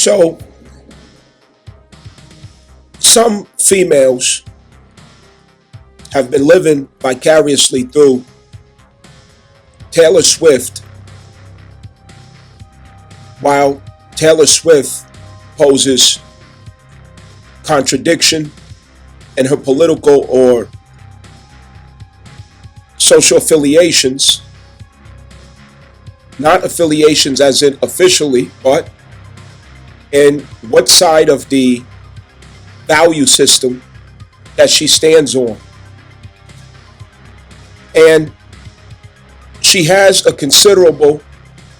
So some females have been living vicariously through Taylor Swift, while Taylor Swift poses contradiction in her political or social affiliations, not affiliations as in officially, but in what side of the value system that she stands on. And she has a considerable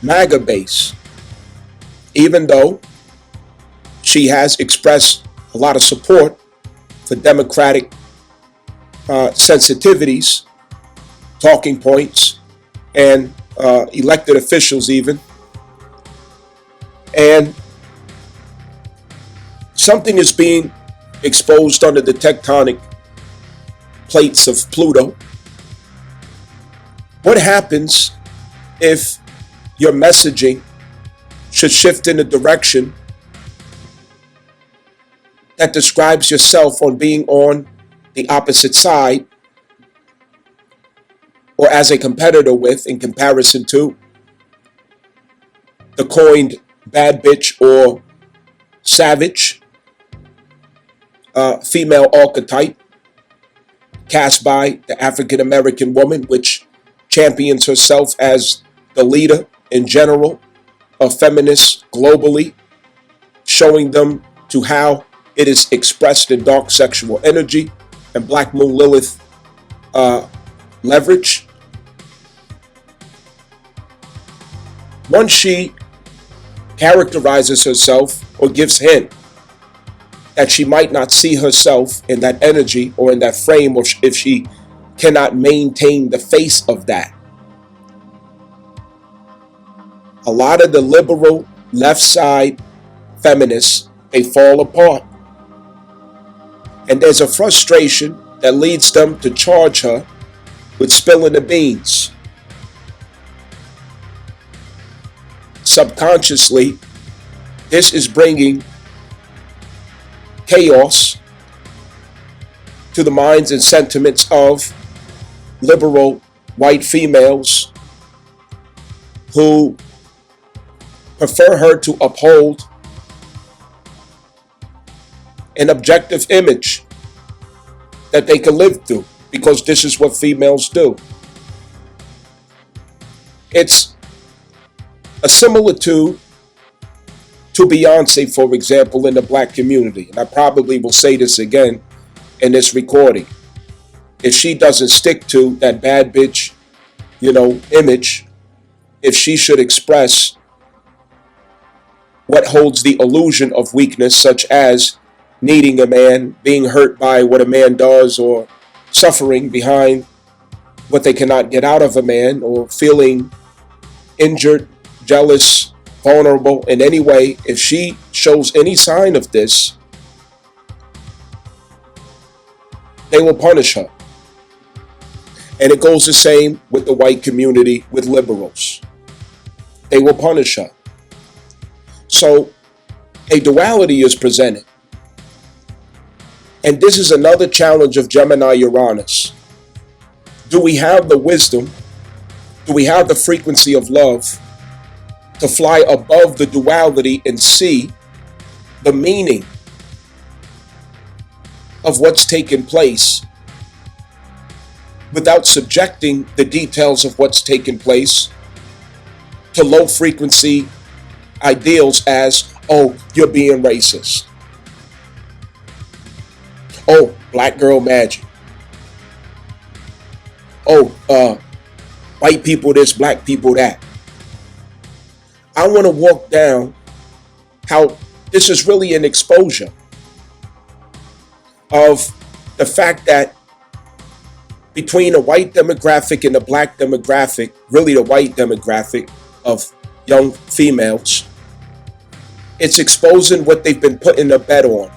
MAGA base, even though she has expressed a lot of support for Democratic sensitivities, talking points, and elected officials even. And something is being exposed under the tectonic plates of Pluto. What happens if your messaging should shift in a direction that describes yourself on being on the opposite side or as a competitor with, in comparison to, the coined bad bitch or savage female archetype cast by the African American woman, which champions herself as the leader in general of feminists globally, showing them to how it is expressed in dark sexual energy and Black Moon Lilith leverage. Once she characterizes herself or gives hint that she might not see herself in that energy or in that frame, or if she cannot maintain the face of that, a lot of the liberal left side feminists, they fall apart. And there's a frustration that leads them to charge her with spilling the beans. Subconsciously, this is bringing chaos to the minds and sentiments of liberal white females who prefer her to uphold an objective image that they can live through, because this is what females do. It's a similitude to Beyonce, for example, in the Black community. And I probably will say this again in this recording. If she doesn't stick to that bad bitch, image, if she should express what holds the illusion of weakness, such as needing a man, being hurt by what a man does, or suffering behind what they cannot get out of a man, or feeling injured, jealous, vulnerable in any way, if she shows any sign of this, they will punish her. And it goes the same with the white community, with liberals. They will punish her. So a duality is presented. And this is another challenge of Gemini Uranus. Do we have the wisdom? Do we have the frequency of love to fly above the duality and see the meaning of what's taken place without subjecting the details of what's taken place to low frequency ideals as, oh, you're being racist. Oh, black girl magic. Oh, white people this, black people that. I want to walk down how this is really an exposure of the fact that between the white demographic and the black demographic, really the white demographic of young females, it's exposing what they've been putting a bet on,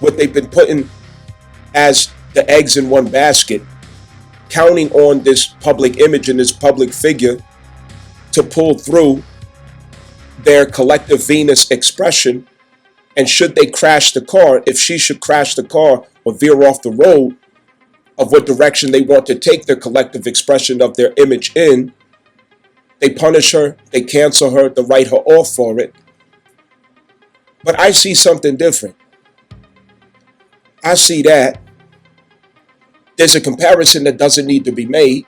what they've been putting as the eggs in one basket, counting on this public image and this public figure to pull through their collective Venus expression And should they crash the car, if she should crash the car or veer off the road of what direction they want to take their collective expression of their image in, they punish her, they cancel her, they write her off for it. But I see something different. I see that there's a comparison that doesn't need to be made.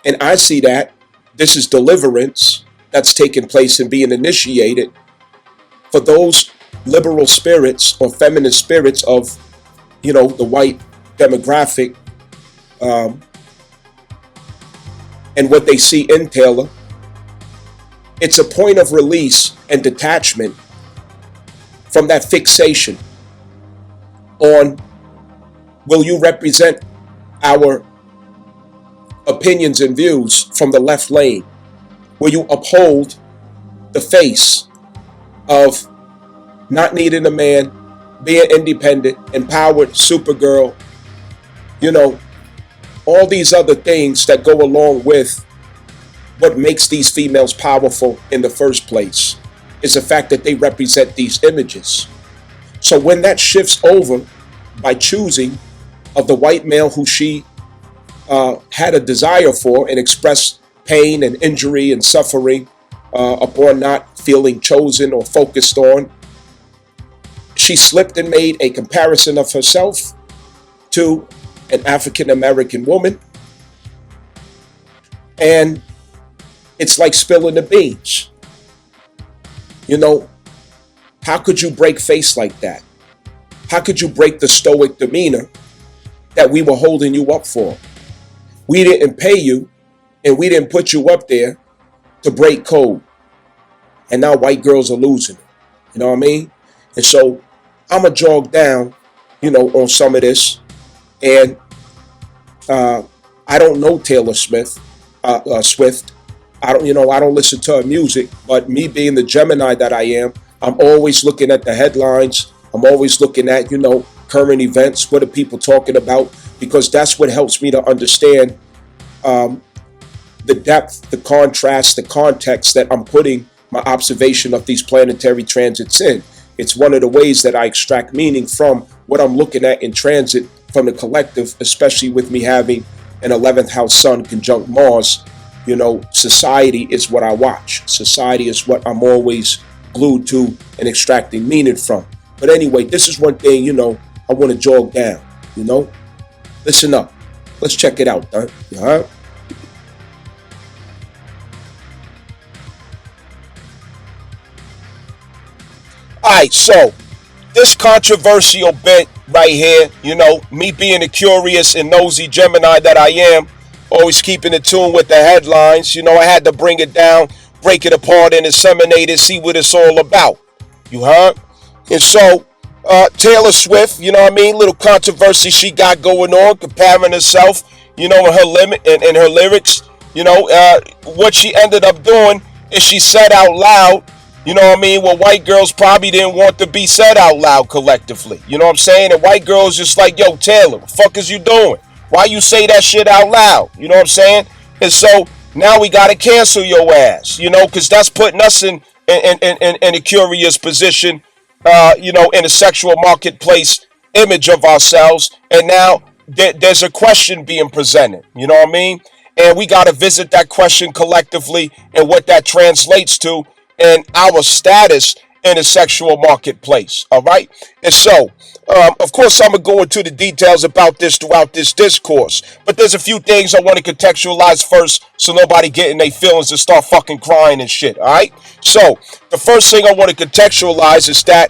And I see that this is deliverance that's taking place and being initiated for those liberal spirits or feminine spirits of, the white demographic, and what they see in Taylor. It's a point of release and detachment from that fixation on, will you represent our opinions and views from the left lane? Will you uphold the face of not needing a man, being independent, empowered, supergirl, all these other things that go along with what makes these females powerful in the first place is the fact that they represent these images. So when that shifts over by choosing of the white male who she had a desire for and expressed pain and injury and suffering upon not feeling chosen or focused on, she slipped and made a comparison of herself to an African-American woman. And it's like spilling the beans. How could you break face like that? How could you break the stoic demeanor that we were holding you up for? We didn't pay you and we didn't put you up there to break code. And now white girls are losing it. You know what I mean? And so I'm going to jog down, on some of this. And I don't know Taylor Swift. I don't listen to her music, but me being the Gemini that I am, I'm always looking at the headlines. I'm always looking at, current events. What are people talking about? Because that's what helps me to understand the depth, the contrast, the context that I'm putting my observation of these planetary transits in. It's one of the ways that I extract meaning from what I'm looking at in transit from the collective, especially with me having an 11th house sun conjunct Mars. Society is what I watch. Society is what I'm always glued to and extracting meaning from. But anyway, this is one thing, I want to jog down, Listen up. Let's check it out, huh? Uh-huh. All right, so this controversial bit right here, me being a curious and nosy Gemini that I am, always keeping in tune with the headlines, I had to bring it down, break it apart and disseminate it, see what it's all about. You heard? And so, Taylor Swift, little controversy she got going on, comparing herself, in her limit in her lyrics. What she ended up doing is she said out loud, what white girls probably didn't want to be said out loud collectively. You know what I'm saying? And white girls just like, yo, Taylor, what the fuck is you doing? Why you say that shit out loud? You know what I'm saying? And so now we got to cancel your ass, because that's putting us in a curious position, in a sexual marketplace image of ourselves. And now there's a question being presented, you know what I mean? And we got to visit that question collectively and what that translates to and our status in a sexual marketplace. All right. And so, of course, I'm going to go into the details about this throughout this discourse. But there's a few things I want to contextualize first so nobody get in their feelings and start fucking crying and shit. All right. So the first thing I want to contextualize is that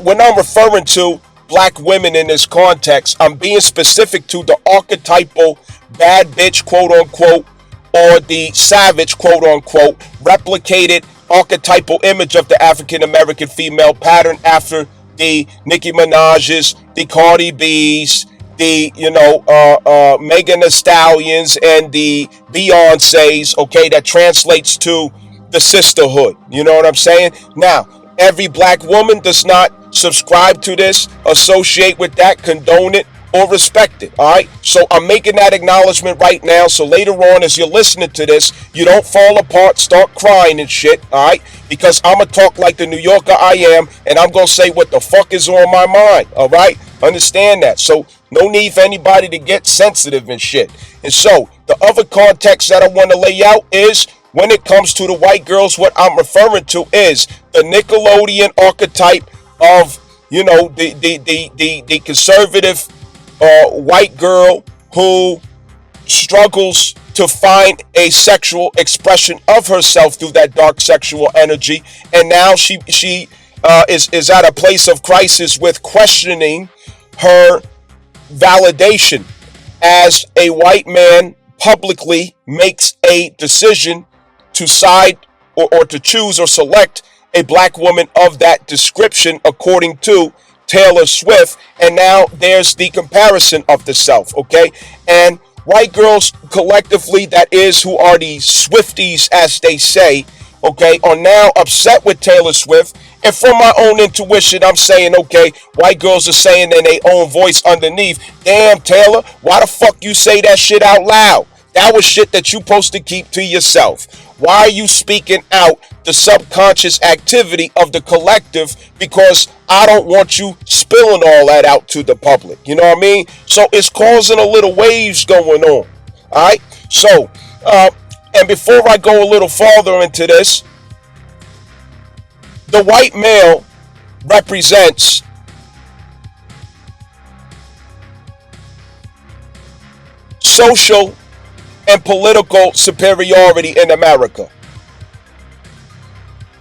when I'm referring to black women in this context, I'm being specific to the archetypal bad bitch, quote unquote, or the savage, quote unquote, replicated archetypal image of the African American female pattern after the Nicki Minaj's, the Cardi B's, the Megan Thee Stallions and the Beyonce's, okay, that translates to the sisterhood. You know what I'm saying? Now, every black woman does not subscribe to this, associate with that, condone it, or respected. All right. So I'm making that acknowledgement right now. So later on, as you're listening to this, you don't fall apart, start crying and shit. All right. Because I'm going to talk like the New Yorker I am, and I'm going to say what the fuck is on my mind. All right. Understand that. So no need for anybody to get sensitive and shit. And so the other context that I want to lay out is when it comes to the white girls, what I'm referring to is the Nickelodeon archetype of, the conservative white girl who struggles to find a sexual expression of herself through that dark sexual energy, and now she is at a place of crisis with questioning her validation as a white man publicly makes a decision to side or to choose or select a black woman of that description according to Taylor Swift. And now there's the comparison of the self, okay? And white girls collectively, that is, who are the Swifties, as they say, okay, are now upset with Taylor Swift. And from my own intuition, I'm saying, okay, white girls are saying in their own voice underneath, damn, Taylor, why the fuck you say that shit out loud? That was shit that you supposed to keep to yourself. Why are you speaking out the subconscious activity of the collective? Because I don't want you spilling all that out to the public. You know what I mean? So it's causing a little waves going on. All right. So, and before I go a little farther into this, the white male represents social and political superiority in America.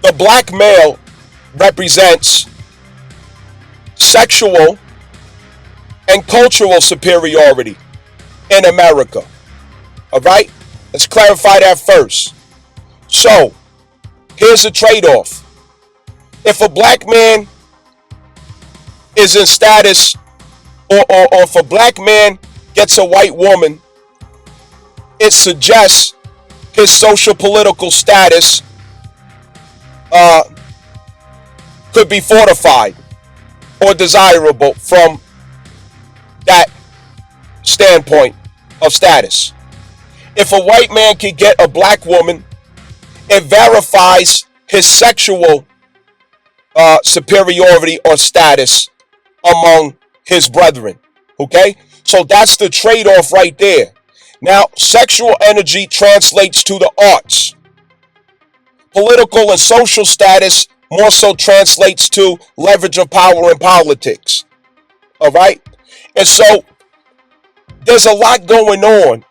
The black male represents sexual and cultural superiority in America. All right? Let's clarify that first. So, here's a trade-off. If a black man is in status, or if a black man gets a white woman, it suggests his social political status could be fortified or desirable from that standpoint of status. If a white man can get a black woman, it verifies his sexual superiority or status among his brethren. Okay? So that's the trade-off right there. Now, sexual energy translates to the arts. Political and social status more so translates to leverage of power in politics. All right? And so there's a lot going on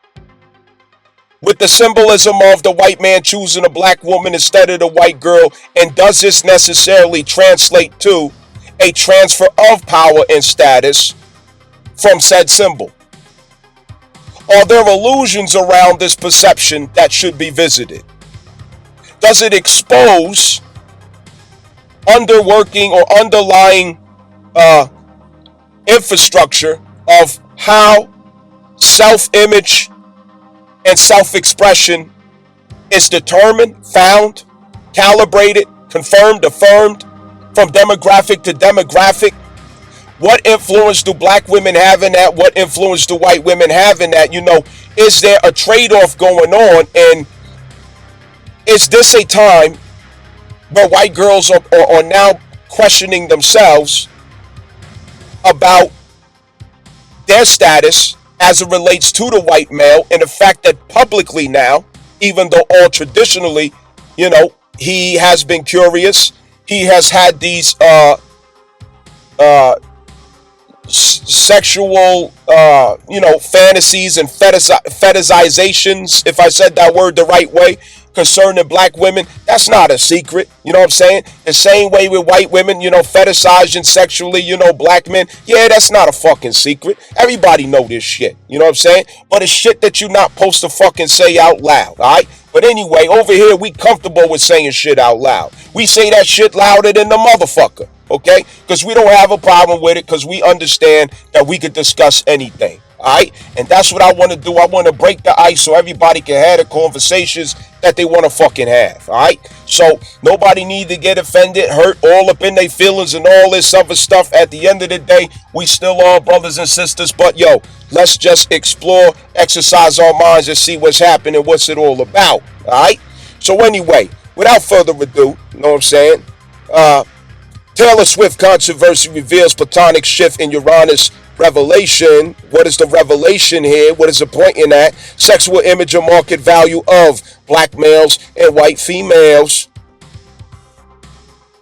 with the symbolism of the white man choosing a black woman instead of the white girl. And does this necessarily translate to a transfer of power and status from said symbol? Are there illusions around this perception that should be visited? Does it expose underworking or underlying infrastructure of how self-image and self-expression is determined, found, calibrated, confirmed, affirmed from demographic to demographic? What influence do black women have in that? What influence do white women have in that? Is there a trade-off going on? And is this a time where white girls are now questioning themselves about their status as it relates to the white male, and the fact that publicly now, even though all traditionally, he has been curious, he has had these sexual fantasies and fetishizations, if I said that word the right way, concerning black women. That's not a secret. You know what I'm saying? The same way with white women, fetishizing sexually, black men. Yeah, that's not a fucking secret. Everybody know this shit. You know what I'm saying? But it's shit that you're not supposed to fucking say out loud. All right? But anyway, over here, we comfortable with saying shit out loud. We say that shit louder than the motherfucker. Okay? Because we don't have a problem with it, because we understand that we could discuss anything. All right, and that's what I want to do. I want to break the ice so everybody can have the conversations that they want to fucking have. All right, so nobody need to get offended, hurt, all up in their feelings and all this other stuff. At the end of the day, we still all brothers and sisters. But yo, let's just explore, exercise our minds, and see what's happening, what's it all about. All right. So anyway, without further ado, you know what I'm saying? Taylor Swift controversy reveals platonic shift in Uranus revelation. What is the revelation here? What is the point in that? Sexual image or market value of black males and white females.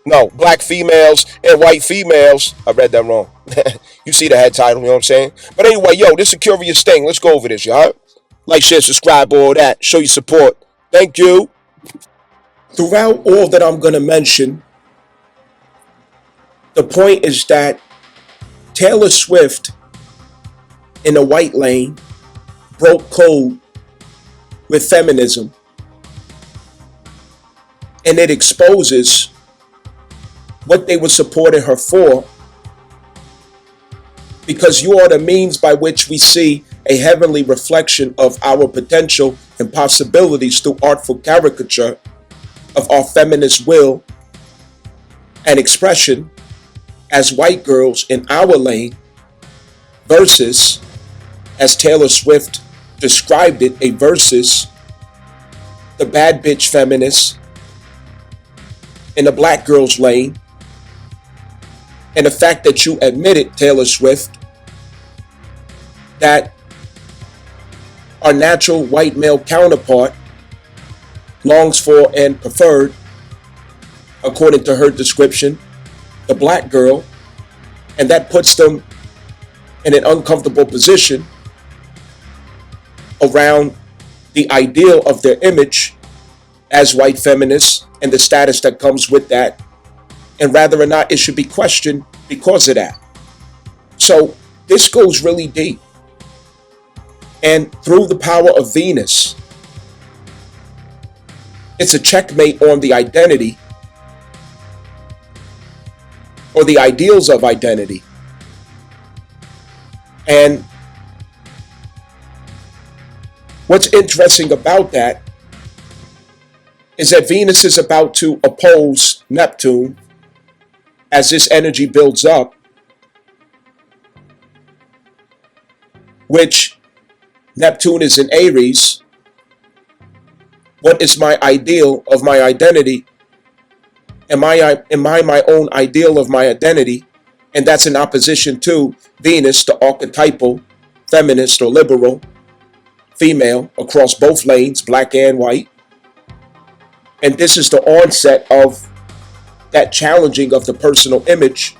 No, black females and white females. I read that wrong. You see the head title, you know what I'm saying? But anyway, yo, this is a curious thing. Let's go over this, y'all. Like, share, subscribe, all that. Show your support. Thank you. Throughout all that I'm going to mention, the point is that Taylor Swift in the white lane broke code with feminism, and it exposes what they were supporting her for, because you are the means by which we see a heavenly reflection of our potential and possibilities through artful caricature of our feminist will and expression as white girls in our lane versus, as Taylor Swift described it, a versus the bad bitch feminists in the black girls lane. And the fact that you admitted, Taylor Swift, that our natural white male counterpart longs for and preferred, according to her description, the black girl, and that puts them in an uncomfortable position around the ideal of their image as white feminists and the status that comes with that, and whether or not it should be questioned because of that. So this goes really deep. And through the power of Venus, it's a checkmate on the identity or the ideals of identity. And what's interesting about that is that Venus is about to oppose Neptune as this energy builds up, which Neptune is in Aries. What is my ideal of my identity? Am I my own ideal of my identity? And that's in opposition to Venus, the archetypal feminist or liberal female across both lanes, black and white. And this is the onset of that challenging of the personal image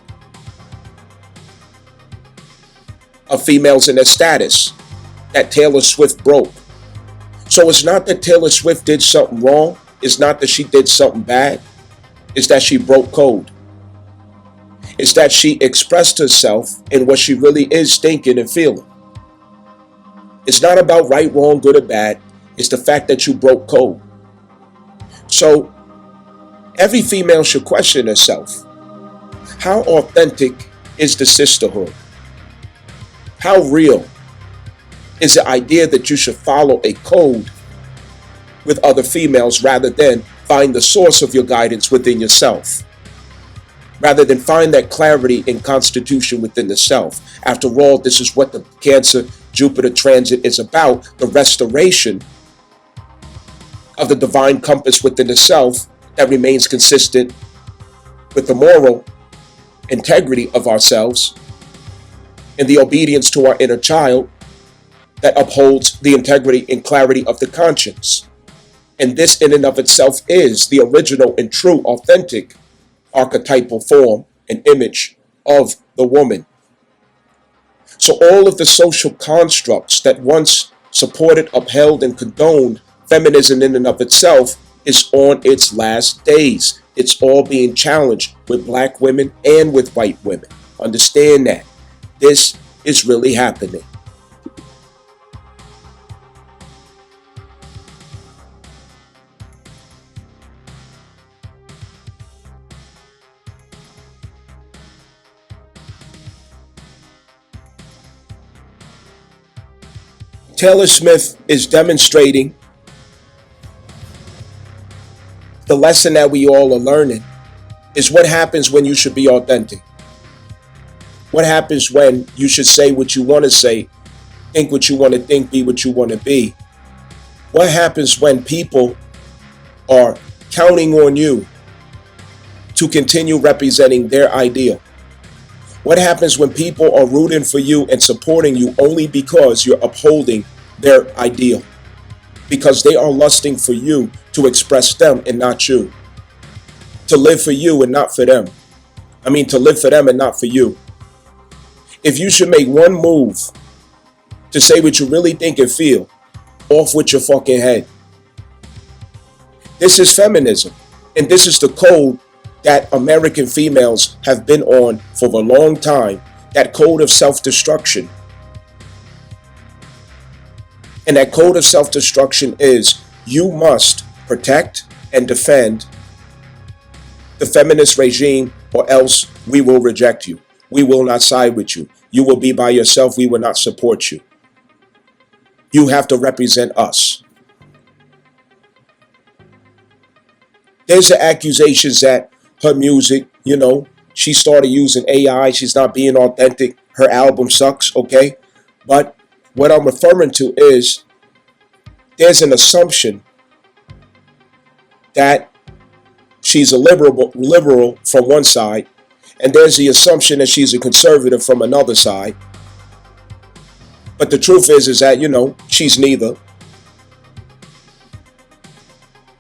of females and their status that Taylor Swift broke. So it's not that Taylor Swift did something wrong. It's not that she did something bad. It's that she broke code. It's that she expressed herself in what she really is thinking and feeling. It's not about right, wrong, good or bad. It's the fact that you broke code. So every female should question herself. How authentic is the sisterhood? How real is the idea that you should follow a code with other females rather than find the source of your guidance within yourself? Rather than find that clarity and constitution within the self. After all, this is what the Cancer Jupiter transit is about, the restoration of the divine compass within the self that remains consistent with the moral integrity of ourselves and the obedience to our inner child that upholds the integrity and clarity of the conscience. And this in and of itself is the original and true, authentic archetypal form and image of the woman. So all of the social constructs that once supported, upheld, and condoned feminism in and of itself is on its last days. It's all being challenged with black women and with white women. Understand that. This is really happening. Taylor Smith is demonstrating the lesson that we all are learning is what happens when you should be authentic. What happens when you should say what you want to say, think what you want to think, be what you want to be. What happens when people are counting on you to continue representing their ideal? What happens when people are rooting for you and supporting you only because you're upholding their ideal? Because they are lusting for you to express them and not you. To live for you and not for them. To live for them and not for you. If you should make one move to say what you really think and feel, off with your fucking head. This is feminism. And this is the code that American females have been on for a long time. That code of self-destruction. And that code of self-destruction is you must protect and defend the feminist regime, or else we will reject you. We will not side with you. You will be by yourself. We will not support you. You have to represent us. There's the accusations that her music, she started using AI. She's not being authentic. Her album sucks, okay? But what I'm referring to is there's an assumption that she's a liberal from one side, and there's the assumption that she's a conservative from another side. But the truth is that, she's neither.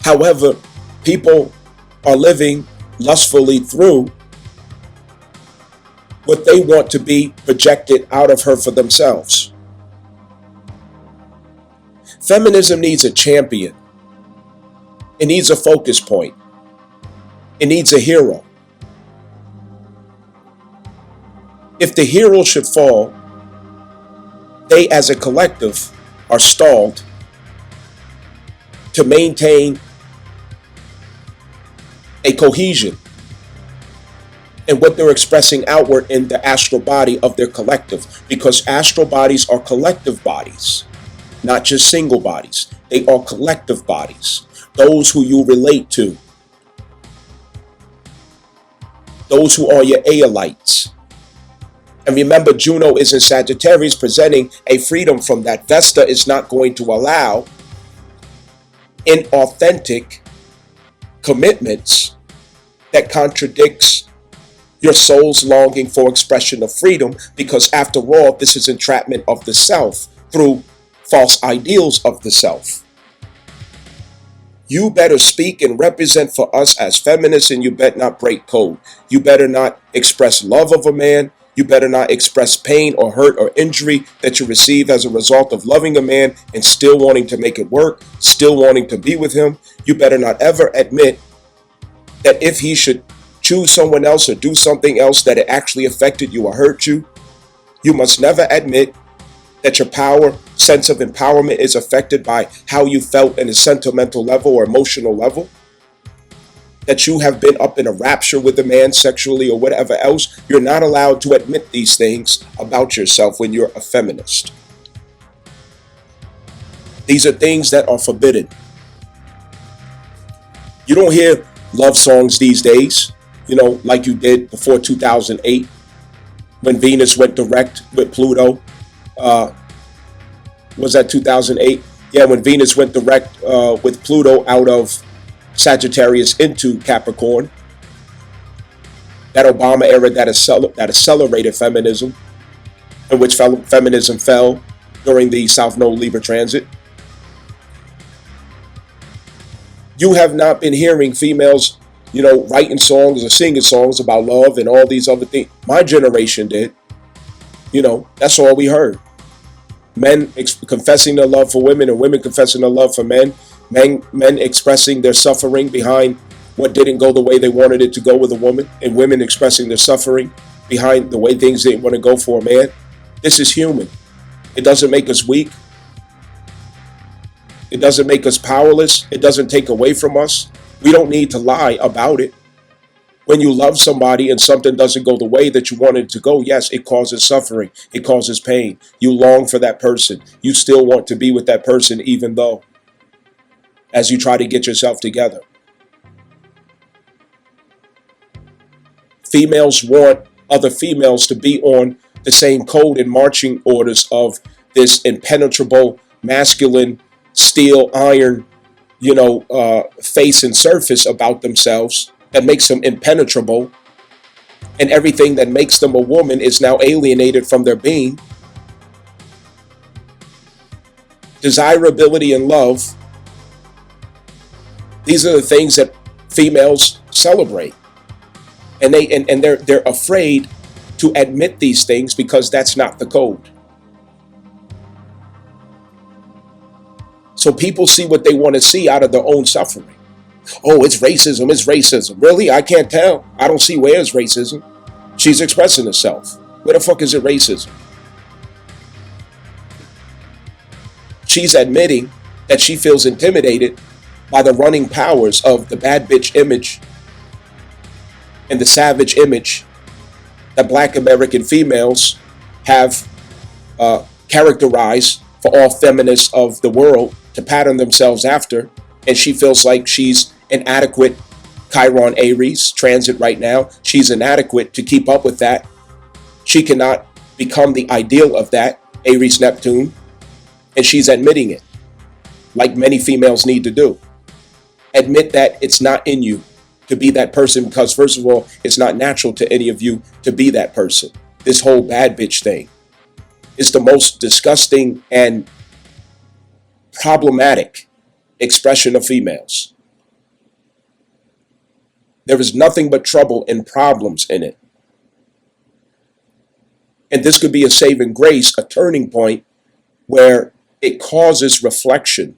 However, people are living lustfully through what they want to be projected out of her for themselves. Feminism needs a champion. It needs a focus point. It needs a hero. If the hero should fall, they as a collective are stalled to maintain a cohesion in what they're expressing outward in the astral body of their collective, because astral bodies are collective bodies, not just single bodies. They are collective bodies. Those who you relate to, those who are your aeolites. And remember, Juno is in Sagittarius, presenting a freedom from that. Vesta is not going to allow inauthentic commitments that contradicts your soul's longing for expression of freedom, because after all, this is entrapment of the self through false ideals of the self. You better speak and represent for us as feminists, and you better not break code. You better not express love of a man. You better not express pain or hurt or injury that you receive as a result of loving a man and still wanting to make it work, still wanting to be with him. You better not ever admit that if he should choose someone else or do something else that it actually affected you or hurt you. You must never admit that your power, sense of empowerment is affected by how you felt in a sentimental level or emotional level. That you have been up in a rapture with a man sexually or whatever else. You're not allowed to admit these things about yourself when you're a feminist. These are things that are forbidden. You don't hear love songs these days, like you did before 2008 when Venus went direct with Pluto. Was that 2008? Yeah, when Venus went direct with Pluto out of Sagittarius into Capricorn. That Obama era that accelerated feminism, in which feminism fell during the South Node Libra transit. You have not been hearing females, writing songs or singing songs about love and all these other things. My generation did. That's all we heard. Men confessing their love for women and women confessing their love for men. Men expressing their suffering behind what didn't go the way they wanted it to go with a woman, and women expressing their suffering behind the way things didn't want to go for a man. This is human. It doesn't make us weak. It doesn't make us powerless. It doesn't take away from us. We don't need to lie about it. When you love somebody and something doesn't go the way that you wanted it to go, yes, it causes suffering. It causes pain. You long for that person. You still want to be with that person, even though, as you try to get yourself together. Females want other females to be on the same code and marching orders of this impenetrable, masculine, steel, iron, face and surface about themselves that makes them impenetrable, and everything that makes them a woman is now alienated from their being. Desirability and love, these are the things that females celebrate. And they're afraid to admit these things because that's not the code. So people see what they want to see out of their own suffering. Oh, it's racism, it's racism. Really? I can't tell. I don't see where it's racism. She's expressing herself. Where the fuck is it racism? She's admitting that she feels intimidated by the running powers of the bad bitch image and the savage image that Black American females have characterized for all feminists of the world to pattern themselves after. And she feels like she's inadequate. Chiron Aries transit right now. She's inadequate to keep up with that. She cannot become the ideal of that, Aries Neptune. And she's admitting it, like many females need to do. Admit that it's not in you to be that person, because first of all, it's not natural to any of you to be that person. This whole bad bitch thing is the most disgusting and problematic expression of females. There is nothing but trouble and problems in it. And this could be a saving grace, a turning point where it causes reflection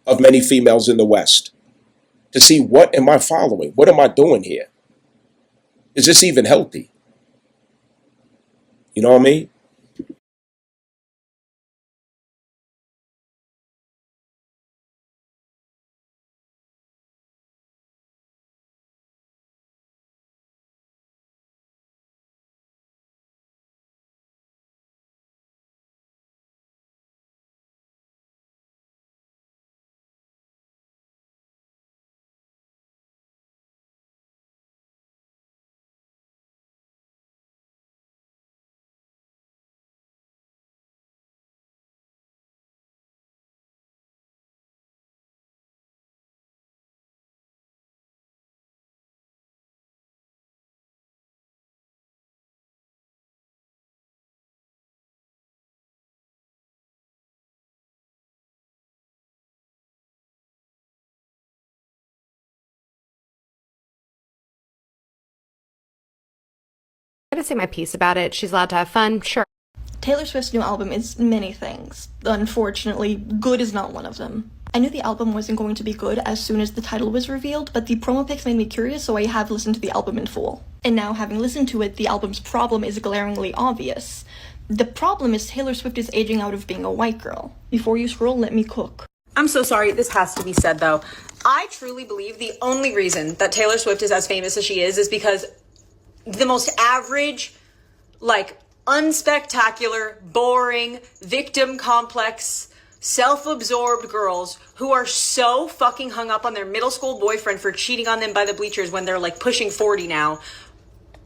of many females in the West to see, what am I following? What am I doing here? Is this even healthy? You know what I mean? I gotta say my piece about it. She's allowed to have fun, sure. Taylor Swift's new album is many things. Unfortunately, good is not one of them. I knew the album wasn't going to be good as soon as the title was revealed, but the promo pics made me curious, so I have listened to the album in full. And now, having listened to it, the album's problem is glaringly obvious. The problem is Taylor Swift is aging out of being a white girl. Before you scroll, let me cook. I'm so sorry, this has to be said though. I truly believe the only reason that Taylor Swift is as famous as she is because the most average, unspectacular, boring, victim complex, self-absorbed girls who are so fucking hung up on their middle school boyfriend for cheating on them by the bleachers when they're pushing 40 now,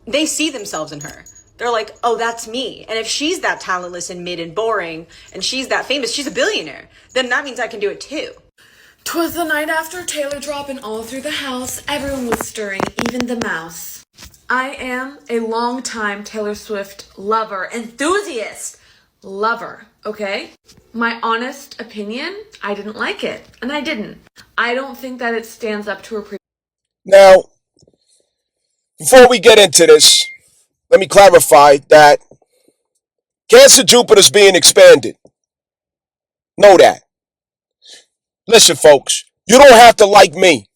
they see themselves in her. They're like, oh, that's me. And if she's that talentless and mid and boring and she's that famous, she's a billionaire, then that means I can do it too. 'Twas the night after Taylor dropping all through the house. Everyone was stirring, even the mouse. I am a long-time Taylor Swift lover, enthusiast lover, okay? My honest opinion, I didn't like it, and I didn't. I don't think that it stands up to her. Now, before we get into this, let me clarify that Cancer Jupiter's being expanded. Know that. Listen, folks, you don't have to like me.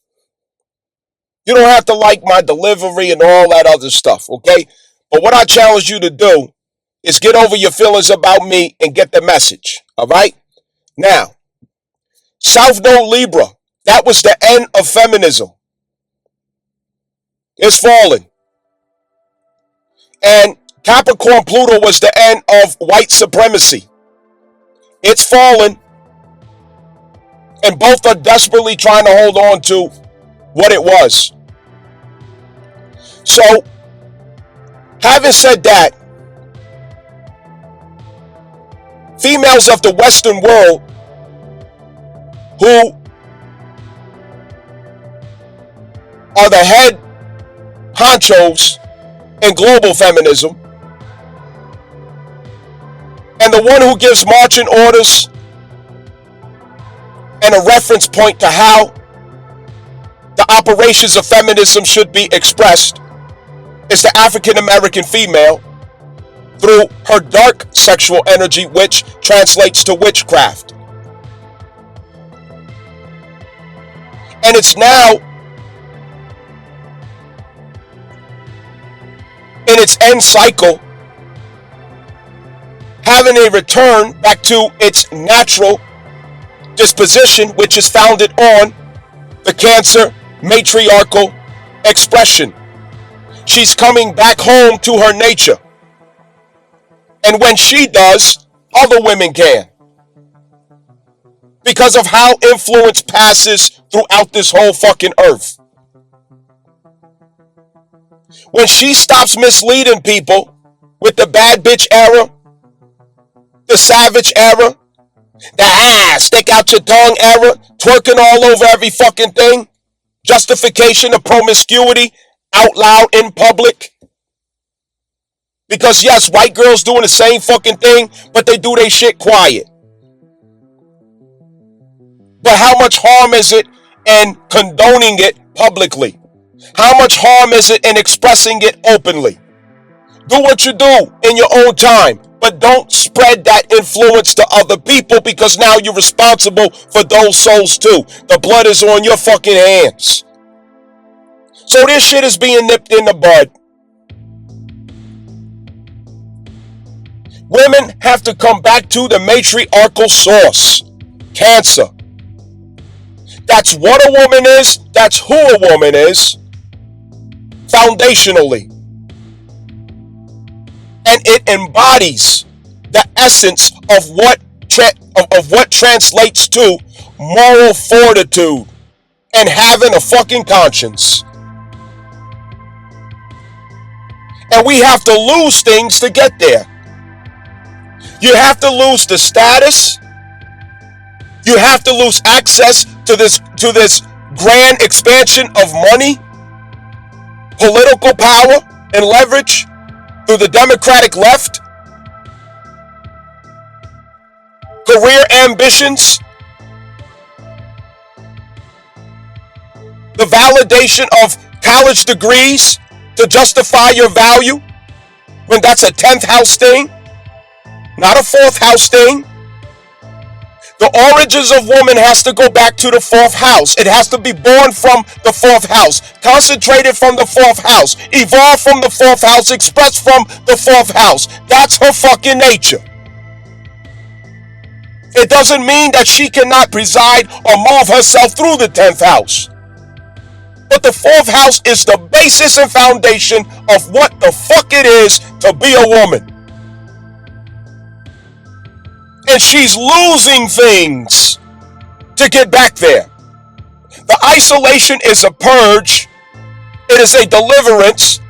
You don't have to like my delivery and all that other stuff, okay? But what I challenge you to do is get over your feelings about me and get the message, all right? Now, South Node Libra, that was the end of feminism. It's fallen. And Capricorn Pluto was the end of white supremacy. It's fallen. And both are desperately trying to hold on to what it was. So, having said that, females of the Western world who are the head honchos in global feminism and the one who gives marching orders and a reference point to how the operations of feminism should be expressed is the African American female through her dark sexual energy, which translates to witchcraft. And it's now in its end cycle having a return back to its natural disposition, which is founded on the Cancer matriarchal expression. She's coming back home to her nature. And when she does, other women can. Because of how influence passes throughout this whole fucking earth. When she stops misleading people with the bad bitch era, the savage era, the stick out your tongue era, twerking all over every fucking thing, justification of promiscuity out loud in public. Because yes, white girls doing the same fucking thing, but they do their shit quiet. But how much harm is it in condoning it publicly? How much harm is it in expressing it openly? Do what you do in your own time, but don't spread that influence to other people, because now you're responsible for those souls too. The blood is on your fucking hands. So this shit is being nipped in the bud. Women have to come back to the matriarchal source. Cancer. That's what a woman is. That's who a woman is. Foundationally. And it embodies the essence of what translates to moral fortitude and having a fucking conscience. And we have to lose things to get there. You have to lose the status. You have to lose access to this grand expansion of money, political power, and leverage through the Democratic left, career ambitions, the validation of college degrees to justify your value when that's a 10th house thing, not a 4th house thing. The origins of woman has to go back to the 4th house. It has to be born from the 4th house, concentrated from the 4th house, evolved from the 4th house, expressed from the 4th house. That's her fucking nature. It doesn't mean that she cannot preside or move herself through the 10th house. But the 4th house is the basis and foundation of what the fuck it is to be a woman. And she's losing things to get back there. The isolation is a purge. It is a deliverance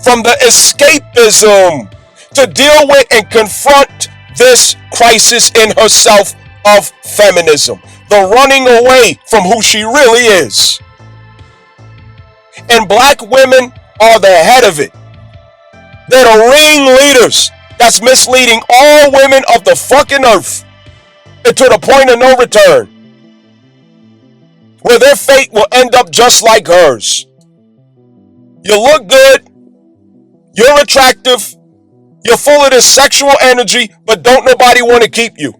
from the escapism to deal with and confront this crisis in herself of feminism. The running away from who she really is. And black women are the head of it. They're the ringleaders that's misleading all women of the fucking earth into the point of no return, where their fate will end up just like hers. You look good, you're attractive, you're full of this sexual energy, but don't nobody want to keep you.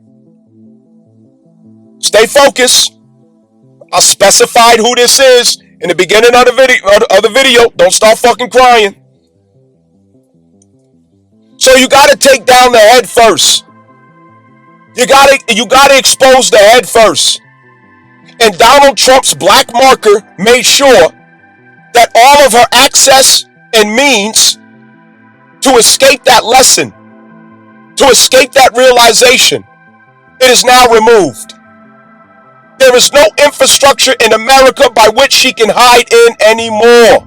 Stay focused. I specified who this is in the beginning of the video. Don't start fucking crying. So you got to take down the head first. You got to expose the head first. And Donald Trump's black marker made sure that all of her access and means to escape that lesson, to escape that realization, it is now removed. There is no infrastructure in America by which she can hide in anymore.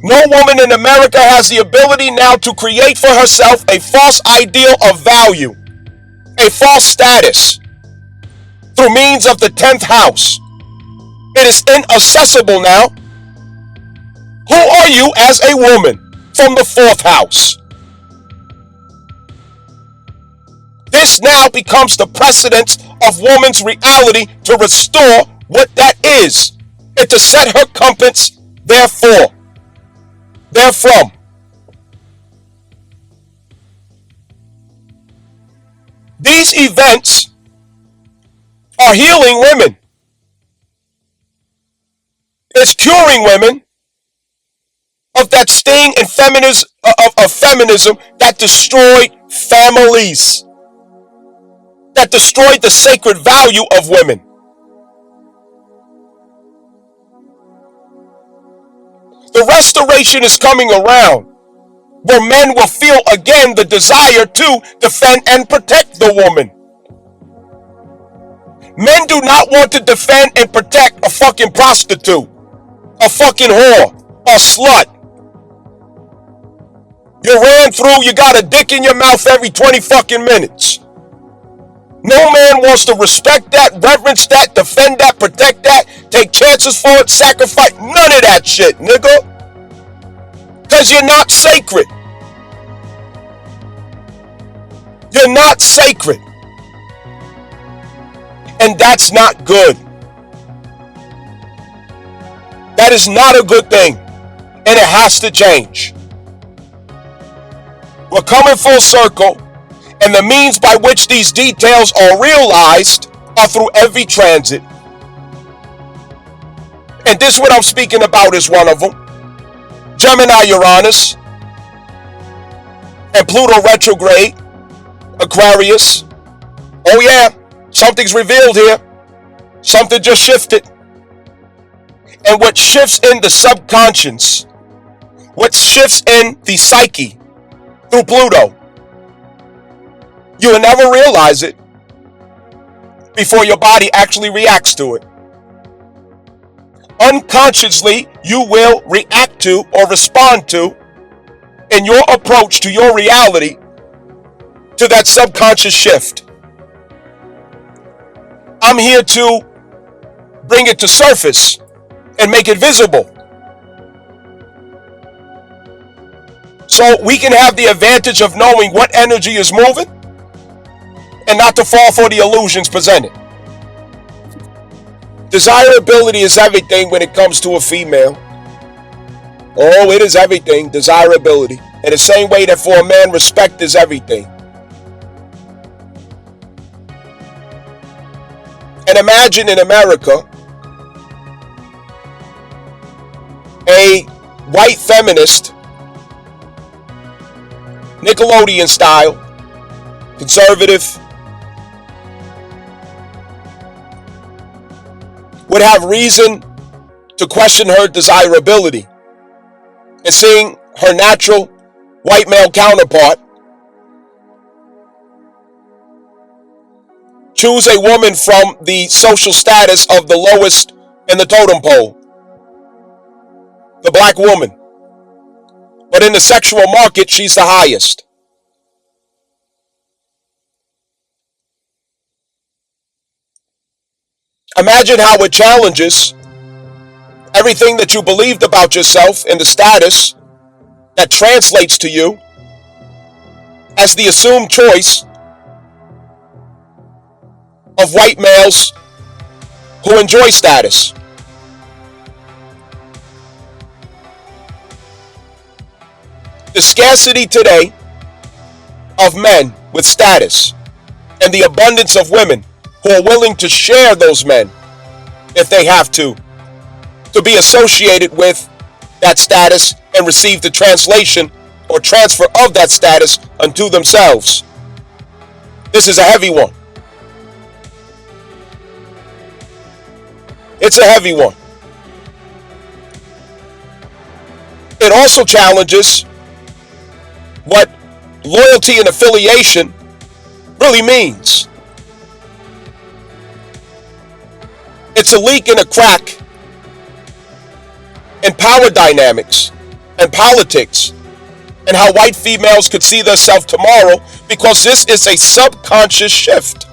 No woman in America has the ability now to create for herself a false ideal of value, a false status, through means of the 10th house. It is inaccessible now. Who are you as a woman from the 4th house? This now becomes the precedence of woman's reality to restore what that is, and to set her compass therefrom. These events are healing women. It's curing women of that sting and of feminism that destroyed families, that destroyed the sacred value of women. The restoration is coming around, where men will feel again the desire to defend and protect the woman. Men do not want to defend and protect a fucking prostitute, a fucking whore, a slut. You ran through, you got a dick in your mouth every 20 fucking minutes. No man wants to respect that, reverence that, defend that, protect that, take chances for it, sacrifice, none of that shit, nigga. Because you're not sacred. You're not sacred. And that's not good. That is not a good thing. And it has to change. We're coming full circle. And the means by which these details are realized are through every transit. And this what I'm speaking about is one of them. Gemini Uranus and Pluto retrograde, Aquarius. Oh yeah, something's revealed here. Something just shifted. And what shifts in the subconscious, what shifts in the psyche through Pluto, you will never realize it before your body actually reacts to it. Unconsciously, you will react to or respond to in your approach to your reality to that subconscious shift. I'm here to bring it to surface and make it visible, so we can have the advantage of knowing what energy is moving and not to fall for the illusions presented. Desirability is everything when it comes to a female. Oh, it is everything, desirability. In the same way that for a man, respect is everything. And imagine in America, a white feminist, Nickelodeon style, conservative, would have reason to question her desirability, and seeing her natural white male counterpart choose a woman from the social status of the lowest in the totem pole, the black woman. But in the sexual market, she's the highest. Imagine how it challenges everything that you believed about yourself and the status that translates to you as the assumed choice of white males who enjoy status. The scarcity today of men with status and the abundance of women who are willing to share those men if they have to be associated with that status and receive the translation or transfer of that status unto themselves. This is a heavy one. It's a heavy one. also challenges what loyalty and affiliation really means. It's a leak and a crack in power dynamics and politics and how white females could see themselves tomorrow, because this is a subconscious shift.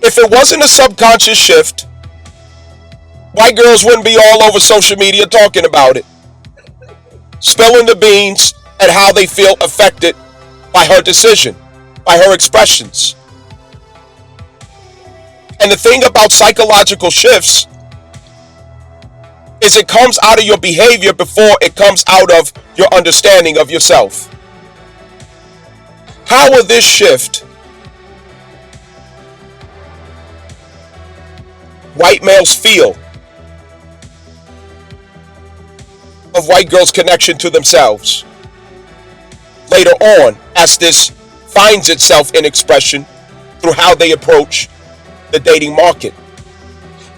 If it wasn't a subconscious shift, white girls wouldn't be all over social media talking about it, spilling the beans and how they feel affected by her decision, by her expressions. And the thing about psychological shifts is it comes out of your behavior before it comes out of your understanding of yourself. How will this shift white males feel of white girls' connection to themselves later on, as this finds itself in expression through how they approach the dating market?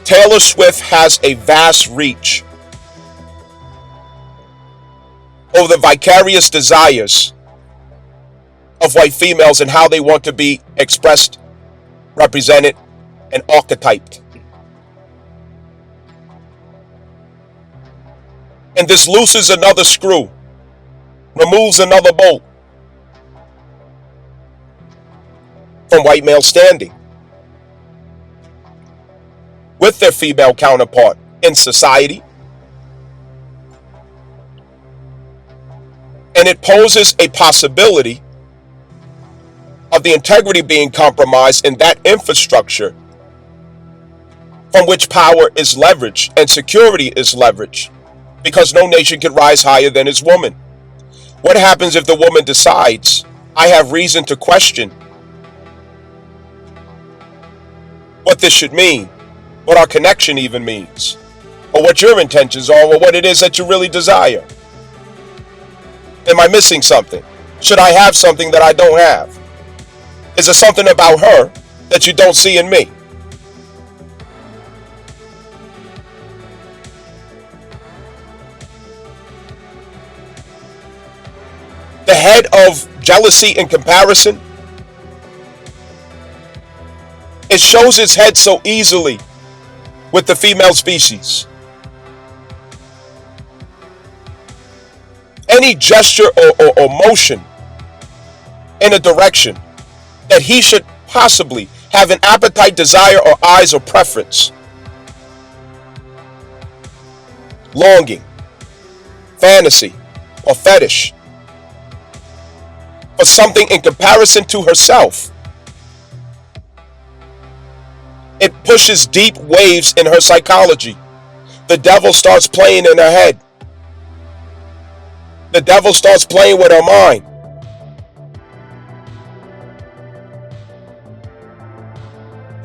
Taylor Swift has a vast reach over the vicarious desires of white females and how they want to be expressed, represented, and archetyped. And this loosens another screw, removes another bolt from white male standing with their female counterpart in society. And it poses a possibility of the integrity being compromised in that infrastructure from which power is leveraged and security is leveraged, because no nation can rise higher than its woman. What happens if the woman decides, I have reason to question what this should mean, what our connection even means, or what your intentions are, or what it is that you really desire? Am I missing something? Should I have something that I don't have? Is there something about her that you don't see in me? The head of jealousy and comparison, it shows its head so easily with the female species. Any gesture or motion in a direction that he should possibly have an appetite, desire, or eyes or preference, longing, fantasy, or fetish for something in comparison to herself, it pushes deep waves in her psychology. The devil starts playing in her head. The devil starts playing with her mind.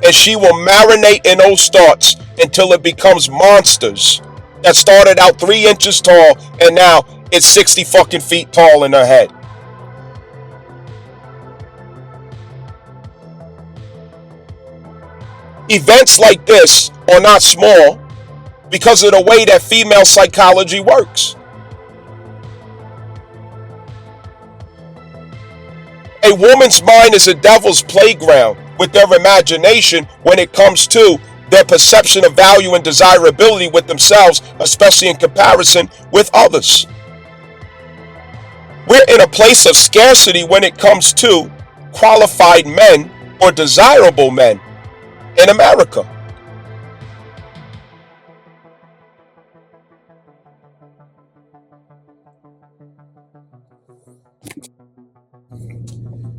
And she will marinate in those thoughts until it becomes monsters that started out 3 inches tall and now it's 60 fucking feet tall in her head. Events like this are not small because of the way that female psychology works. A woman's mind is a devil's playground with their imagination when it comes to their perception of value and desirability with themselves, especially in comparison with others. We're in a place of scarcity when it comes to qualified men or desirable men in America.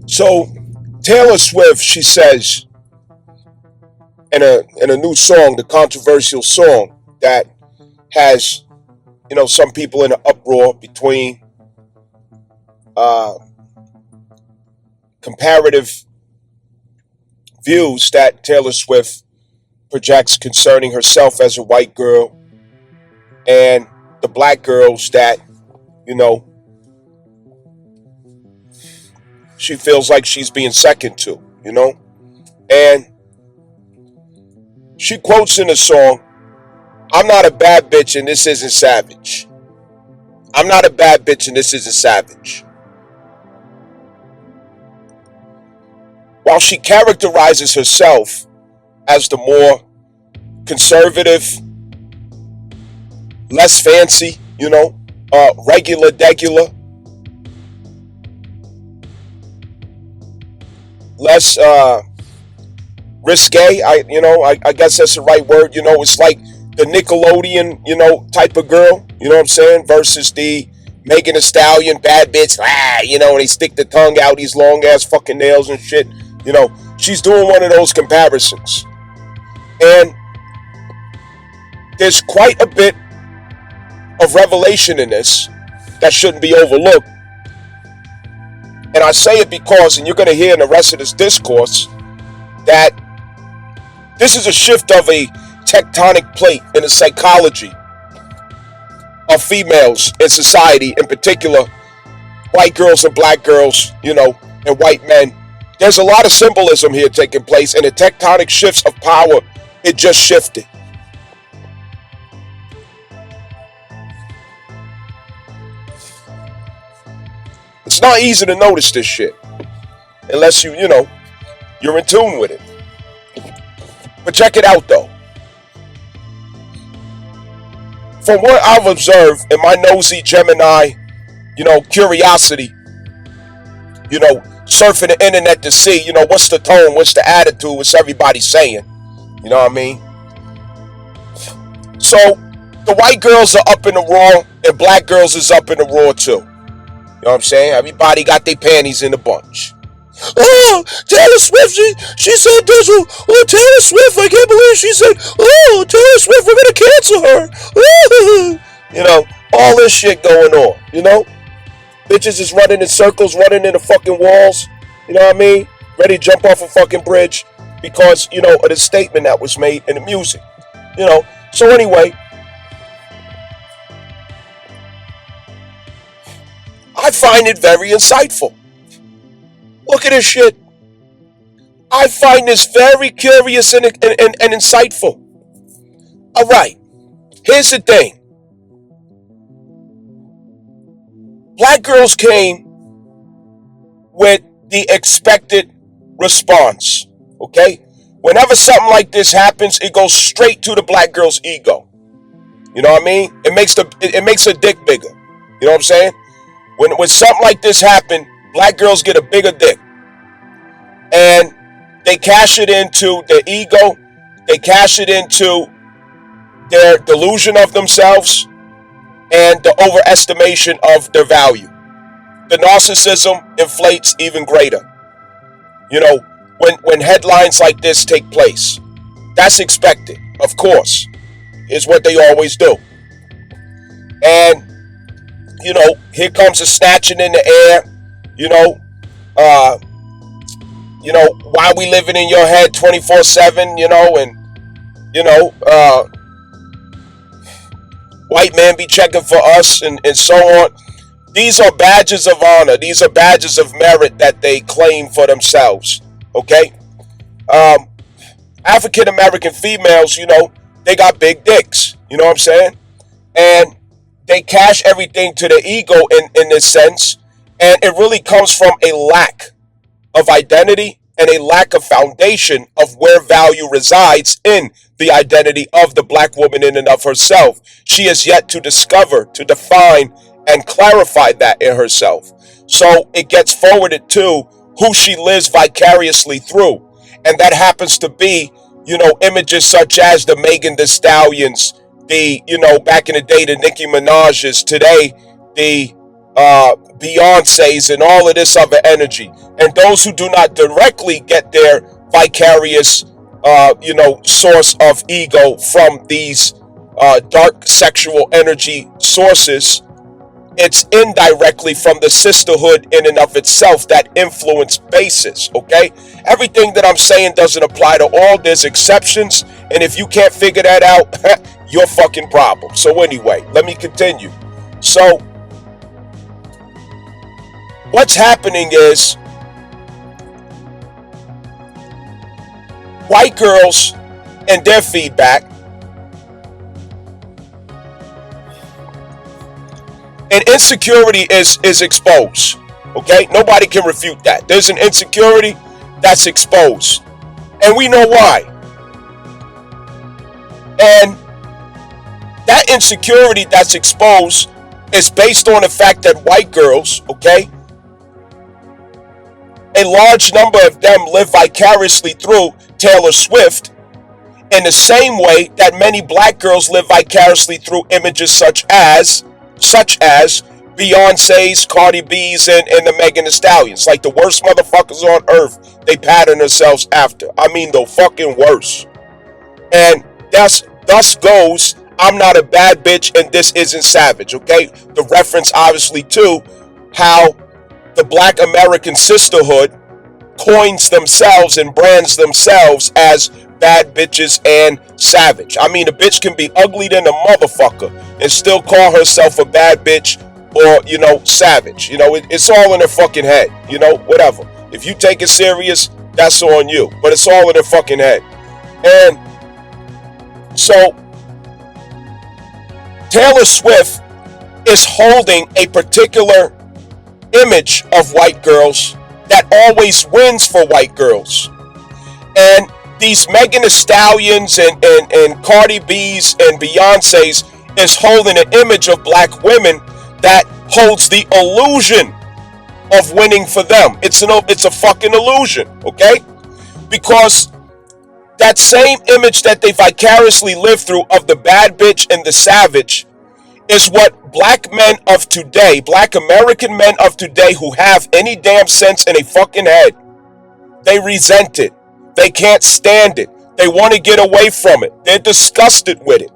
So Taylor Swift, she says in a new song, the controversial song that has, some people in an uproar between comparative views that Taylor Swift projects concerning herself as a white girl and the black girls that, she feels like she's being second to, And she quotes in a song I'm not a bad bitch and this isn't savage. I'm not a bad bitch and this isn't savage. While she characterizes herself as the more conservative, less fancy, regular, degular, less risque. I guess that's the right word. It's like the Nickelodeon, type of girl. You know what I'm saying? Versus the Megan Thee Stallion, bad bitch. And they stick the tongue out, these long ass fucking nails and shit. She's doing one of those comparisons, and there's quite a bit of revelation in this that shouldn't be overlooked. And I say it because, and you're going to hear in the rest of this discourse, that this is a shift of a tectonic plate in the psychology of females in society, in particular, white girls and black girls, and white men. There's a lot of symbolism here taking place, and the tectonic shifts of power, it just shifted. It's not easy to notice this shit unless you're in tune with it. But check it out though. From what I've observed in my nosy Gemini, curiosity, surfing the internet to see, what's the tone, what's the attitude, what's everybody saying. You know what I mean? So the white girls are up in the raw and black girls is up in the raw too. You know what I'm saying? Everybody got their panties in a bunch. Oh, Taylor Swift, she said this. Oh, Taylor Swift, I can't believe she said, oh, Taylor Swift, we're going to cancel her. All this shit going on, Bitches is running in circles, running in the fucking walls. You know what I mean? Ready to jump off a fucking bridge because, of the statement that was made in the music. So anyway, I find it very insightful. Look at this shit. I find this very curious and insightful. All right, here's the thing. Black girls came with the expected response, okay? Whenever something like this happens, it goes straight to the black girl's ego. You know what I mean? It makes her dick bigger. You know what I'm saying? When something like this happens, black girls get a bigger dick. And they cash it into their ego. They cash it into their delusion of themselves and the overestimation of their value. The narcissism inflates even greater. When headlines like this take place, that's expected, of course. It's what they always do. And here comes a snatching in the air, why we living in your head 24/7, and, white men be checking for us and so on. These are badges of honor. These are badges of merit that they claim for themselves, okay? African-American females, they got big dicks, you know what I'm saying? And they cash everything to the ego in this sense, and it really comes from a lack of identity and a lack of foundation of where value resides in the identity of the black woman in and of herself. She is yet to discover, to define, and clarify that in herself. So it gets forwarded to who she lives vicariously through, and that happens to be, images such as the Megan Thee Stallions, the, back in the day, the Nicki Minaj's, today, the Beyonce's, and all of this other energy. And those who do not directly get their vicarious, source of ego from these dark sexual energy sources, it's indirectly from the sisterhood in and of itself, that influence basis, okay? Everything that I'm saying doesn't apply to all. There's exceptions, and if you can't figure that out, your fucking problem. So anyway, let me continue. So what's happening is white girls and their feedback And insecurity is exposed. Okay? Nobody can refute that. There's an insecurity that's exposed. And we know why. And that insecurity that's exposed is based on the fact that white girls, okay, a large number of them live vicariously through Taylor Swift in the same way that many black girls live vicariously through images such as Beyonce's, Cardi B's, and the Megan Thee Stallions. Like the worst motherfuckers on earth, they pattern themselves after. I mean, the fucking worst. And thus goes, I'm not a bad bitch and this isn't savage, okay? The reference obviously to how the Black American sisterhood coins themselves and brands themselves as bad bitches and savage. I mean, a bitch can be ugly than a motherfucker and still call herself a bad bitch or, you know, savage. You know, it's all in her fucking head, you know, whatever. If you take it serious, that's on you. But it's all in her fucking head. And so Taylor Swift is holding a particular image of white girls that always wins for white girls. And these Megan Thee Stallions and Cardi B's and Beyonce's is holding an image of black women that holds the illusion of winning for them. It's a fucking illusion, okay? Because that same image that they vicariously live through of the bad bitch and the savage is what black men of today, black American men of today who have any damn sense in a fucking head, they resent it. They can't stand it. They want to get away from it. They're disgusted with it.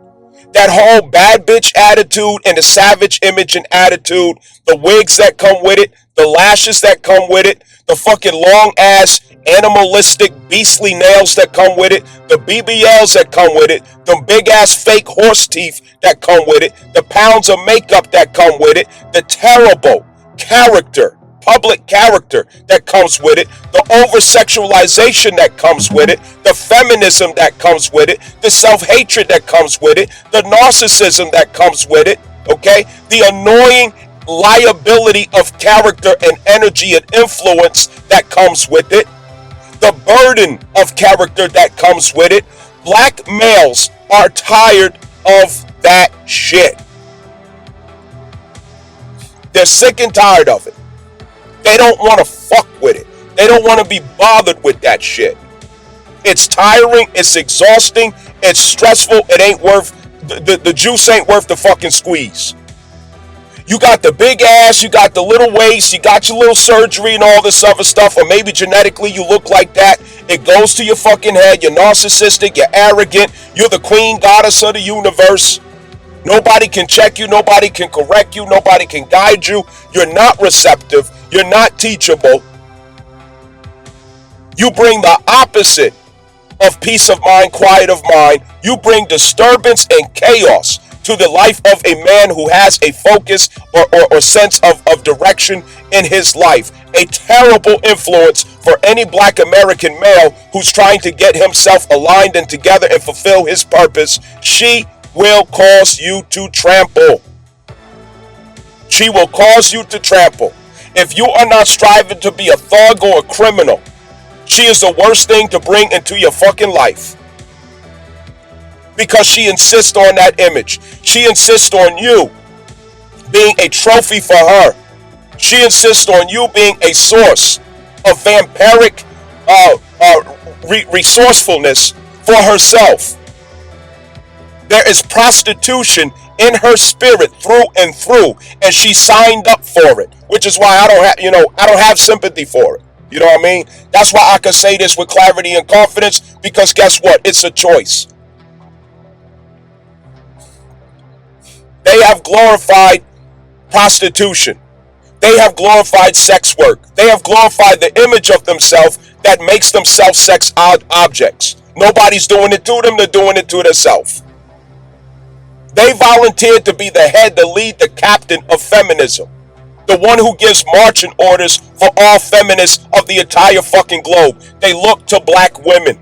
That whole bad bitch attitude and the savage image and attitude, the wigs that come with it, the lashes that come with it, the fucking long ass animalistic beastly nails that come with it, the BBLs that come with it, the big ass fake horse teeth that come with it, the pounds of makeup that come with it, the terrible character, public character that comes with it, the over-sexualization that comes with it, the feminism that comes with it, the self-hatred that comes with it, the narcissism that comes with it, okay? The annoying liability of character and energy and influence that comes with it, the burden of character that comes with it. Black males are tired of that shit. They're sick and tired of it. They don't want to fuck with it. They don't want to be bothered with that shit. It's tiring, it's exhausting, it's stressful, it ain't worth, the juice ain't worth the fucking squeeze. You got the big ass, you got the little waist, you got your little surgery and all this other stuff, or maybe genetically you look like that. It goes to your fucking head, you're narcissistic, you're arrogant, you're the queen goddess of the universe. Nobody can check you, nobody can correct you, nobody can guide you. You're not receptive, you're not teachable. You bring the opposite of peace of mind, quiet of mind. You bring disturbance and chaos to the life of a man who has a focus or sense of direction in his life. A terrible influence for any black American male who's trying to get himself aligned and together and fulfill his purpose. She will cause you to trample. She will cause you to trample. If you are not striving to be a thug or a criminal, she is the worst thing to bring into your fucking life. Because she insists on that image. She insists on you being a trophy for her. She insists on you being a source of vampiric resourcefulness for herself. There is prostitution in her spirit through and through, and she signed up for it, which is why I don't have sympathy for it. You know what I mean? That's why I can say this with clarity and confidence, because guess what? It's a choice. They have glorified prostitution. They have glorified sex work. They have glorified the image of themselves that makes themselves sex objects. Nobody's doing it to them. They're doing it to themselves. They volunteered to be the head, the lead, the captain of feminism. The one who gives marching orders for all feminists of the entire fucking globe. They look to black women.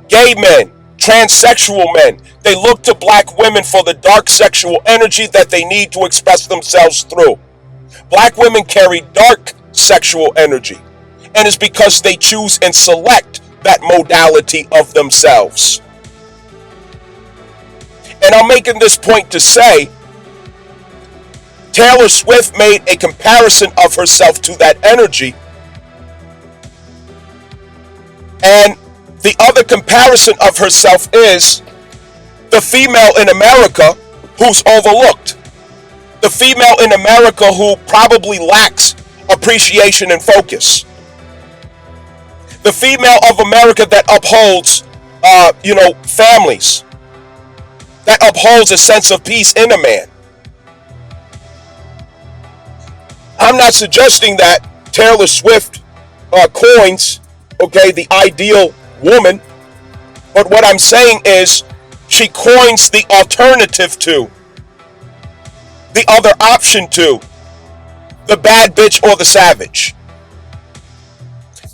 Gay men Transsexual men, they look to black women for the dark sexual energy that they need to express themselves through. Black women carry dark sexual energy, and it's because they choose and select that modality of themselves. And I'm making this point to say, Taylor Swift made a comparison of herself to that energy. And the other comparison of herself is the female in America who's overlooked. The female in America who probably lacks appreciation and focus. The female of America that upholds, families. That upholds a sense of peace in a man. I'm not suggesting that Taylor Swift coins, the ideal woman, but what I'm saying is she coins the alternative to, the other option to, the bad bitch or the savage.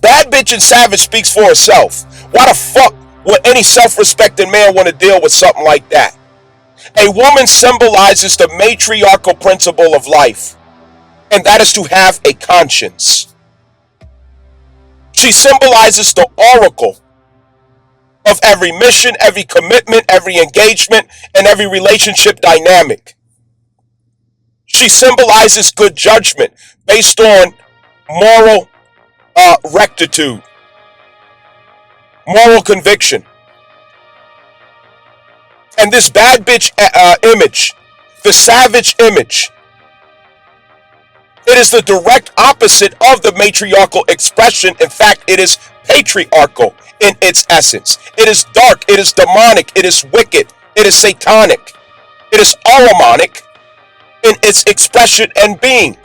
Bad bitch and savage speaks for herself. Why the fuck would any self-respecting man want to deal with something like that? A woman symbolizes the matriarchal principle of life, and that is to have a conscience. She symbolizes the oracle of every mission, every commitment, every engagement, and every relationship dynamic. She symbolizes good judgment based on moral rectitude, moral conviction. And this bad bitch image, the savage image, it is the direct opposite of the matriarchal expression. In fact, it is patriarchal in its essence. It is dark, it is demonic, it is wicked, it is satanic, it is Oromonic in its expression and being.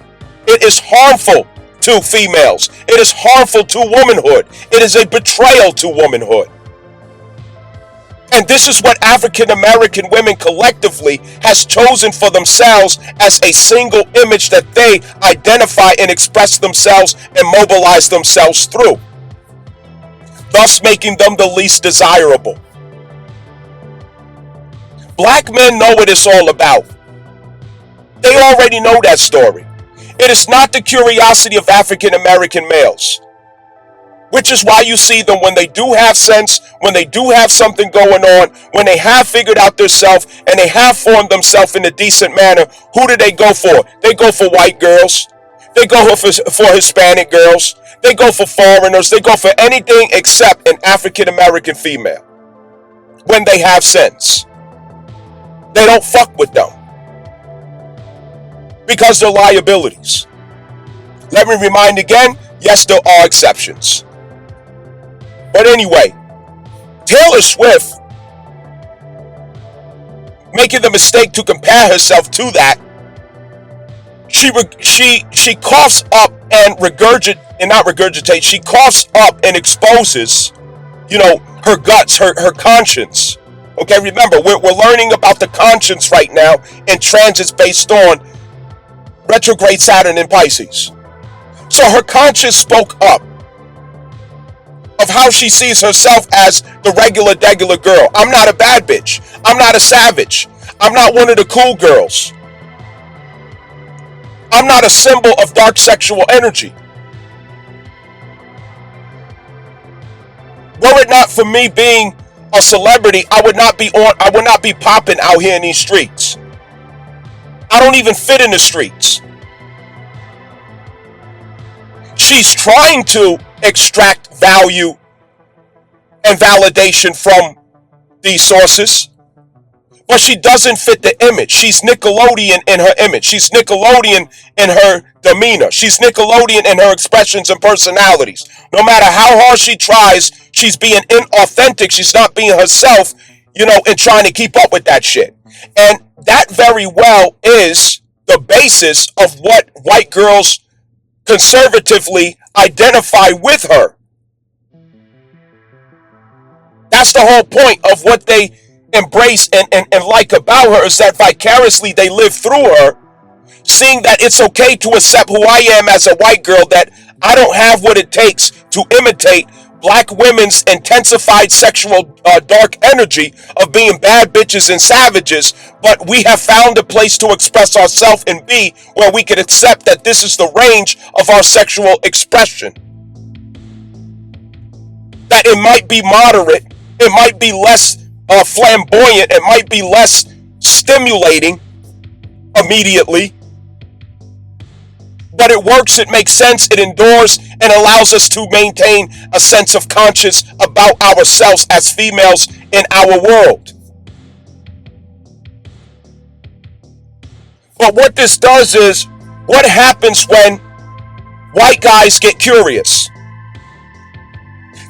It is harmful to females. It is harmful to womanhood. It is a betrayal to womanhood. And this is what African American women collectively has chosen for themselves as a single image that they identify and express themselves and mobilize themselves through, thus making them the least desirable. Black men know what it's all about. They already know that story. It is not the curiosity of African American males, which is why you see them when they do have sense, when they do have something going on, when they have figured out their self and they have formed themselves in a decent manner. Who do they go for? They go for white girls. They go for Hispanic girls. They go for foreigners. They go for anything except an African American female. When they have sense, they don't fuck with them because they're liabilities. Let me remind again, yes, there are exceptions. But anyway, Taylor Swift making the mistake to compare herself to that, she coughs up and she coughs up and exposes, her guts, her conscience. Okay, remember, we're learning about the conscience right now in transits based on retrograde Saturn in Pisces. So her conscience spoke up of how she sees herself as the regular girl. I'm not a bad bitch. I'm not a savage. I'm not one of the cool girls. I'm not a symbol of dark sexual energy. Were it not for me being a celebrity, I would not be popping out here in these streets. I don't even fit in the streets. She's trying to extract value and validation from these sources, but she doesn't fit the image. She's Nickelodeon in her image. She's Nickelodeon in her demeanor. She's Nickelodeon in her expressions and personalities. No matter how hard she tries, she's being inauthentic. She's not being herself, and trying to keep up with that shit. And that very well is the basis of what white girls conservatively identify with her. That's the whole point of what they embrace and like about her, is that vicariously they live through her, seeing that it's okay to accept who I am as a white girl, that I don't have what it takes to imitate black women's intensified sexual dark energy of being bad bitches and savages, but we have found a place to express ourselves and be where we can accept that this is the range of our sexual expression. That it might be moderate, it might be less flamboyant, it might be less stimulating immediately, but it works, it makes sense, it endures, and allows us to maintain a sense of conscience about ourselves as females in our world. But what this does is, what happens when white guys get curious?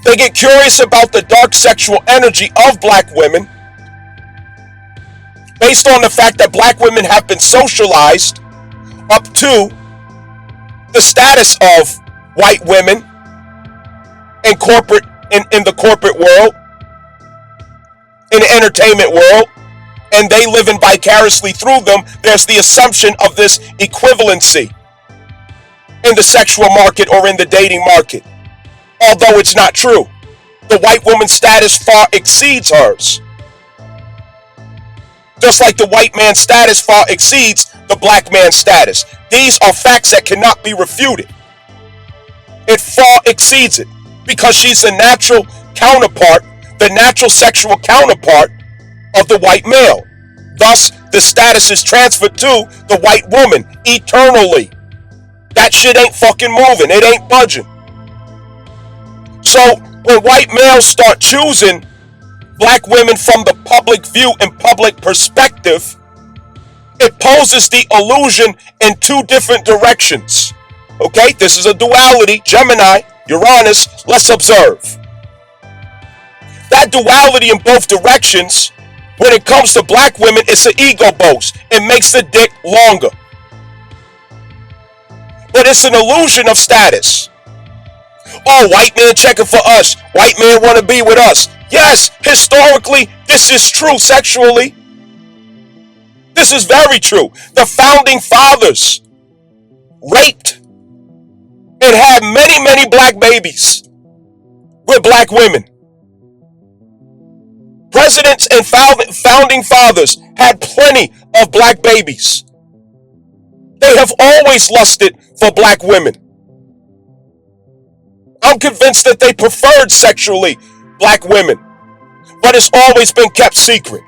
They get curious about the dark sexual energy of black women based on the fact that black women have been socialized up to the status of white women in the corporate world, in the entertainment world, and they living vicariously through them. There's the assumption of this equivalency in the sexual market or in the dating market, although it's not true. The white woman's status far exceeds hers, just like the white man's status far exceeds the black man's status. These are facts that cannot be refuted. It far exceeds it because she's the natural counterpart, the natural sexual counterpart of the white male. Thus, the status is transferred to the white woman eternally. That shit ain't fucking moving. It ain't budging. So, when white males start choosing black women from the public view and public perspective, it poses the illusion in two different directions. Okay, this is a duality. Gemini, Uranus, let's observe. That duality in both directions, when it comes to black women, it's an ego boast. It makes the dick longer. But it's an illusion of status. Oh, white man checking for us. White man want to be with us. Yes, historically, this is true sexually. This is very true. The founding fathers raped and had many, many black babies with black women. Presidents and founding fathers had plenty of black babies. They have always lusted for black women. I'm convinced that they preferred sexually black women, but it's always been kept secret.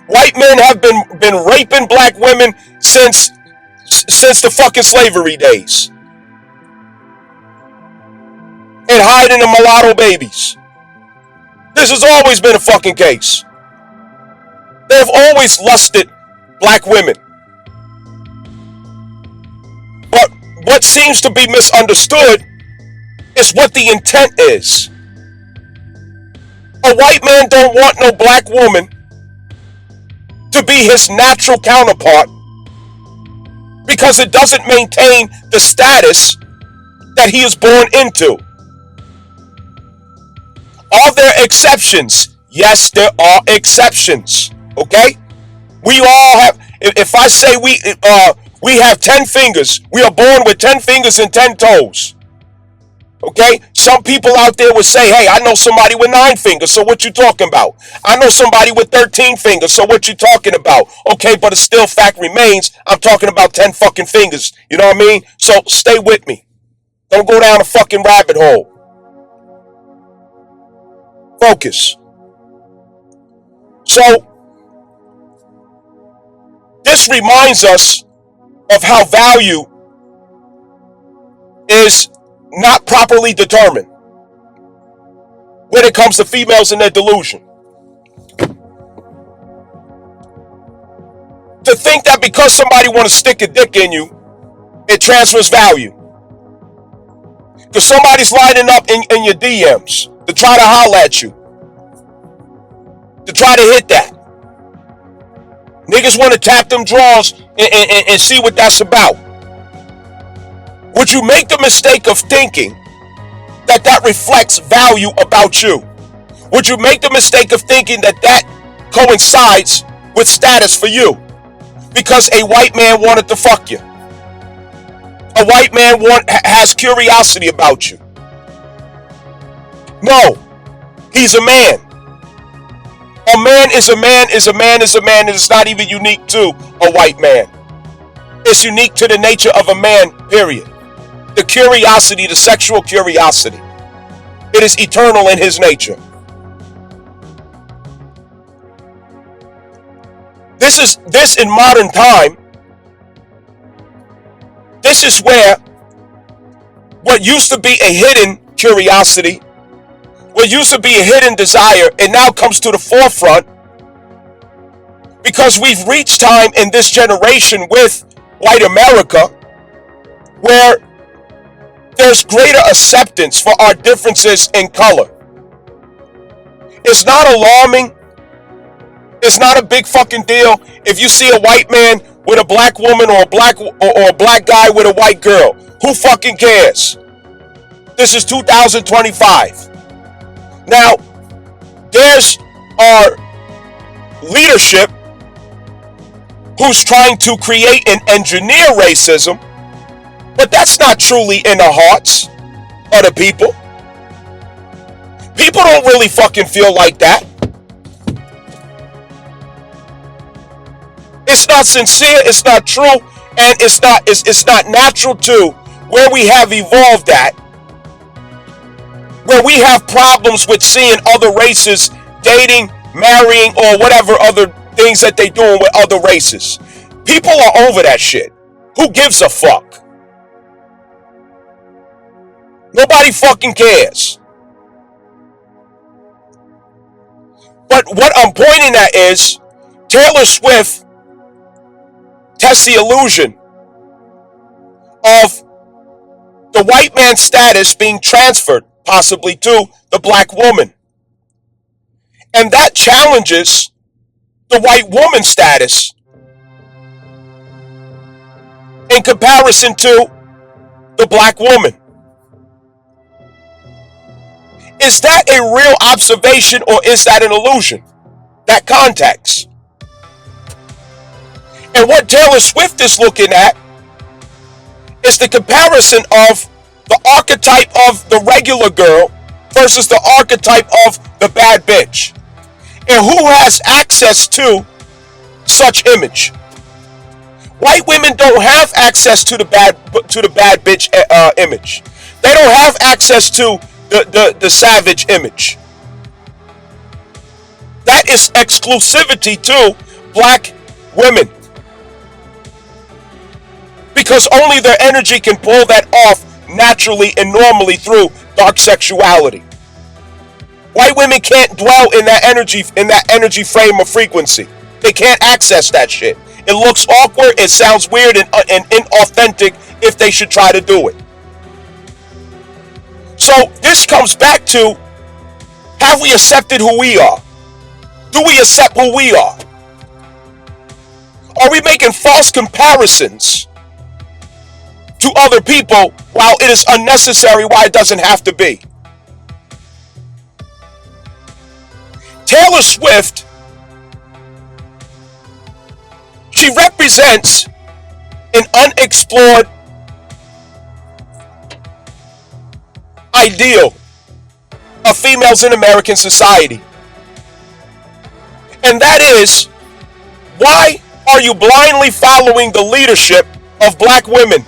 White men have been raping black women since the fucking slavery days and hiding the mulatto babies. This has always been a fucking case. They have always lusted black women. But what seems to be misunderstood is what the intent is. A white man don't want no black woman to be his natural counterpart because it doesn't maintain the status that he is born into. Are there exceptions? Yes, there are exceptions. Okay? We all have, if I say we have 10 fingers, we are born with 10 fingers and 10 toes. Okay? Some people out there would say, hey, I know somebody with 9 fingers, so what you talking about? I know somebody with 13 fingers, so what you talking about? Okay, but a still fact remains, I'm talking about 10 fucking fingers. You know what I mean? So stay with me. Don't go down a fucking rabbit hole. Focus. So, this reminds us of how value is not properly determined when it comes to females and their delusion. To think that because somebody want to stick a dick in you, it transfers value. Because somebody's lining up in your DMs to try to holler at you, to try to hit that. Niggas want to tap them draws and see what that's about. Would you make the mistake of thinking that that reflects value about you? Would you make the mistake of thinking that that coincides with status for you? Because a white man wanted to fuck you. a white man has curiosity about you. No, he's a man. A man is a man is a man is a man, and it's not even unique to a white man. It's unique to the nature of a man, period. The curiosity, the sexual curiosity. It is eternal in his nature. This in modern time, this is where what used to be a hidden curiosity, what used to be a hidden desire, it now comes to the forefront because we've reached time in this generation with white America where there's greater acceptance for our differences in color. It's not alarming. It's not a big fucking deal if you see a white man with a black woman or a black guy with a white girl. Who fucking cares? This is 2025. Now, there's our leadership who's trying to create and engineer racism, but that's not truly in the hearts of the people. People don't really fucking feel like that. It's not sincere, it's not true, and it's not natural to where we have evolved at, where we have problems with seeing other races dating, marrying, or whatever other things that they doing with other races. People are over that shit. Who gives a fuck? Nobody fucking cares. But what I'm pointing at is Taylor Swift tests the illusion of the white man's status being transferred possibly to the black woman. And that challenges the white woman's status in comparison to the black woman. Is that a real observation or is that an illusion? That context. And what Taylor Swift is looking at is the comparison of the archetype of the regular girl versus the archetype of the bad bitch. And who has access to such image? White women don't have access to the bad bitch image. They don't have access to the savage image. That is exclusivity to black women. Because only their energy can pull that off naturally and normally through dark sexuality. White women can't dwell in that energy frame of frequency. They can't access that shit. It looks awkward, it sounds weird and inauthentic if they should try to do it. So this comes back to, have we accepted who we are? Do we accept who we are? Are we making false comparisons to other people while it is unnecessary, why it doesn't have to be? Taylor Swift, she represents an unexplored ideal of females in American society. And that is, why are you blindly following the leadership of black women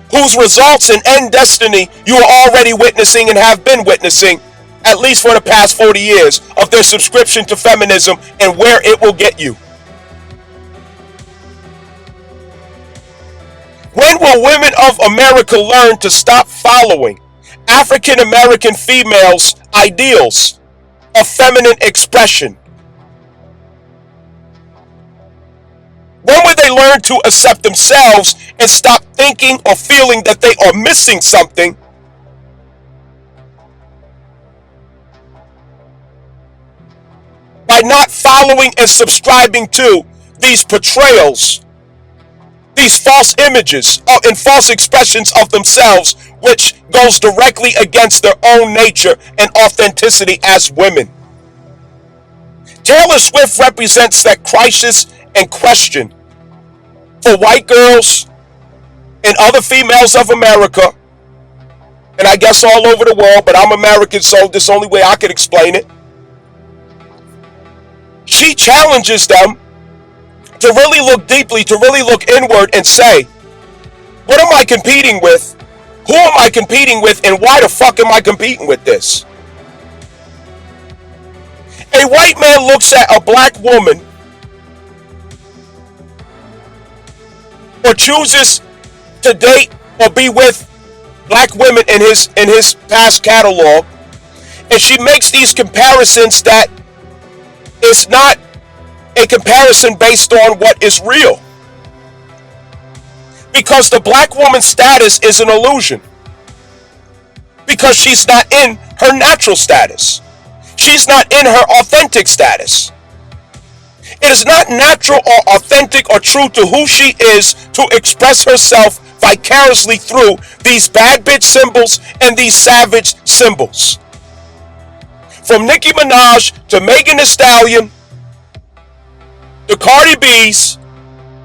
whose results and end destiny you are already witnessing and have been witnessing at least for the past 40 years of their subscription to feminism and where it will get you? When will women of America learn to stop following African American females' ideals of feminine expression? When will they learn to accept themselves and stop thinking or feeling that they are missing something by not following and subscribing to these portrayals, these false images and false expressions of themselves, which goes directly against their own nature and authenticity as women? Taylor Swift represents that crisis and question for white girls and other females of America, and I guess all over the world, but I'm American, so this is the only way I can explain it. She challenges them to really look deeply, to really look inward and say, what am I competing with? Who am I competing with? And why the fuck am I competing with this? A white man looks at a black woman or chooses to date or be with black women in his past catalog, and she makes these comparisons that is not a comparison based on what is real. Because the black woman's status is an illusion. Because she's not in her natural status. She's not in her authentic status. It is not natural or authentic or true to who she is to express herself vicariously through these bad bitch symbols and these savage symbols. From Nicki Minaj to Megan Thee Stallion, the Cardi B's,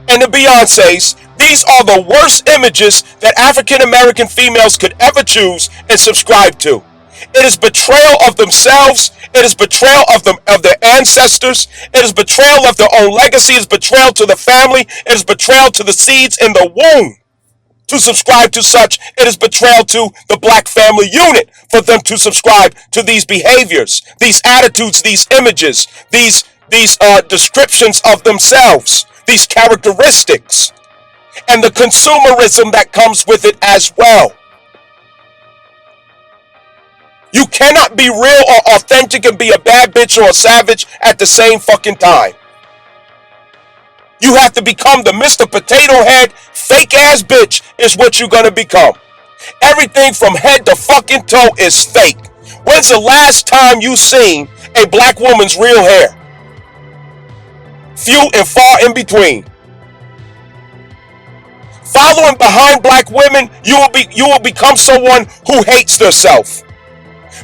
and the Beyoncés, these are the worst images that African American females could ever choose and subscribe to. It is betrayal of themselves. It is betrayal of their ancestors. It is betrayal of their own legacy. It is betrayal to the family. It is betrayal to the seeds in the womb. To subscribe to such, it is betrayal to the black family unit for them to subscribe to these behaviors, these attitudes, these images, these descriptions of themselves, these characteristics, and the consumerism that comes with it as well. You cannot be real or authentic and be a bad bitch or a savage at the same fucking time. You have to become the Mr. Potato Head, fake ass bitch is what you're gonna become. Everything from head to fucking toe is fake. When's the last time you seen a black woman's real hair? Few and far in between. Following behind black women, you will become someone who hates themselves.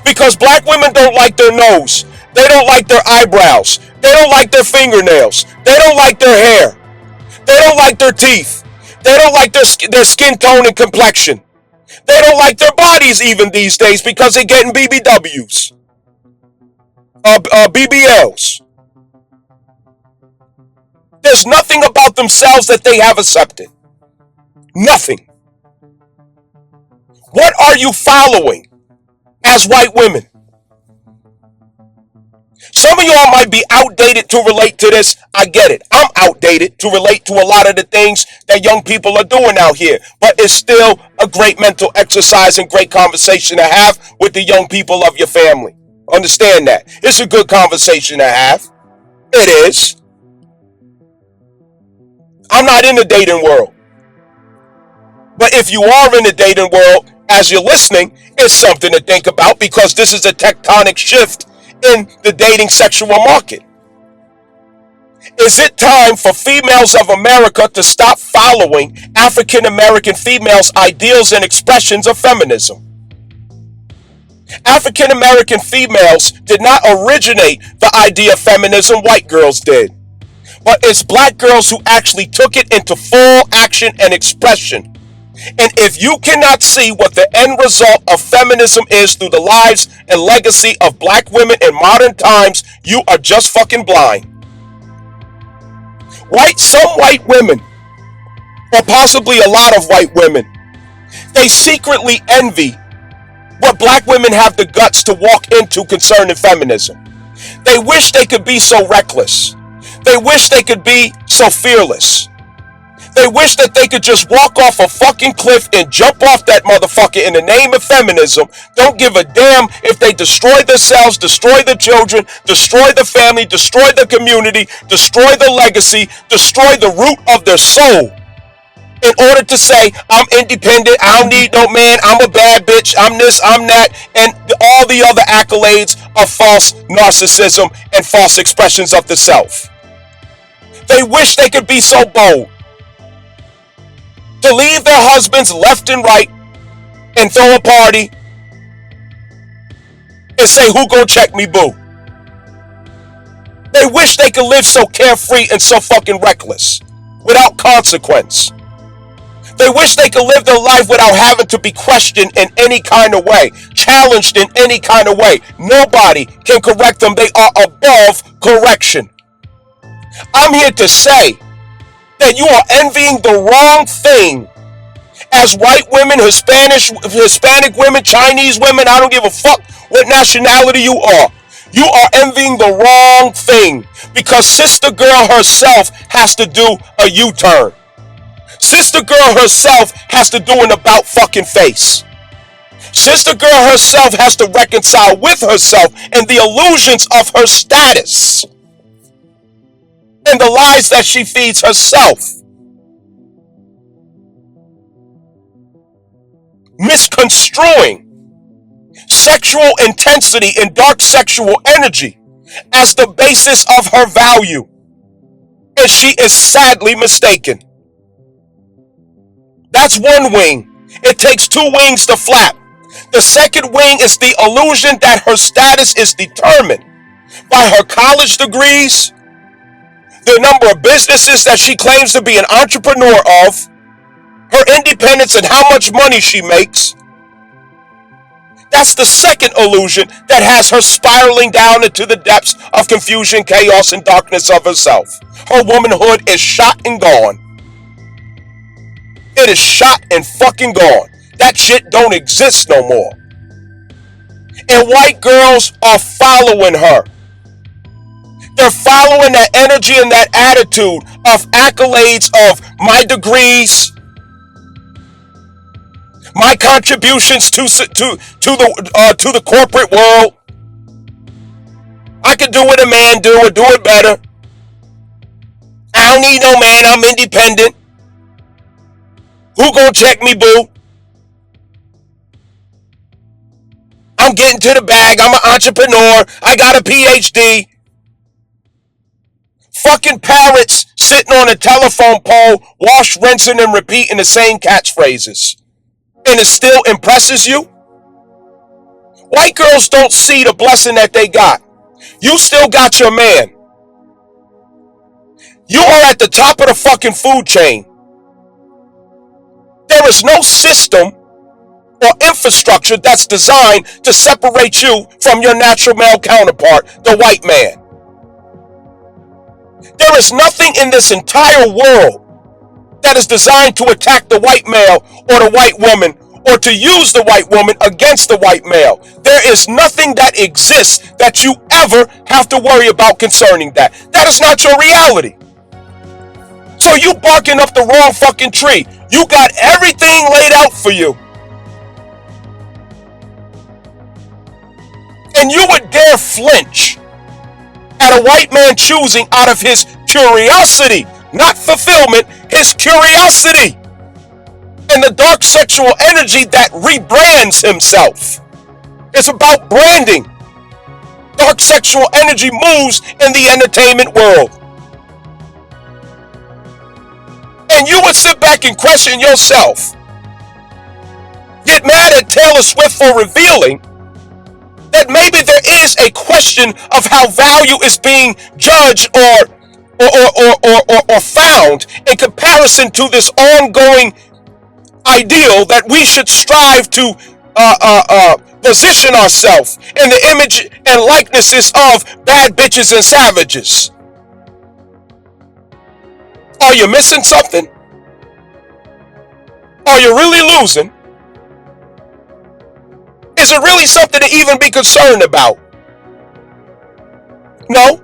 Because black women don't like their nose. They don't like their eyebrows. They don't like their fingernails. They don't like their hair. They don't like their teeth. They don't like their skin tone and complexion. They don't like their bodies even these days because they're getting BBWs. BBLs. There's nothing about themselves that they have accepted. Nothing. What are you following as white women? Some of y'all might be outdated to relate to this. I get it. I'm outdated to relate to a lot of the things that young people are doing out here. But it's still a great mental exercise and great conversation to have with the young people of your family. Understand that. It's a good conversation to have. It is. I'm not in the dating world. But if you are in the dating world, as you're listening, it's something to think about because this is a tectonic shift in the dating sexual market. Is it time for females of America to stop following African American females' ideals and expressions of feminism? African American females did not originate the idea of feminism, white girls did. But it's black girls who actually took it into full action and expression. And if you cannot see what the end result of feminism is through the lives and legacy of black women in modern times, you are just fucking blind. Some white women, or possibly a lot of white women, they secretly envy what black women have the guts to walk into concerning feminism. They wish they could be so reckless. They wish they could be so fearless. They wish that they could just walk off a fucking cliff and jump off that motherfucker in the name of feminism. Don't give a damn if they destroy themselves, destroy the children, destroy the family, destroy the community, destroy the legacy, destroy the root of their soul. In order to say, I'm independent, I don't need no man, I'm a bad bitch, I'm this, I'm that, and all the other accolades of false narcissism and false expressions of the self. They wish they could be so bold to leave their husbands left and right and throw a party and say, who gon' check me, boo? They wish they could live so carefree and so fucking reckless. without consequence. They wish they could live their life without having to be questioned in any kind of way, challenged in any kind of way. Nobody can correct them. They are above correction. I'm here to say that you are envying the wrong thing. As white women, Hispanic women, Chinese women, I don't give a fuck what nationality you are. You are envying the wrong thing because Sister Girl herself has to do a U-turn. Sister Girl herself has to do an about fucking face. Sister Girl herself has to reconcile with herself and the illusions of her status and the lies that she feeds herself. Misconstruing sexual intensity and dark sexual energy as the basis of her value. And she is sadly mistaken. That's one wing. It takes two wings to flap. The second wing is the illusion that her status is determined by her college degrees, the number of businesses that she claims to be an entrepreneur of, her independence and how much money she makes. That's the second illusion that has her spiraling down into the depths of confusion, chaos, and darkness of herself. Her womanhood is shot and gone. It is shot and fucking gone. That shit don't exist no more. And white girls are following her. They're following that energy and that attitude of accolades of my degrees, my contributions to the corporate world. I could do what a man do or do it better. I don't need no man. I'm independent. Who gonna check me, boo? I'm getting to the bag. I'm an entrepreneur. I got a PhD. Fucking parrots sitting on a telephone pole, wash, rinsing, and repeating the same catchphrases. And it still impresses you? White girls don't see the blessing that they got. You still got your man. You are at the top of the fucking food chain. There is no system or infrastructure that's designed to separate you from your natural male counterpart, the white man. There is nothing in this entire world that is designed to attack the white male or the white woman or to use the white woman against the white male. There is nothing that exists that you ever have to worry about concerning that. That is not your reality. So you barking up the wrong fucking tree. You got everything laid out for you. And you would dare flinch at a white man choosing out of his curiosity, not fulfillment, his curiosity. And the dark sexual energy that rebrands himself. It's about branding. Dark sexual energy moves in the entertainment world. And you would sit back and question yourself. Get mad at Taylor Swift for revealing that maybe there is a question of how value is being judged or found in comparison to this ongoing ideal that we should strive to position ourselves in the image and likenesses of bad bitches and savages. Are you missing something? Are you really losing? Is it really something to even be concerned about? No,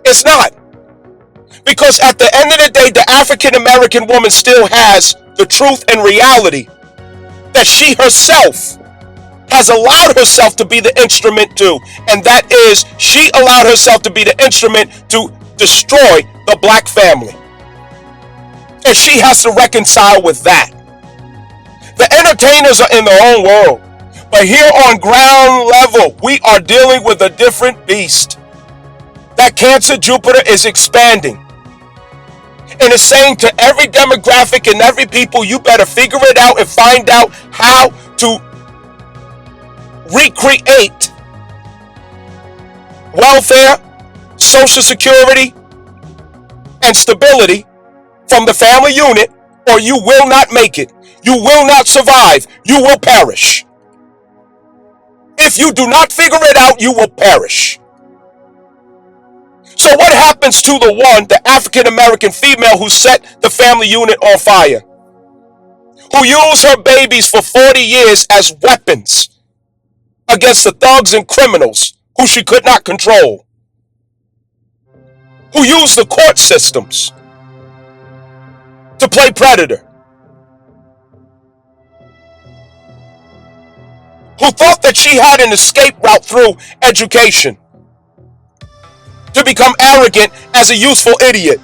it's not. Because at the end of the day, the African American woman still has the truth and reality that she herself has allowed herself to be the instrument to. And that is, she allowed herself to be the instrument to destroy the black family. And she has to reconcile with that. The entertainers are in their own world. But here on ground level, we are dealing with a different beast. That Cancer Jupiter is expanding. And it's saying to every demographic and every people, you better figure it out and find out how to recreate welfare, social security, and stability from the family unit, or you will not make it. You will not survive. You will perish. If you do not figure it out, you will perish. So what happens to the African American female who set the family unit on fire? Who used her babies for 40 years as weapons against the thugs and criminals who she could not control? Who used the court systems to play predator? Who thought that she had an escape route through education to become arrogant as a useful idiot,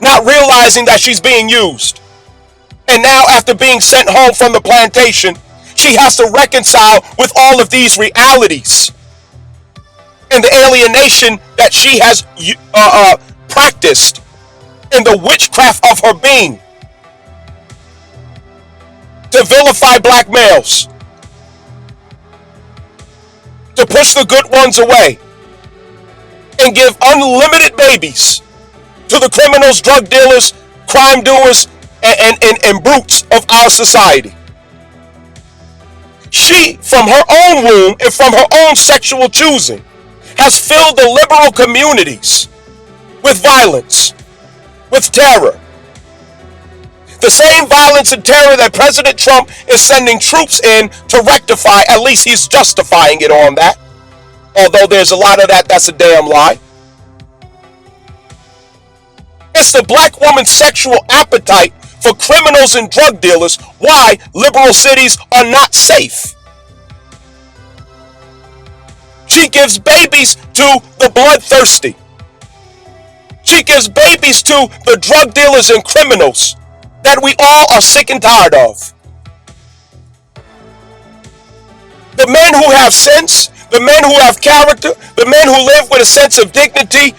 not realizing that she's being used. And now, after being sent home from the plantation, she has to reconcile with all of these realities and the alienation that she has practiced in the witchcraft of her being to vilify black males, to push the good ones away, and give unlimited babies to the criminals, drug dealers, crime doers, and brutes of our society. She, from her own womb and from her own sexual choosing, has filled the liberal communities with violence, with terror. The same violence and terror that President Trump is sending troops in to rectify. At least he's justifying it on that. Although there's a lot of that's a damn lie. It's the black woman's sexual appetite for criminals and drug dealers why liberal cities are not safe. She gives babies to the bloodthirsty. She gives babies to the drug dealers and criminals that we all are sick and tired of. The men who have sense, the men who have character, the men who live with a sense of dignity,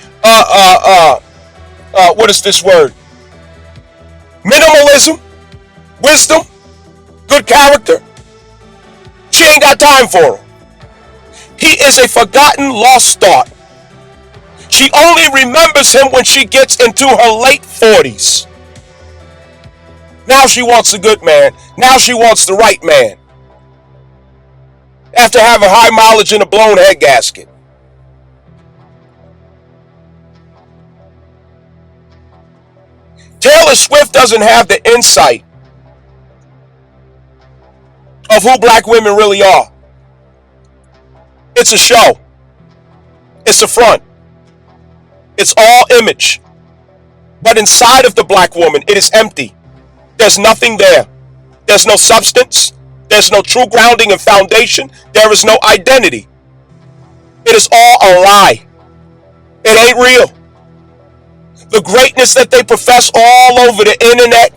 what is this word? Minimalism, wisdom, good character. She ain't got time for him. He is a forgotten, lost thought. She only remembers him when she gets into her late 40s. Now she wants the good man. Now she wants the right man. After having high mileage in a blown head gasket. Taylor Swift doesn't have the insight of who black women really are. It's a show. It's a front. It's all image. But inside of the black woman, it is empty. There's nothing there. There's no substance. There's no true grounding and foundation. There is no identity. It is all a lie. It ain't real. The greatness that they profess all over the internet.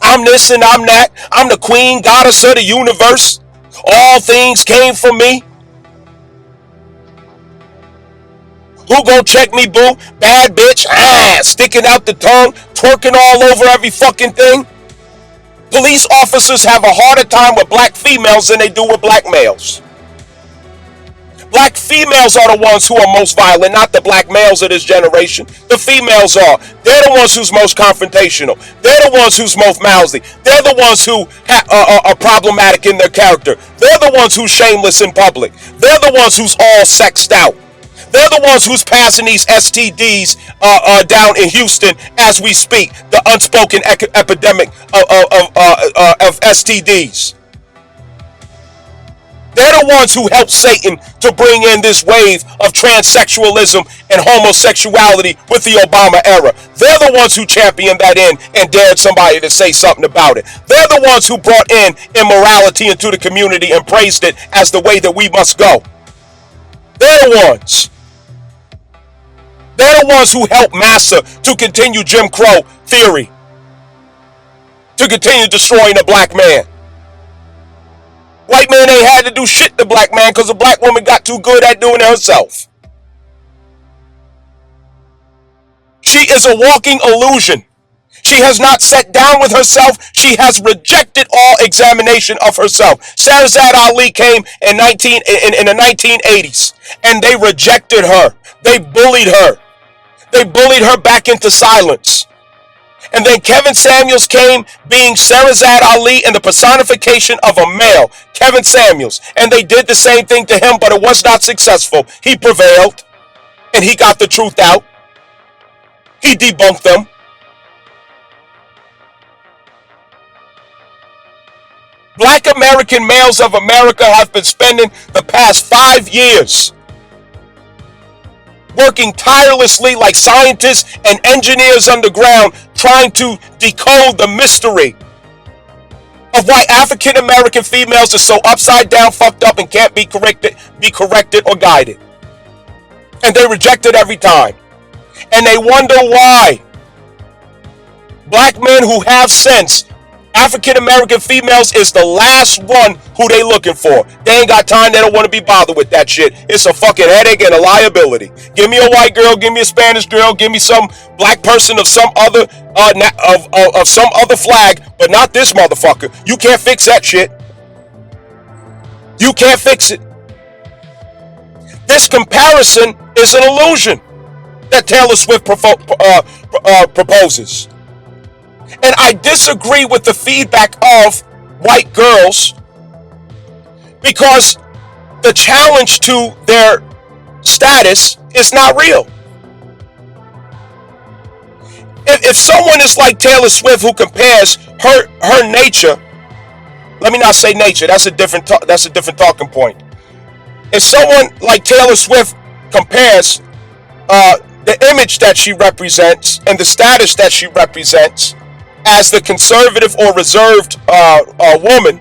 I'm this and I'm that. I'm the queen goddess of the universe. All things came from me. Who gon' check me, boo? Bad bitch, sticking out the tongue, twerking all over every fucking thing. Police officers have a harder time with black females than they do with black males. Black females are the ones who are most violent, not the black males of this generation. The females are. They're the ones who's most confrontational. They're the ones who's most mousy. They're the ones who are problematic in their character. They're the ones who's shameless in public. They're the ones who's all sexed out. They're the ones who's passing these STDs down in Houston as we speak. The unspoken epidemic of STDs. They're the ones who helped Satan to bring in this wave of transsexualism and homosexuality with the Obama era. They're the ones who championed that in and dared somebody to say something about it. They're the ones who brought in immorality into the community and praised it as the way that we must go. They're the ones. They're the ones who helped Massa to continue Jim Crow theory, to continue destroying the black man. White man ain't had to do shit to black man because the black woman got too good at doing it herself. She is a walking illusion. She has not sat down with herself. She has rejected all examination of herself. Shahrazad Ali came in the 1980s, and they rejected her. They bullied her. They bullied her back into silence. And then Kevin Samuels came being Sherazad Ali and the personification of a male, Kevin Samuels. And they did the same thing to him, but it was not successful. He prevailed and he got the truth out. He debunked them. Black American males of America have been spending the past 5 years working tirelessly like scientists and engineers underground, trying to decode the mystery of why African American females are so upside down, fucked up, and can't be corrected or guided. And they reject it every time. And they wonder why black men who have sense, African American females, is the last one who they looking for. They ain't got time. They don't want to be bothered with that shit. It's a fucking headache and a liability. Give me a white girl, give me a Spanish girl, give me some black person of some other of some other flag, but not this motherfucker. You can't fix that shit. You can't fix it. This comparison is an illusion that Taylor Swift proposes. And I disagree with the feedback of white girls because the challenge to their status is not real. If someone is like Taylor Swift, who compares her nature, let me not say nature, that's a different talking point. If someone like Taylor Swift compares the image that she represents and the status that she represents as the conservative or reserved woman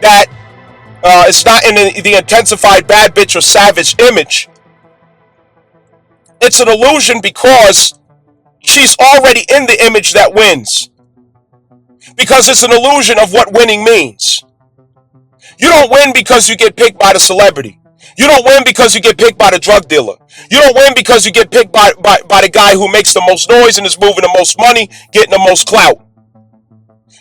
that is not in the intensified bad bitch or savage image, it's an illusion because she's already in the image that wins. Because it's an illusion of what winning means. You don't win because you get picked by the celebrity. You don't win because you get picked by the drug dealer. You don't win because you get picked by the guy who makes the most noise and is moving the most money, getting the most clout.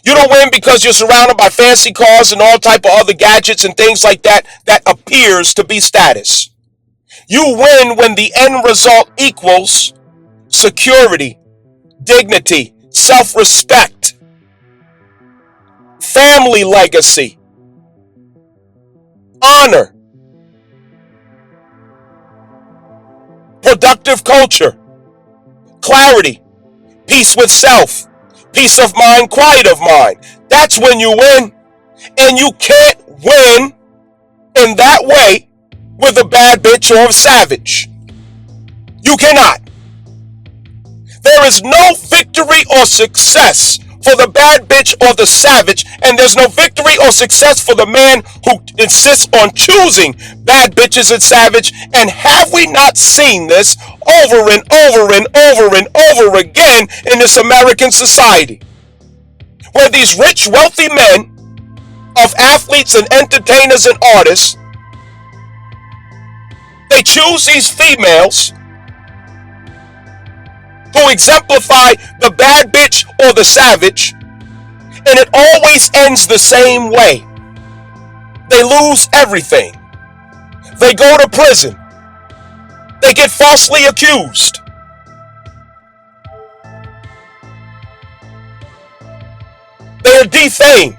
You don't win because you're surrounded by fancy cars and all type of other gadgets and things like that appears to be status. You win when the end result equals security, dignity, self-respect, family legacy, honor, productive culture, clarity, peace with self, peace of mind, quiet of mind. That's when you win. And you can't win in that way with a bad bitch or a savage. You cannot. There is no victory or success for the bad bitch or the savage, and there's no victory or success for the man who insists on choosing bad bitches and savage. And have we not seen this over and over and over and over again in this American society, where these rich, wealthy men of athletes and entertainers and artists, they choose these females who exemplify the bad bitch or the savage, and it always ends the same way. They lose everything. They go to prison. They get falsely accused. They are defamed.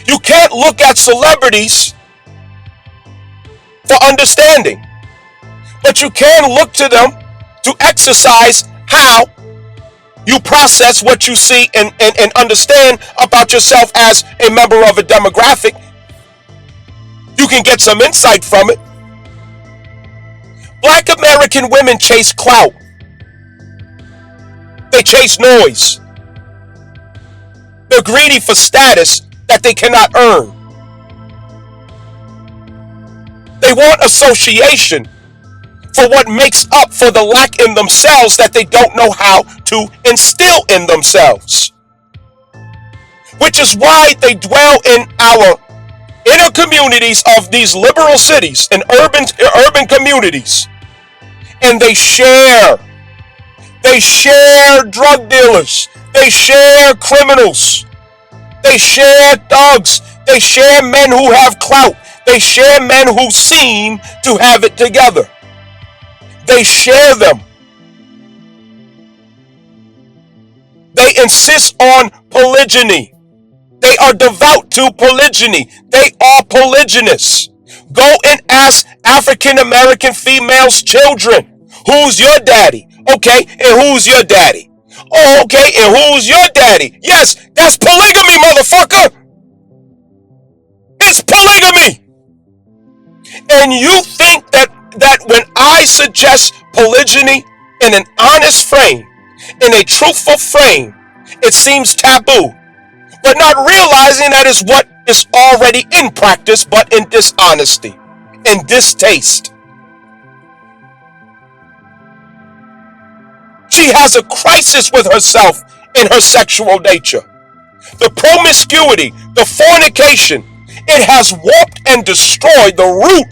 You can't look at celebrities for understanding, but you can look to them to exercise how you process what you see and understand about yourself as a member of a demographic. You can get some insight from it. Black American women chase clout. They chase noise. They're greedy for status that they cannot earn. They want association for what makes up for the lack in themselves that they don't know how to instill in themselves. Which is why they dwell in our inner communities of these liberal cities and urban communities. And they share drug dealers. They share criminals. They share thugs. They share men who have clout. They share men who seem to have it together. They share them They insist on polygyny. They are devout to polygyny. They are polygynous. Go and ask African American females' children, who's your daddy? Okay, and who's your daddy? Oh, okay, and who's your daddy? Yes, that's polygamy, motherfucker. It's polygamy. And you think that when I suggest polygyny in an honest frame, in a truthful frame, it seems taboo, but not realizing that is what is already in practice, but in dishonesty, in distaste. She has a crisis with herself in her sexual nature. The promiscuity, the fornication, it has warped and destroyed the root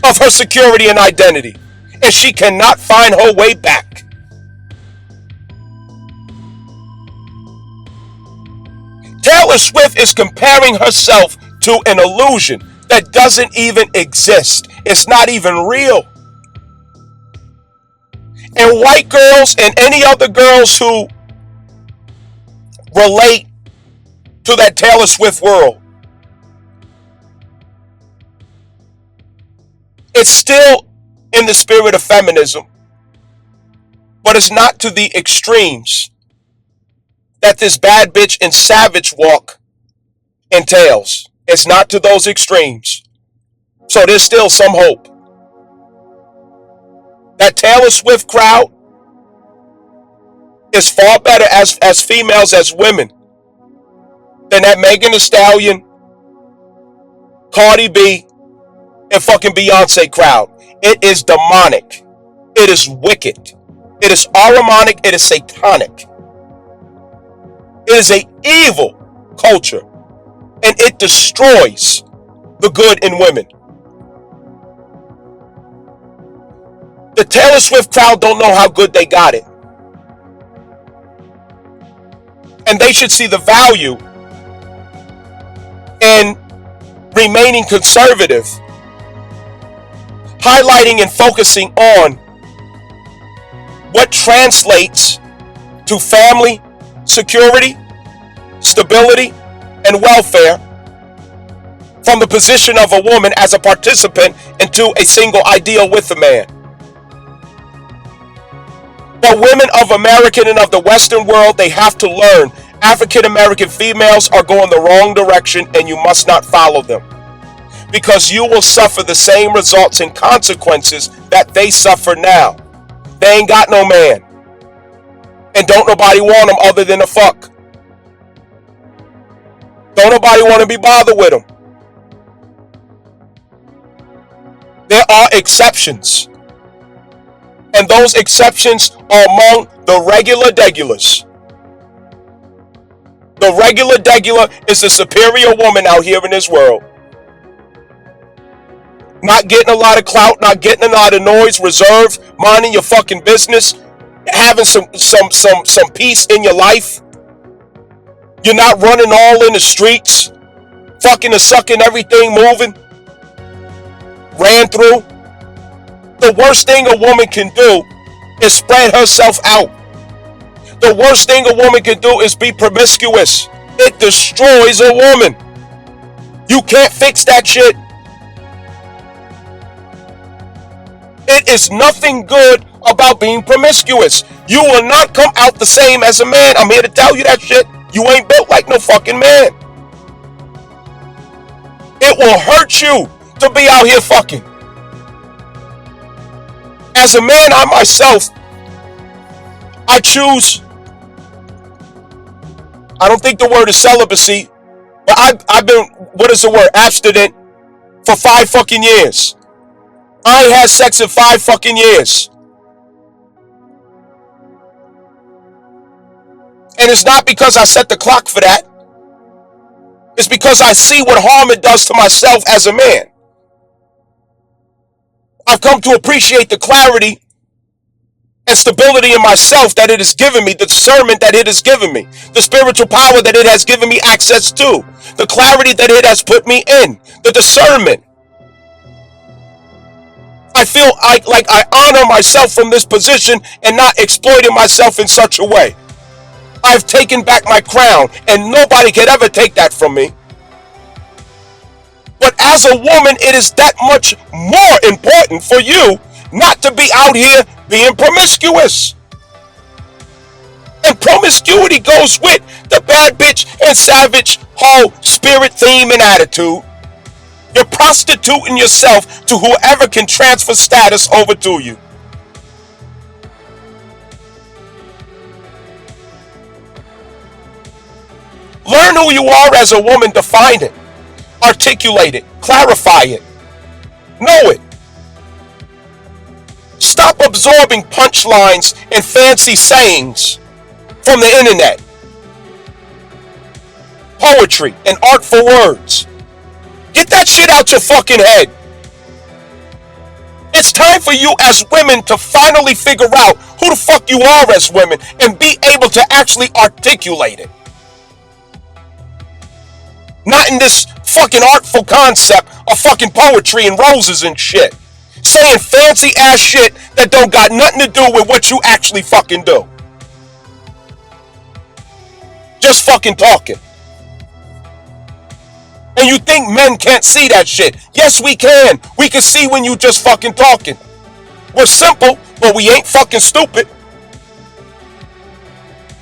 of her security and identity, and she cannot find her way back. Taylor Swift is comparing herself to an illusion that doesn't even exist. It's not even real. And white girls and any other girls who relate to that Taylor Swift world, it's still in the spirit of feminism, but it's not to the extremes that this bad bitch and savage walk entails. It's not to those extremes. So there's still some hope. That Taylor Swift crowd is far better as females, as women, than that Megan Thee Stallion, Cardi B, and fucking Beyonce crowd. It is demonic. It is wicked. It is Ahrimanic. It is satanic. It is an evil culture, and it destroys the good in women. The Taylor Swift crowd don't know how good they got it. And they should see the value in remaining conservative, highlighting and focusing on what translates to family, security, stability, and welfare from the position of a woman as a participant into a single ideal with a man. But women of American and of the Western world, they have to learn African American females are going the wrong direction, and you must not follow them, because you will suffer the same results and consequences that they suffer now. They ain't got no man, and don't nobody want them other than a fuck. Don't nobody want to be bothered with them. There are exceptions, and those exceptions are among the regular degulars. The regular degular is the superior woman out here in this world. Not getting a lot of clout, not getting a lot of noise, reserved, minding your fucking business, having some peace in your life. You're not running all in the streets, fucking and sucking everything moving. Ran through. The worst thing a woman can do is spread herself out. The worst thing a woman can do is be promiscuous. It destroys a woman. You can't fix that shit. It is nothing good about being promiscuous. You will not come out the same as a man. I'm here to tell you that shit. You ain't built like no fucking man. It will hurt you to be out here fucking. As a man, I myself, I choose, I don't think the word is celibacy, but I've been, what is the word, abstinent for 5 fucking years. I ain't had sex in 5 fucking years. And it's not because I set the clock for that. It's because I see what harm it does to myself as a man. I've come to appreciate the clarity and stability in myself that it has given me, the discernment that it has given me, the spiritual power that it has given me access to, the clarity that it has put me in, the discernment. I feel like I honor myself from this position and not exploiting myself in such a way. I've taken back my crown, and nobody can ever take that from me. But as a woman, it is that much more important for you not to be out here being promiscuous. And promiscuity goes with the bad bitch and savage whole spirit, theme, and attitude. You're prostituting yourself to whoever can transfer status over to you. Learn who you are as a woman, define it, articulate it, clarify it, know it. Stop absorbing punchlines and fancy sayings from the internet, poetry and artful words. Get that shit out your fucking head. It's time for you as women to finally figure out who the fuck you are as women and be able to actually articulate it. Not in this fucking artful concept of fucking poetry and roses and shit. Saying fancy ass shit that don't got nothing to do with what you actually fucking do. Just fucking talking. And you think men can't see that shit? Yes, we can. We can see when you just fucking talking. We're simple, but we ain't fucking stupid.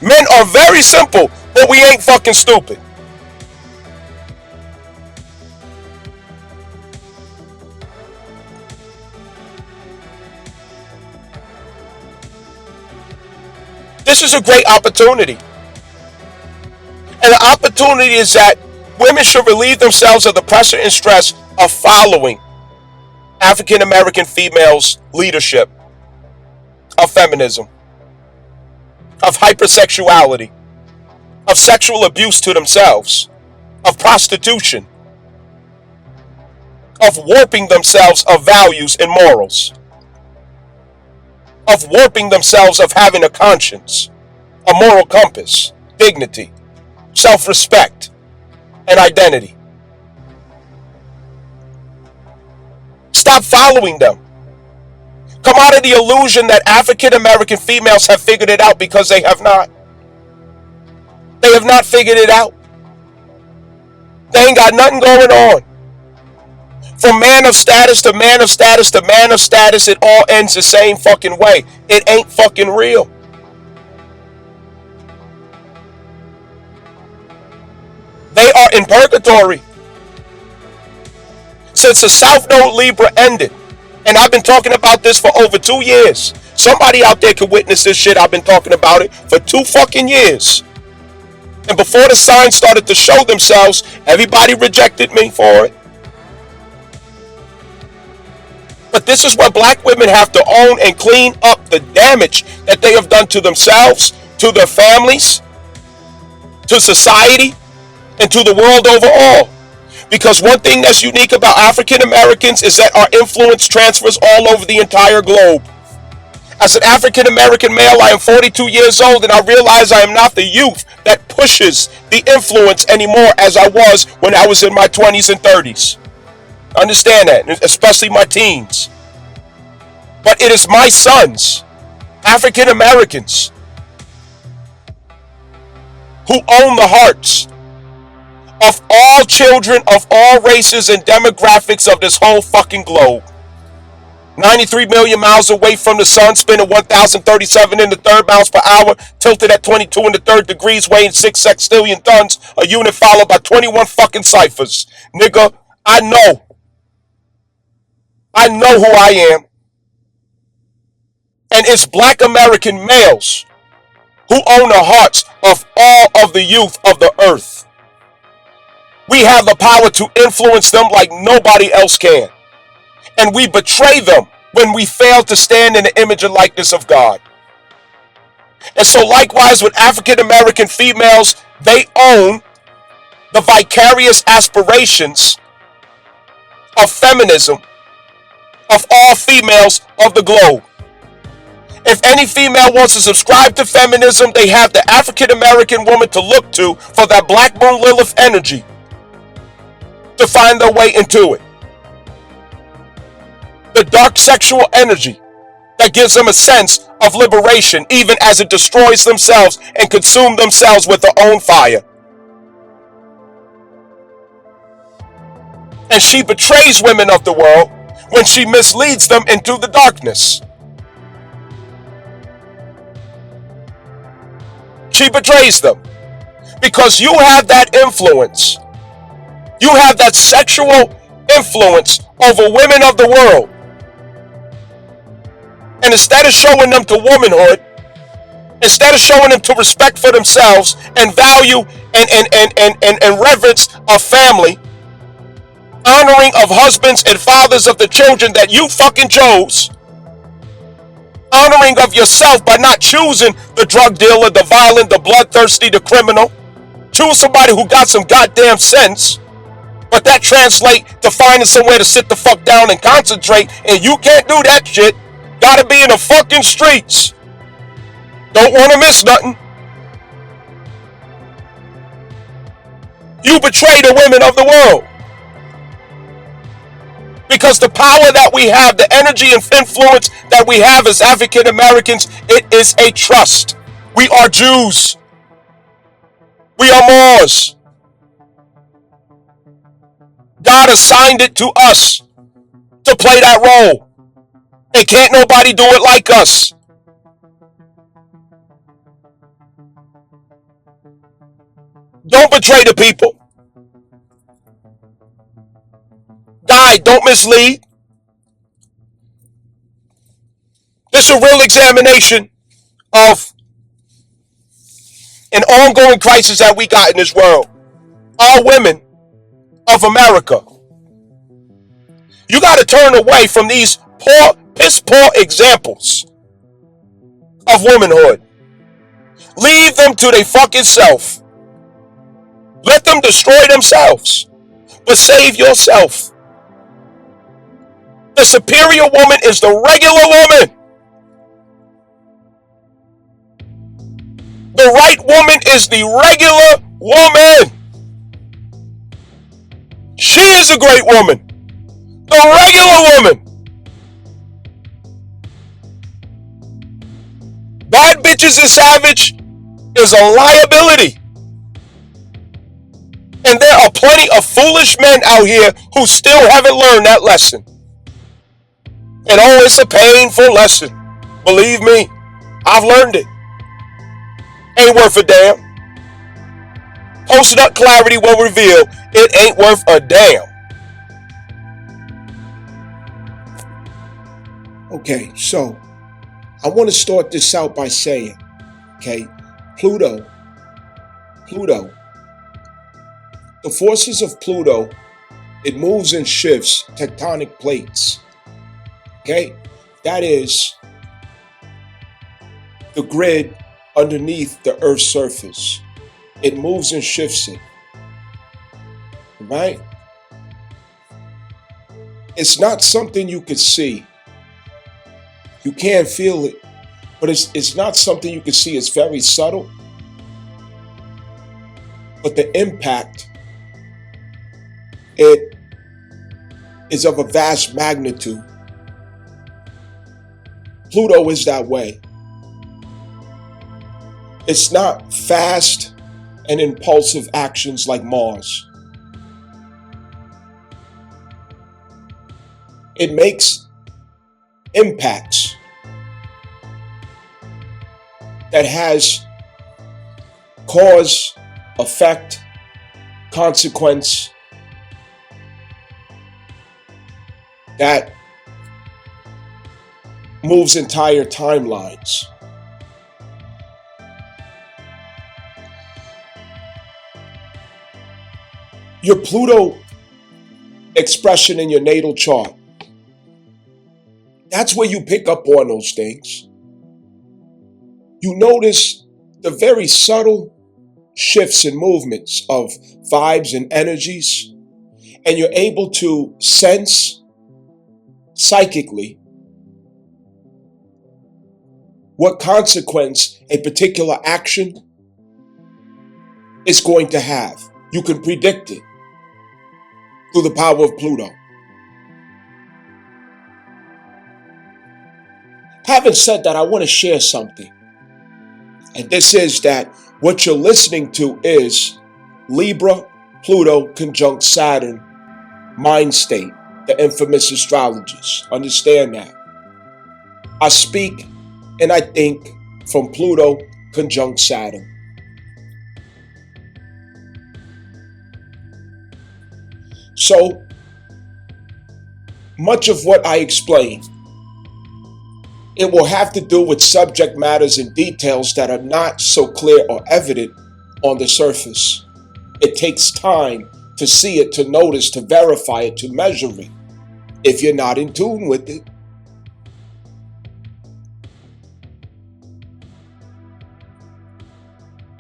Men are very simple, but we ain't fucking stupid. This is a great opportunity. And the opportunity is that women should relieve themselves of the pressure and stress of following African American females' leadership, of feminism, of hypersexuality, of sexual abuse to themselves, of prostitution, of warping themselves of values and morals, of warping themselves of having a conscience, a moral compass, dignity, self-respect, and identity. Stop following them. Come out of the illusion that African American females have figured it out, because they have not. They have not figured it out. They ain't got nothing going on. From man of status to man of status to man of status, it all ends the same fucking way. It ain't fucking real. They are in purgatory. Since the South Node Libra ended, and I've been talking about this for over 2 years. Somebody out there could witness this shit. I've been talking about it for 2 fucking years. And before the signs started to show themselves, everybody rejected me for it. But this is what black women have to own and clean up the damage that they have done to themselves, to their families, to society, and to the world overall. Because one thing that's unique about African Americans is that our influence transfers all over the entire globe. As an African American male, I am 42 years old, and I realize I am not the youth that pushes the influence anymore as I was when I was in my 20s and 30s. Understand that, especially my teens. But it is my sons, African Americans, who own the hearts of all children of all races and demographics of this whole fucking globe. 93 million miles away from the sun, spinning 1,037 in the third miles per hour, tilted at 22 in the third degrees, weighing 6 sextillion tons, a unit followed by 21 fucking ciphers. Nigga, I know who I am. And it's black American males who own the hearts of all of the youth of the earth. We have the power to influence them like nobody else can. And we betray them when we fail to stand in the image and likeness of God. And so likewise with African American females, they own the vicarious aspirations of feminism of all females of the globe. If any female wants to subscribe to feminism, they have the African American woman to look to for that Black Moon Lilith energy to find their way into it. The dark sexual energy that gives them a sense of liberation, even as it destroys themselves and consumes themselves with their own fire. And she betrays women of the world when she misleads them into the darkness. She betrays them because you have that influence. You have that sexual influence over women of the world. And instead of showing them to womanhood, instead of showing them to respect for themselves and value and reverence of family, honoring of husbands and fathers of the children that you fucking chose, honoring of yourself by not choosing the drug dealer, the violent, the bloodthirsty, the criminal. Choose somebody who got some goddamn sense. But that translate to finding somewhere to sit the fuck down and concentrate, and you can't do that shit. Gotta be in the fucking streets. Don't want to miss nothing. You betray the women of the world. Because the power that we have, the energy and influence that we have as African Americans, it is a trust. We are Jews. We are Moors. God assigned it to us to play that role. And can't nobody do it like us. Don't betray the people. Guide, don't mislead. This is a real examination of an ongoing crisis that we got in this world. Our women of America. You got to turn away from these poor, piss poor examples of womanhood. Leave them to their fucking self. Let them destroy themselves. But save yourself. The superior woman is the regular woman. The right woman is the regular woman. She is a great woman. The regular woman. Bad bitches and savage is a liability. And there are plenty of foolish men out here who still haven't learned that lesson. And oh, it's a painful lesson. Believe me, I've learned it. Ain't worth a damn. Post-nut clarity will reveal it ain't worth a damn. Okay, so I want to start this out by saying, okay, Pluto, the forces of Pluto, it moves and shifts tectonic plates. Okay, that is the grid underneath the Earth's surface. It moves and shifts it. Right? It's not something you could see. You can't feel it, but it's not something you can see. It's very subtle. But the impact, it is of a vast magnitude. Pluto is that way. It's not fast and impulsive actions like Mars. It makes impacts that has cause, effect, consequence that moves entire timelines. Your Pluto expression in your natal chart, that's where you pick up on those things. You notice the very subtle shifts and movements of vibes and energies, and you're able to sense psychically what consequence a particular action is going to have. You can predict it through the power of Pluto. Having said that, I want to share something. And this is that what you're listening to is Libra, Pluto conjunct Saturn mind state, the infamous astrologers. Understand that. I speak and I think from Pluto conjunct Saturn. So much of what I explain, it will have to do with subject matters and details that are not so clear or evident on the surface. It takes time to see it, to notice, to verify it, to measure it, if you're not in tune with it.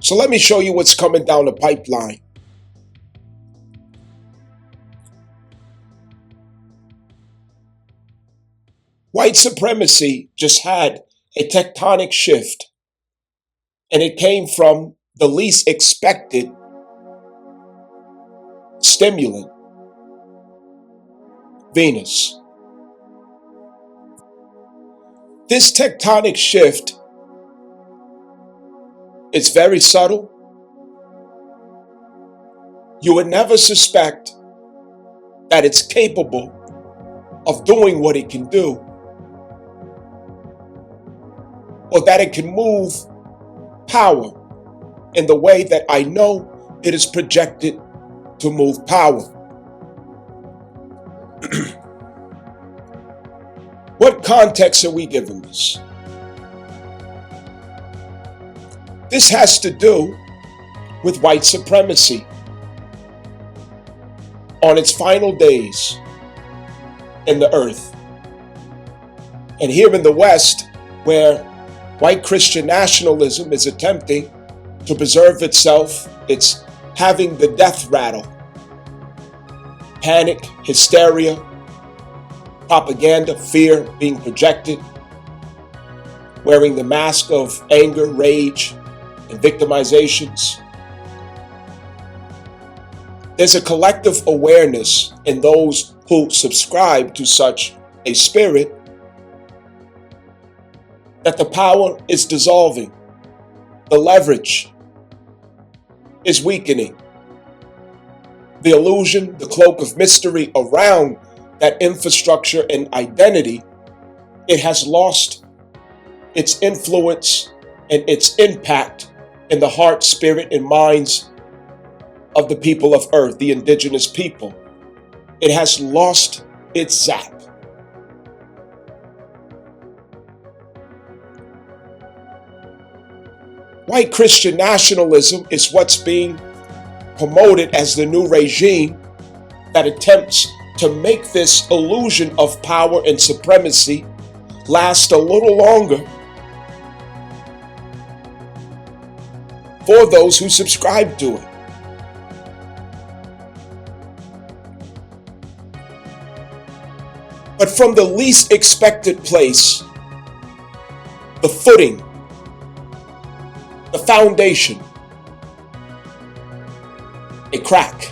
So let me show you what's coming down the pipeline. White supremacy just had a tectonic shift, and it came from the least expected stimulant, Venus. This tectonic shift is very subtle. You would never suspect that it's capable of doing what it can do, or that it can move power in the way that I know it is projected to move power. What context are we giving this? This has to do with white supremacy on its final days in the earth. And here in the West, where white Christian nationalism is attempting to preserve itself, it's having the death rattle. Panic, hysteria, propaganda, fear being projected, wearing the mask of anger, rage, and victimizations. There's a collective awareness in those who subscribe to such a spirit that the power is dissolving, the leverage is weakening. The illusion, the cloak of mystery around that infrastructure and identity, it has lost its influence and its impact in the heart, spirit, and minds of the people of Earth, the indigenous people. It has lost its zap. White Christian nationalism is what's being promoted as the new regime that attempts to make this illusion of power and supremacy last a little longer for those who subscribe to it. But from the least expected place, the footing, the foundation, a crack.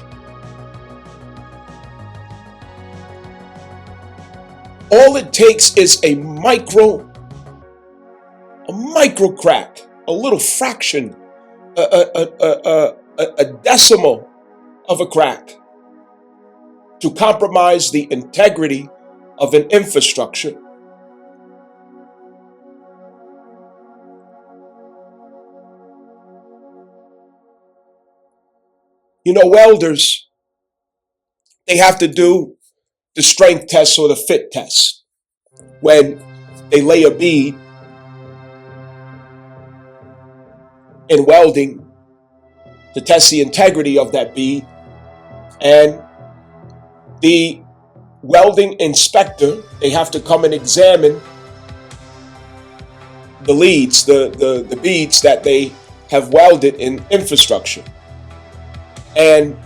All it takes is a micro crack, a little fraction, a decimal of a crack to compromise the integrity of an infrastructure. You know, welders, they have to do the strength test or the fit test when they lay a bead in welding to test the integrity of that bead. And the welding inspector, they have to come and examine the leads, the beads that they have welded in infrastructure. And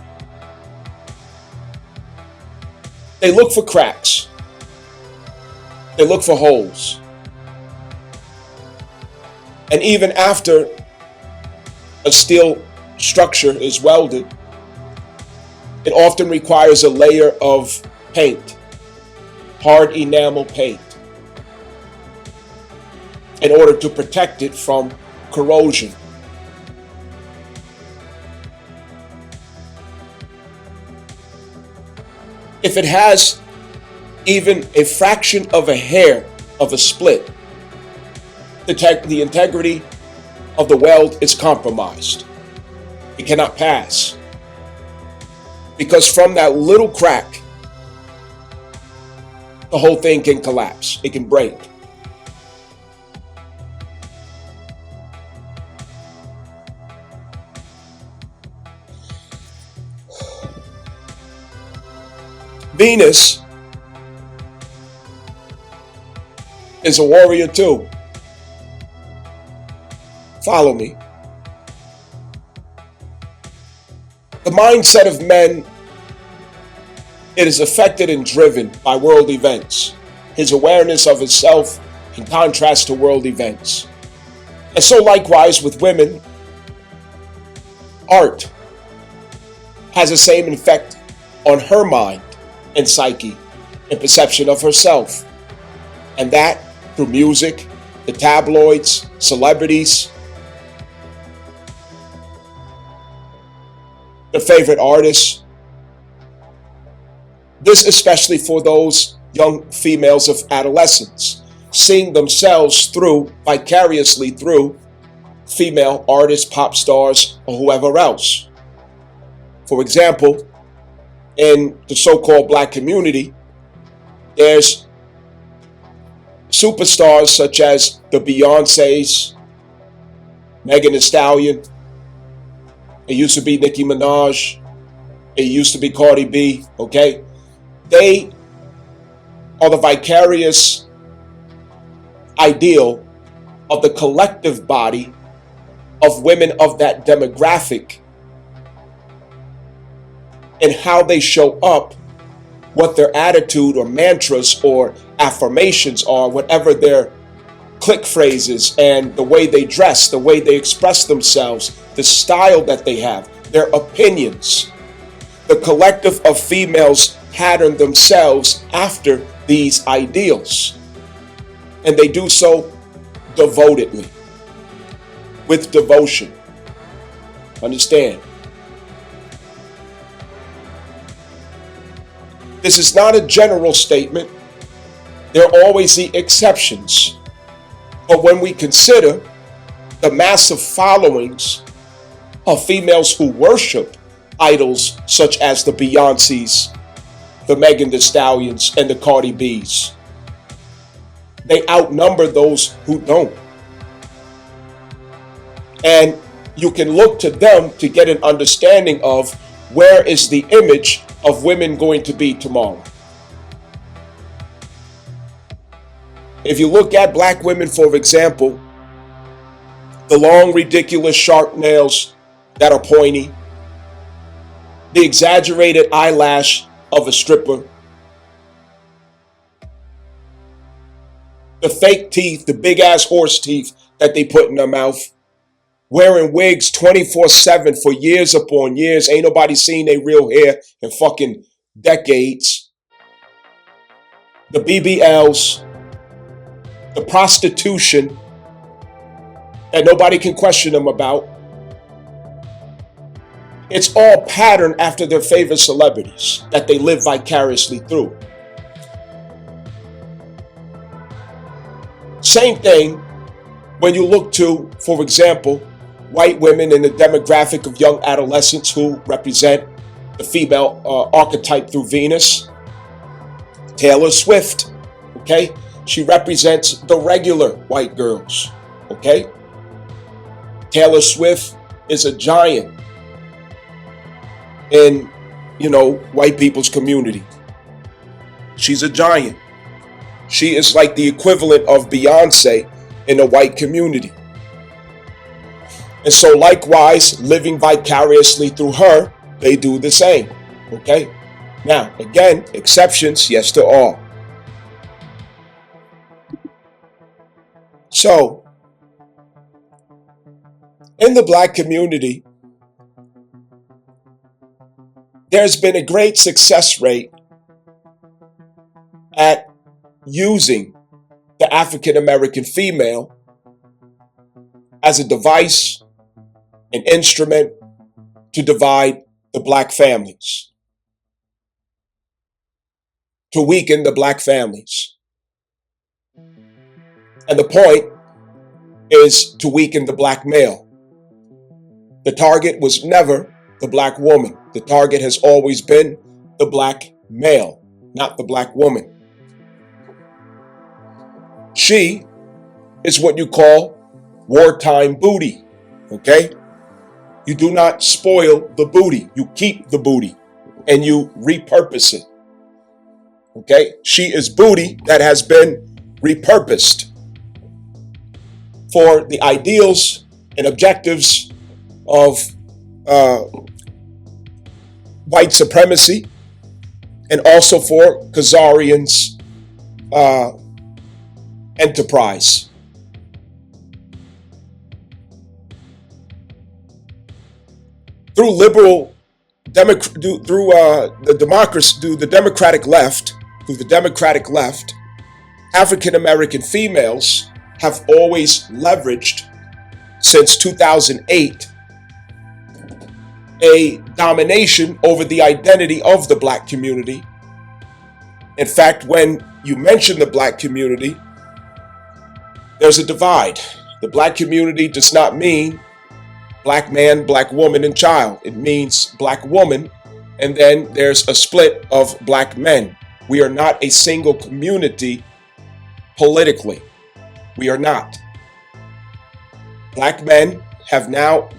they look for cracks. They look for holes. And even after a steel structure is welded, it often requires a layer of paint, hard enamel paint. in order to protect it from corrosion. If it has even a fraction of a hair of a split, the integrity of the weld is compromised. It cannot pass. Because from that little crack, the whole thing can collapse. It can break. Venus is a warrior too. Follow me. The mindset of men, it is affected and driven by world events. His awareness of himself in contrast to world events. And so likewise with women, art has the same effect on her mind and psyche and perception of herself. And that through music, the tabloids, celebrities, their favorite artists. This especially for those young females of adolescence, seeing themselves vicariously through female artists, pop stars, or whoever else. For example, in the so-called black community, there's superstars such as the Beyoncés, Megan Thee Stallion. It used to be Nicki Minaj. It used to be Cardi B, okay? They are the vicarious ideal of the collective body of women of that demographic and how they show up, what their attitude or mantras or affirmations are, whatever their click phrases, and the way they dress, the way they express themselves, the style that they have, their opinions. The collective of females pattern themselves after these ideals. And they do so devotedly, with devotion. Understand? This is not a general statement. There are always the exceptions. But when we consider the massive followings of females who worship idols such as the Beyoncés, the Megan Thee Stallions, and the Cardi B's, they outnumber those who don't. And you can look to them to get an understanding of where is the image of women going to be tomorrow. If you look at black women, for example, the long, ridiculous sharp nails that are pointy, the exaggerated eyelash of a stripper, the fake teeth, the big ass horse teeth that they put in their mouth, wearing wigs 24/7 for years upon years. Ain't nobody seen their real hair in fucking decades. The BBLs, the prostitution that nobody can question them about. It's all patterned after their favorite celebrities that they live vicariously through. Same thing when you look to, for example, white women in the demographic of young adolescents who represent the female archetype through Venus. Taylor Swift, okay? She represents the regular white girls, okay? Taylor Swift is a giant in, white people's community. She's a giant. She is like the equivalent of Beyonce in the white community. And so likewise, living vicariously through her, they do the same, okay? Now, again, exceptions, yes, there are. So, in the black community, there's been a great success rate at using the African American female as a device, an instrument to divide the black families, to weaken the black families. And the point is to weaken the black male. The target was never the black woman. The target has always been the black male, not the black woman. She is what you call wartime booty, okay? You do not spoil the booty. You keep the booty and you repurpose it, okay? She is booty that has been repurposed for the ideals and objectives of white supremacy, and also for Khazarians' enterprise. Through the Democratic left, African American females have always leveraged, since 2008, a domination over the identity of the black community. In fact, when you mention the black community, there's a divide. The black community does not mean black man, black woman, and child. It means black woman, and then there's a split of black men. We are not a single community politically. We are not. Black men have now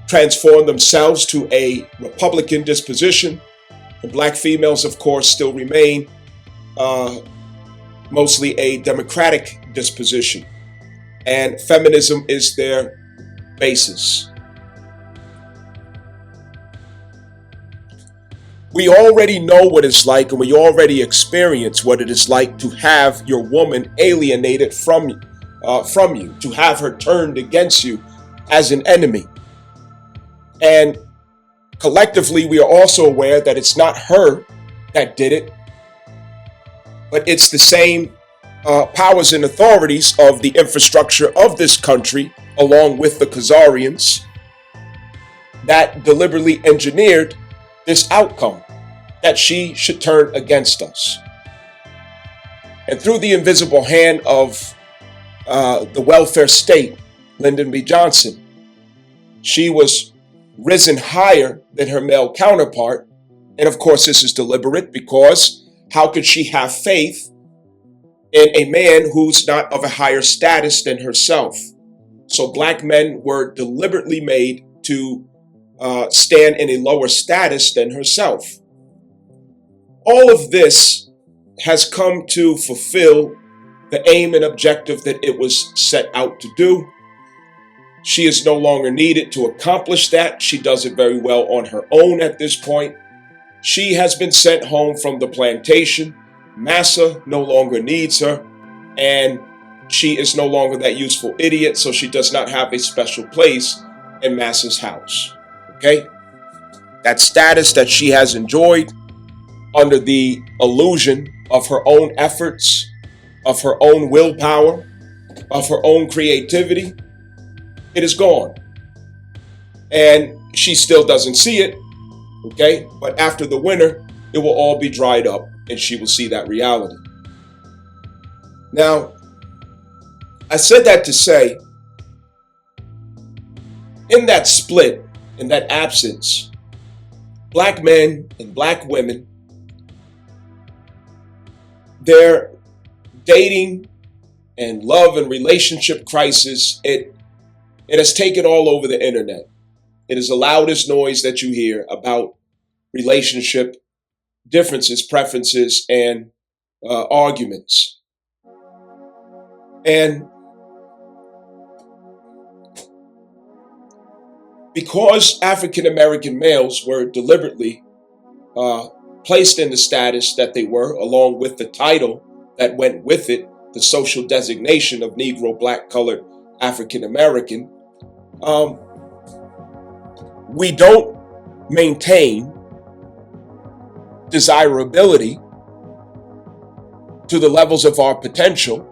transformed themselves to a Republican disposition. And black females, of course, still remain mostly a Democratic disposition. And feminism is their basis. We already know what it's like, and we already experience what it is like to have your woman alienated from you, to have her turned against you as an enemy. And collectively, we are also aware that it's not her that did it, but it's the same powers and authorities of the infrastructure of this country, along with the Khazarians, that deliberately engineered this outcome, that she should turn against us. And through the invisible hand of the welfare state, Lyndon B. Johnson, she was risen higher than her male counterpart. And of course, this is deliberate, because how could she have faith in a man who's not of a higher status than herself? So black men were deliberately made to stand in a lower status than herself. All of this has come to fulfill the aim and objective that it was set out to do. She is no longer needed to accomplish that. She does it very well on her own at this point. She has been sent home from the plantation. Massa no longer needs her, and she is no longer that useful idiot, so she does not have a special place in Massa's house. Okay? That status that she has enjoyed under the illusion of her own efforts, of her own willpower, of her own creativity, it is gone. And she still doesn't see it, okay? But after the winter, it will all be dried up and she will see that reality. Now, I said that to say, in that split, in that absence, black men and black women, their dating and love and relationship crisis, it has taken all over the internet. It is the loudest noise that you hear about relationship differences, preferences, and arguments. And because African American males were deliberately placed in the status that they were, along with the title that went with it, the social designation of Negro, Black, Colored, African American, we don't maintain desirability to the levels of our potential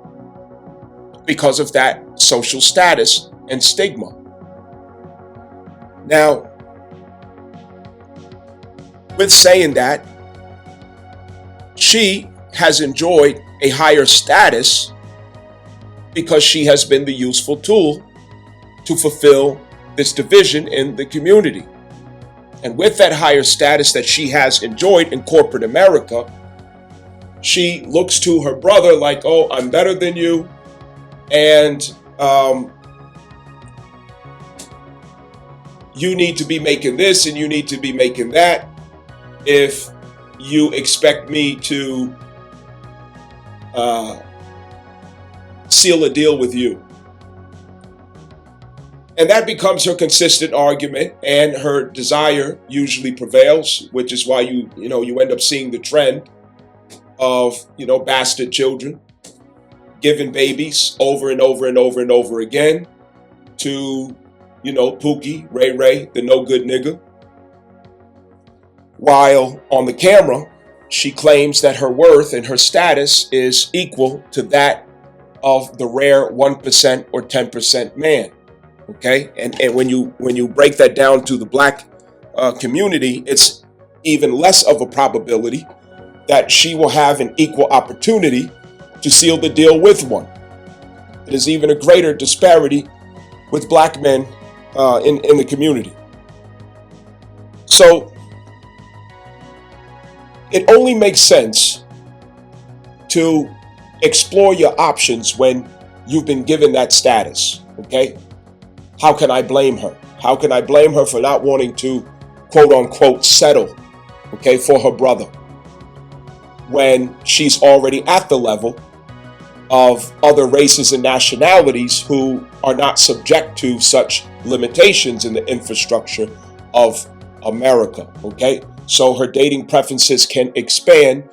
because of that social status and stigma. Now, with saying that, she has enjoyed a higher status because she has been the useful tool to fulfill this division in the community. And with that higher status that she has enjoyed in corporate America, she looks to her brother like, oh, I'm better than you. And you need to be making this and you need to be making that if you expect me to seal a deal with you. And that becomes her consistent argument, and her desire usually prevails, which is why you end up seeing the trend of, bastard children giving babies over and over and over and over again to, Pookie, Ray Ray, the no good nigga. While on the camera, she claims that her worth and her status is equal to that of the rare 1% or 10% man. Okay, and when you break that down to the black community, it's even less of a probability that she will have an equal opportunity to seal the deal with one. It is even a greater disparity with black men in the community. So it only makes sense to explore your options when you've been given that status. Okay. How can I blame her? How can I blame her for not wanting to, quote unquote, settle, okay, for her brother when she's already at the level of other races and nationalities who are not subject to such limitations in the infrastructure of America, okay? So her dating preferences can expand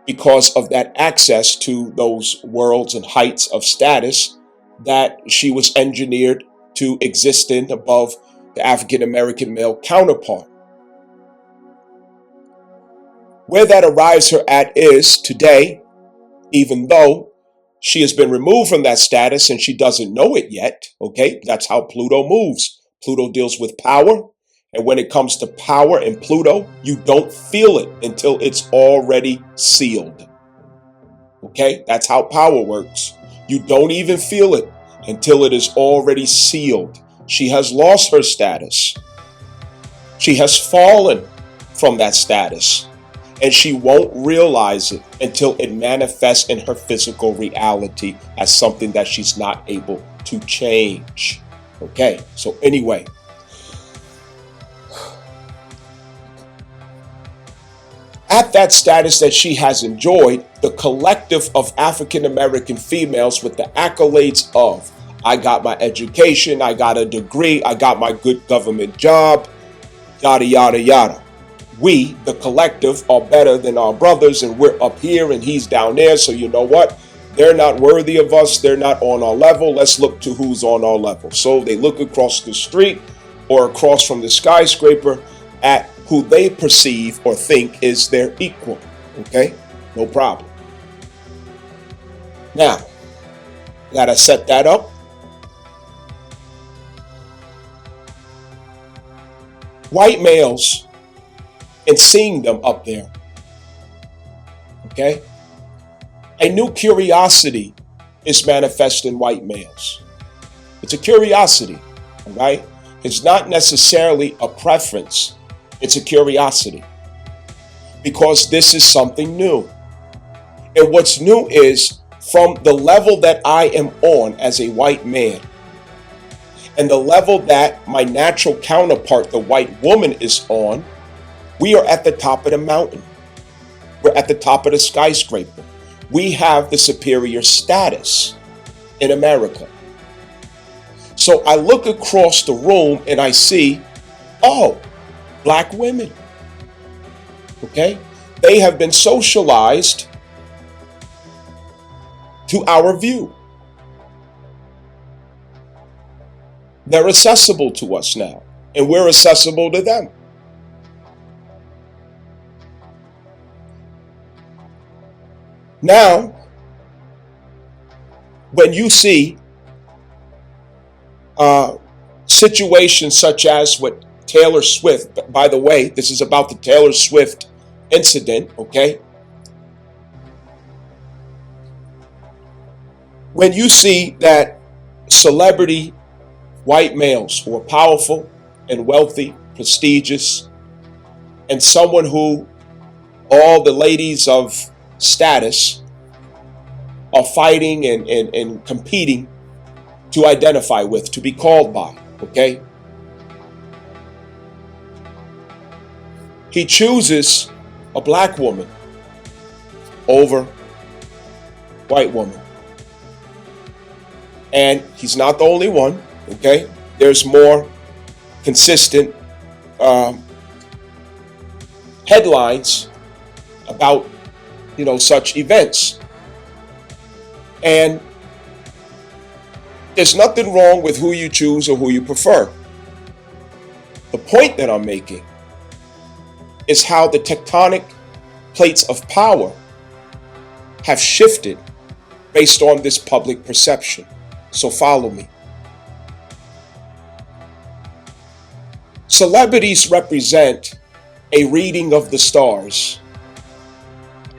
because of that access to those worlds and heights of status that she was engineered to exist in above the African American male counterpart. Where that arrives her at is today, even though she has been removed from that status and she doesn't know it yet, okay? That's how Pluto moves. Pluto deals with power. And when it comes to power and Pluto, you don't feel it until it's already sealed. Okay? That's how power works. You don't even feel it until it is already sealed. She has lost her status. She has fallen from that status. And she won't realize it until it manifests in her physical reality as something that she's not able to change. Okay, so anyway. At that status that she has enjoyed, the collective of African American females with the accolades of, I got my education, I got a degree, I got my good government job, yada, yada, yada. We, the collective, are better than our brothers, and we're up here and he's down there. So you know what? They're not worthy of us. They're not on our level. Let's look to who's on our level. So they look across the street or across from the skyscraper at who they perceive or think is their equal. Okay? No problem. Now, gotta set that up. White males, and seeing them up there, okay? A new curiosity is manifest in white males. It's a curiosity, all right? It's not necessarily a preference. It's a curiosity because this is something new. And what's new is from the level that I am on as a white man and the level that my natural counterpart, the white woman, is on, we are at the top of the mountain. We're at the top of the skyscraper. We have the superior status in America. So I look across the room and I see, oh, black women. Okay? They have been socialized to our view. They're accessible to us now, and we're accessible to them. Now, when you see situations such as what Taylor Swift, by the way, this is about the Taylor Swift incident, okay? When you see that celebrity white males who are powerful and wealthy, prestigious, and someone who all the ladies of status are fighting and competing to identify with, to be called by, okay? He chooses a black woman over white woman. And he's not the only one, okay? There's more consistent headlines about, such events. And there's nothing wrong with who you choose or who you prefer. The point that I'm making is how the tectonic plates of power have shifted based on this public perception. So follow me. Celebrities represent a reading of the stars.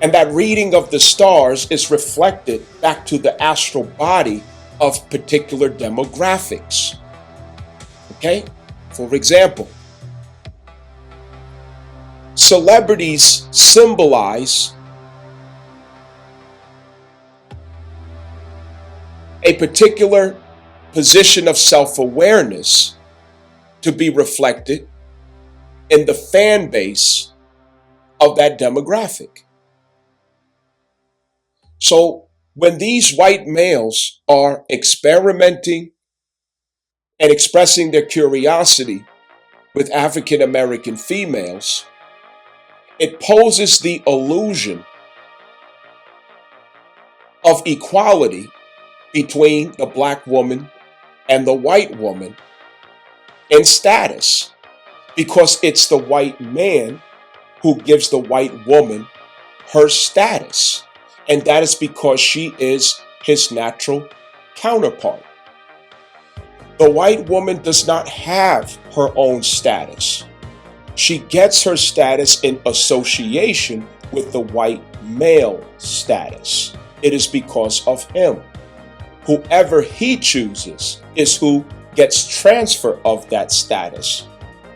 And that reading of the stars is reflected back to the astral body of particular demographics. Okay? For example, celebrities symbolize a particular position of self-awareness to be reflected in the fan base of that demographic. So when these white males are experimenting and expressing their curiosity with African American females, it poses the illusion of equality between the black woman and the white woman in status, because it's the white man who gives the white woman her status, and that is because she is his natural counterpart. The white woman does not have her own status. She gets her status in association with the white male status. It is because of him. Whoever he chooses is who gets transfer of that status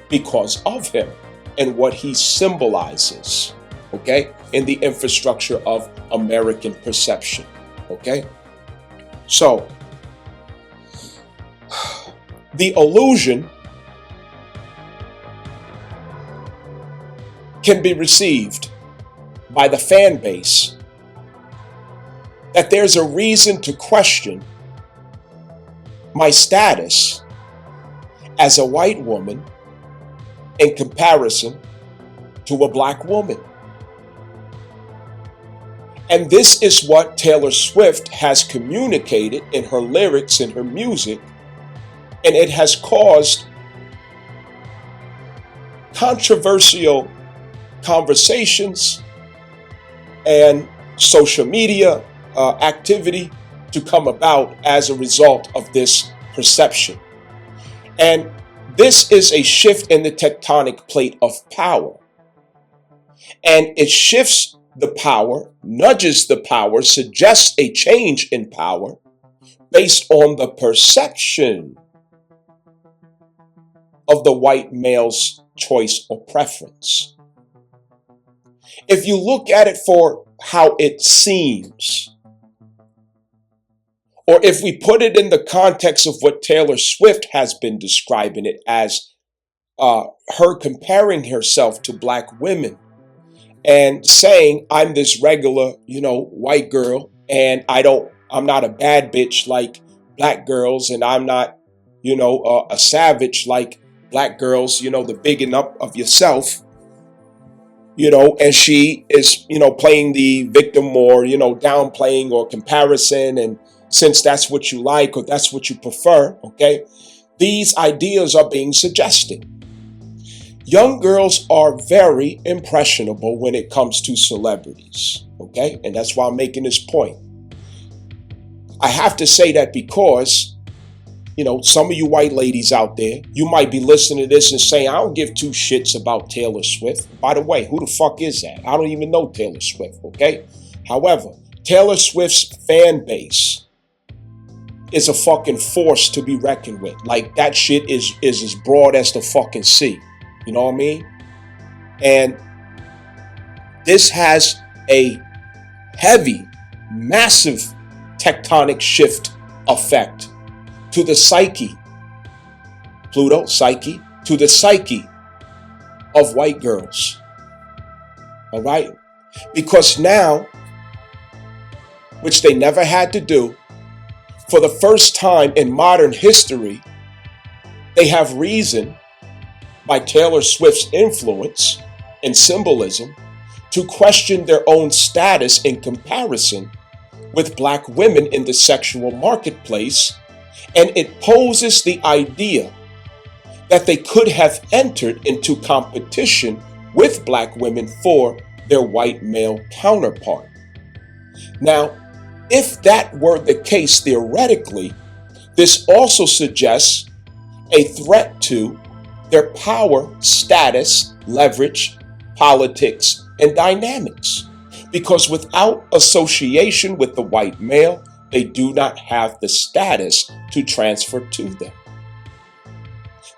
because of him and what he symbolizes, okay, in the infrastructure of American perception, okay? So, the illusion can be received by the fan base that there's a reason to question my status as a white woman in comparison to a black woman. And this is what Taylor Swift has communicated in her lyrics and her music, and it has caused controversial conversations and social media activity to come about as a result of this perception. And this is a shift in the tectonic plate of power. And it shifts the power, nudges the power, suggests a change in power based on the perception of the white male's choice or preference. If you look at it for how it seems, or if we put it in the context of what Taylor Swift has been describing it as, her comparing herself to black women and saying, I'm this regular, white girl, and I'm not a bad bitch like black girls, and I'm not, a savage like black girls, the bigging up of yourself, and she is, playing the victim or, downplaying or comparison. And since that's what you like or that's what you prefer, okay, these ideas are being suggested. Young girls are very impressionable when it comes to celebrities, okay? And that's why I'm making this point. I have to say that because, some of you white ladies out there, you might be listening to this and saying, I don't give two shits about Taylor Swift. By the way, who the fuck is that? I don't even know Taylor Swift, okay? However, Taylor Swift's fan base is a fucking force to be reckoned with. Like, that shit is as broad as the fucking sea. You know what I mean? And this has a heavy, massive tectonic shift effect to the psyche, Pluto, psyche, to the psyche of white girls. All right? Because now, which they never had to do, for the first time in modern history, they have reason, by Taylor Swift's influence and symbolism, to question their own status in comparison with black women in the sexual marketplace, and it poses the idea that they could have entered into competition with black women for their white male counterpart. Now, if that were the case theoretically, this also suggests a threat to their power, status, leverage, politics, and dynamics. Because without association with the white male, they do not have the status to transfer to them.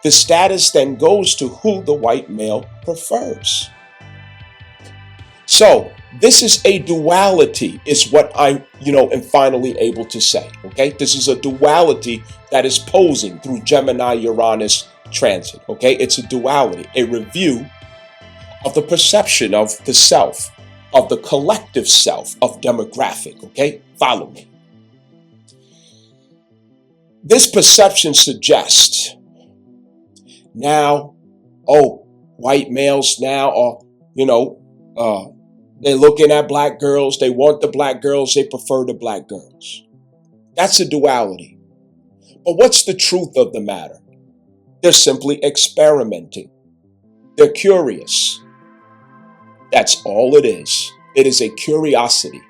The status then goes to who the white male prefers. So, this is a duality, is what I, am finally able to say, okay? This is a duality that is posing through Gemini-Uranus transit, okay? It's a duality, a review of the perception of the self, of the collective self, of demographic, okay? Follow me. This perception suggests now, white males now are, they're looking at black girls, they want the black girls, they prefer the black girls. That's a duality. But what's the truth of the matter? They're simply experimenting. They're curious. That's all it is. It is a curiosity.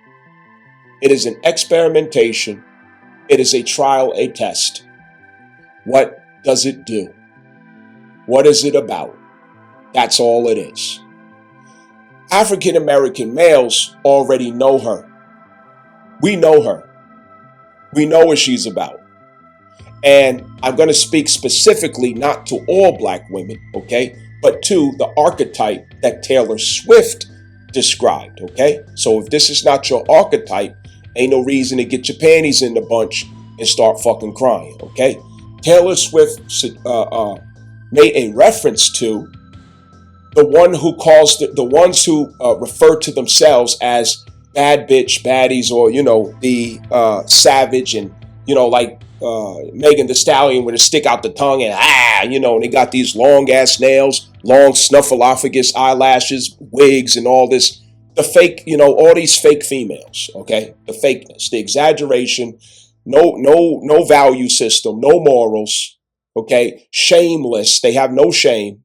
It is an experimentation. It is a trial, a test. What does it do? What is it about? That's all it is. African American males already know her. We know her. We know what she's about. And I'm going to speak specifically not to all black women, okay, but to the archetype that Taylor Swift described, okay? So if this is not your archetype, ain't no reason to get your panties in the bunch and start fucking crying, okay? Taylor Swift made a reference to the one who calls the ones who refer to themselves as bad bitch, baddies, or, the savage, and, like Megan Thee Stallion with a stick out the tongue and and they got these long ass nails, long snuffleupagus eyelashes, wigs, and all this. The fake, all these fake females, okay? The fakeness, the exaggeration, no value system, no morals, okay? Shameless, they have no shame.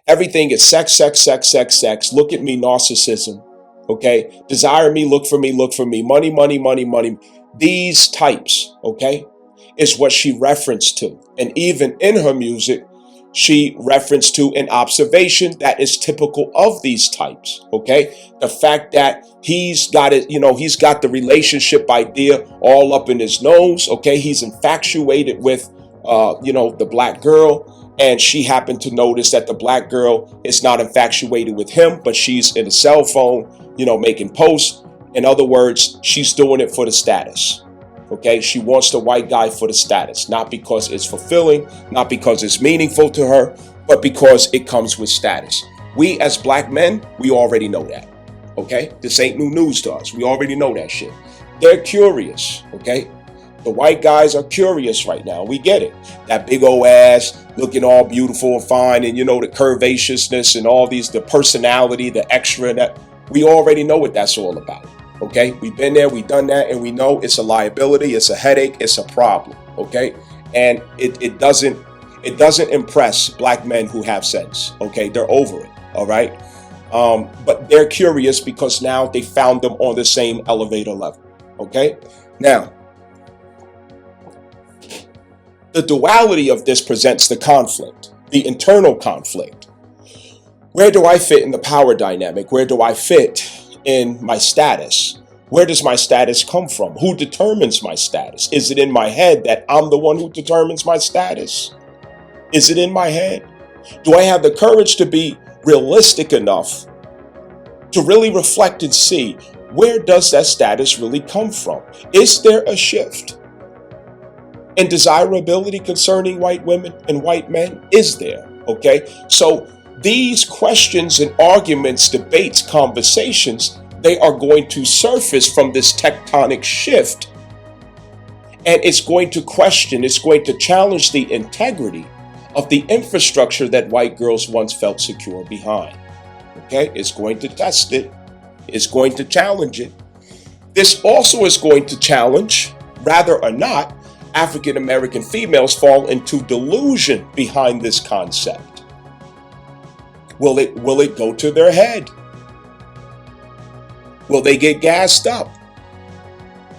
Everything is sex, sex, sex, sex, sex. Look at me, narcissism. Okay? Desire me, look for me, look for me. Money, money, money, money. These types, okay, is what she referenced to. And even in her music, she referenced to an observation that is typical of these types, okay? The fact that he's got it, he's got the relationship idea all up in his nose, okay? He's infatuated with, the black girl. And she happened to notice that the black girl is not infatuated with him, but she's in a cell phone, making posts. In other words, she's doing it for the status. Okay, she wants the white guy for the status, not because it's fulfilling, not because it's meaningful to her, but because it comes with status. We as black men, we already know that. Okay, this ain't new news to us. We already know that shit. They're curious. Okay. The white guys are curious right now. We get it. That big old ass looking all beautiful and fine, and the curvaceousness and all these, the personality, the extra, that we already know what that's all about. Okay, we've been there, we've done that, and we know it's a liability, it's a headache, it's a problem. Okay, and it doesn't impress black men who have sense. Okay, they're over it. All right, but they're curious because now they found them on the same elevator level. Okay, now. the duality of this presents the conflict, the internal conflict. Where do I fit in the power dynamic? Where do I fit in my status? Where does my status come from? Who determines my status? Is it in my head that I'm the one who determines my status? Is it in my head? Do I have the courage to be realistic enough to really reflect and see, where does that status really come from? Is there a shift in desirability concerning white women and white men? Is there? Okay, so these questions and arguments, debates, conversations, they are going to surface from this tectonic shift. And it's going to question, it's going to challenge the integrity of the infrastructure that white girls once felt secure behind. Okay, it's going to test it. It's going to challenge it. This also is going to challenge, rather or not, African American females fall into delusion behind this concept. Will it go to their head? Will they get gassed up?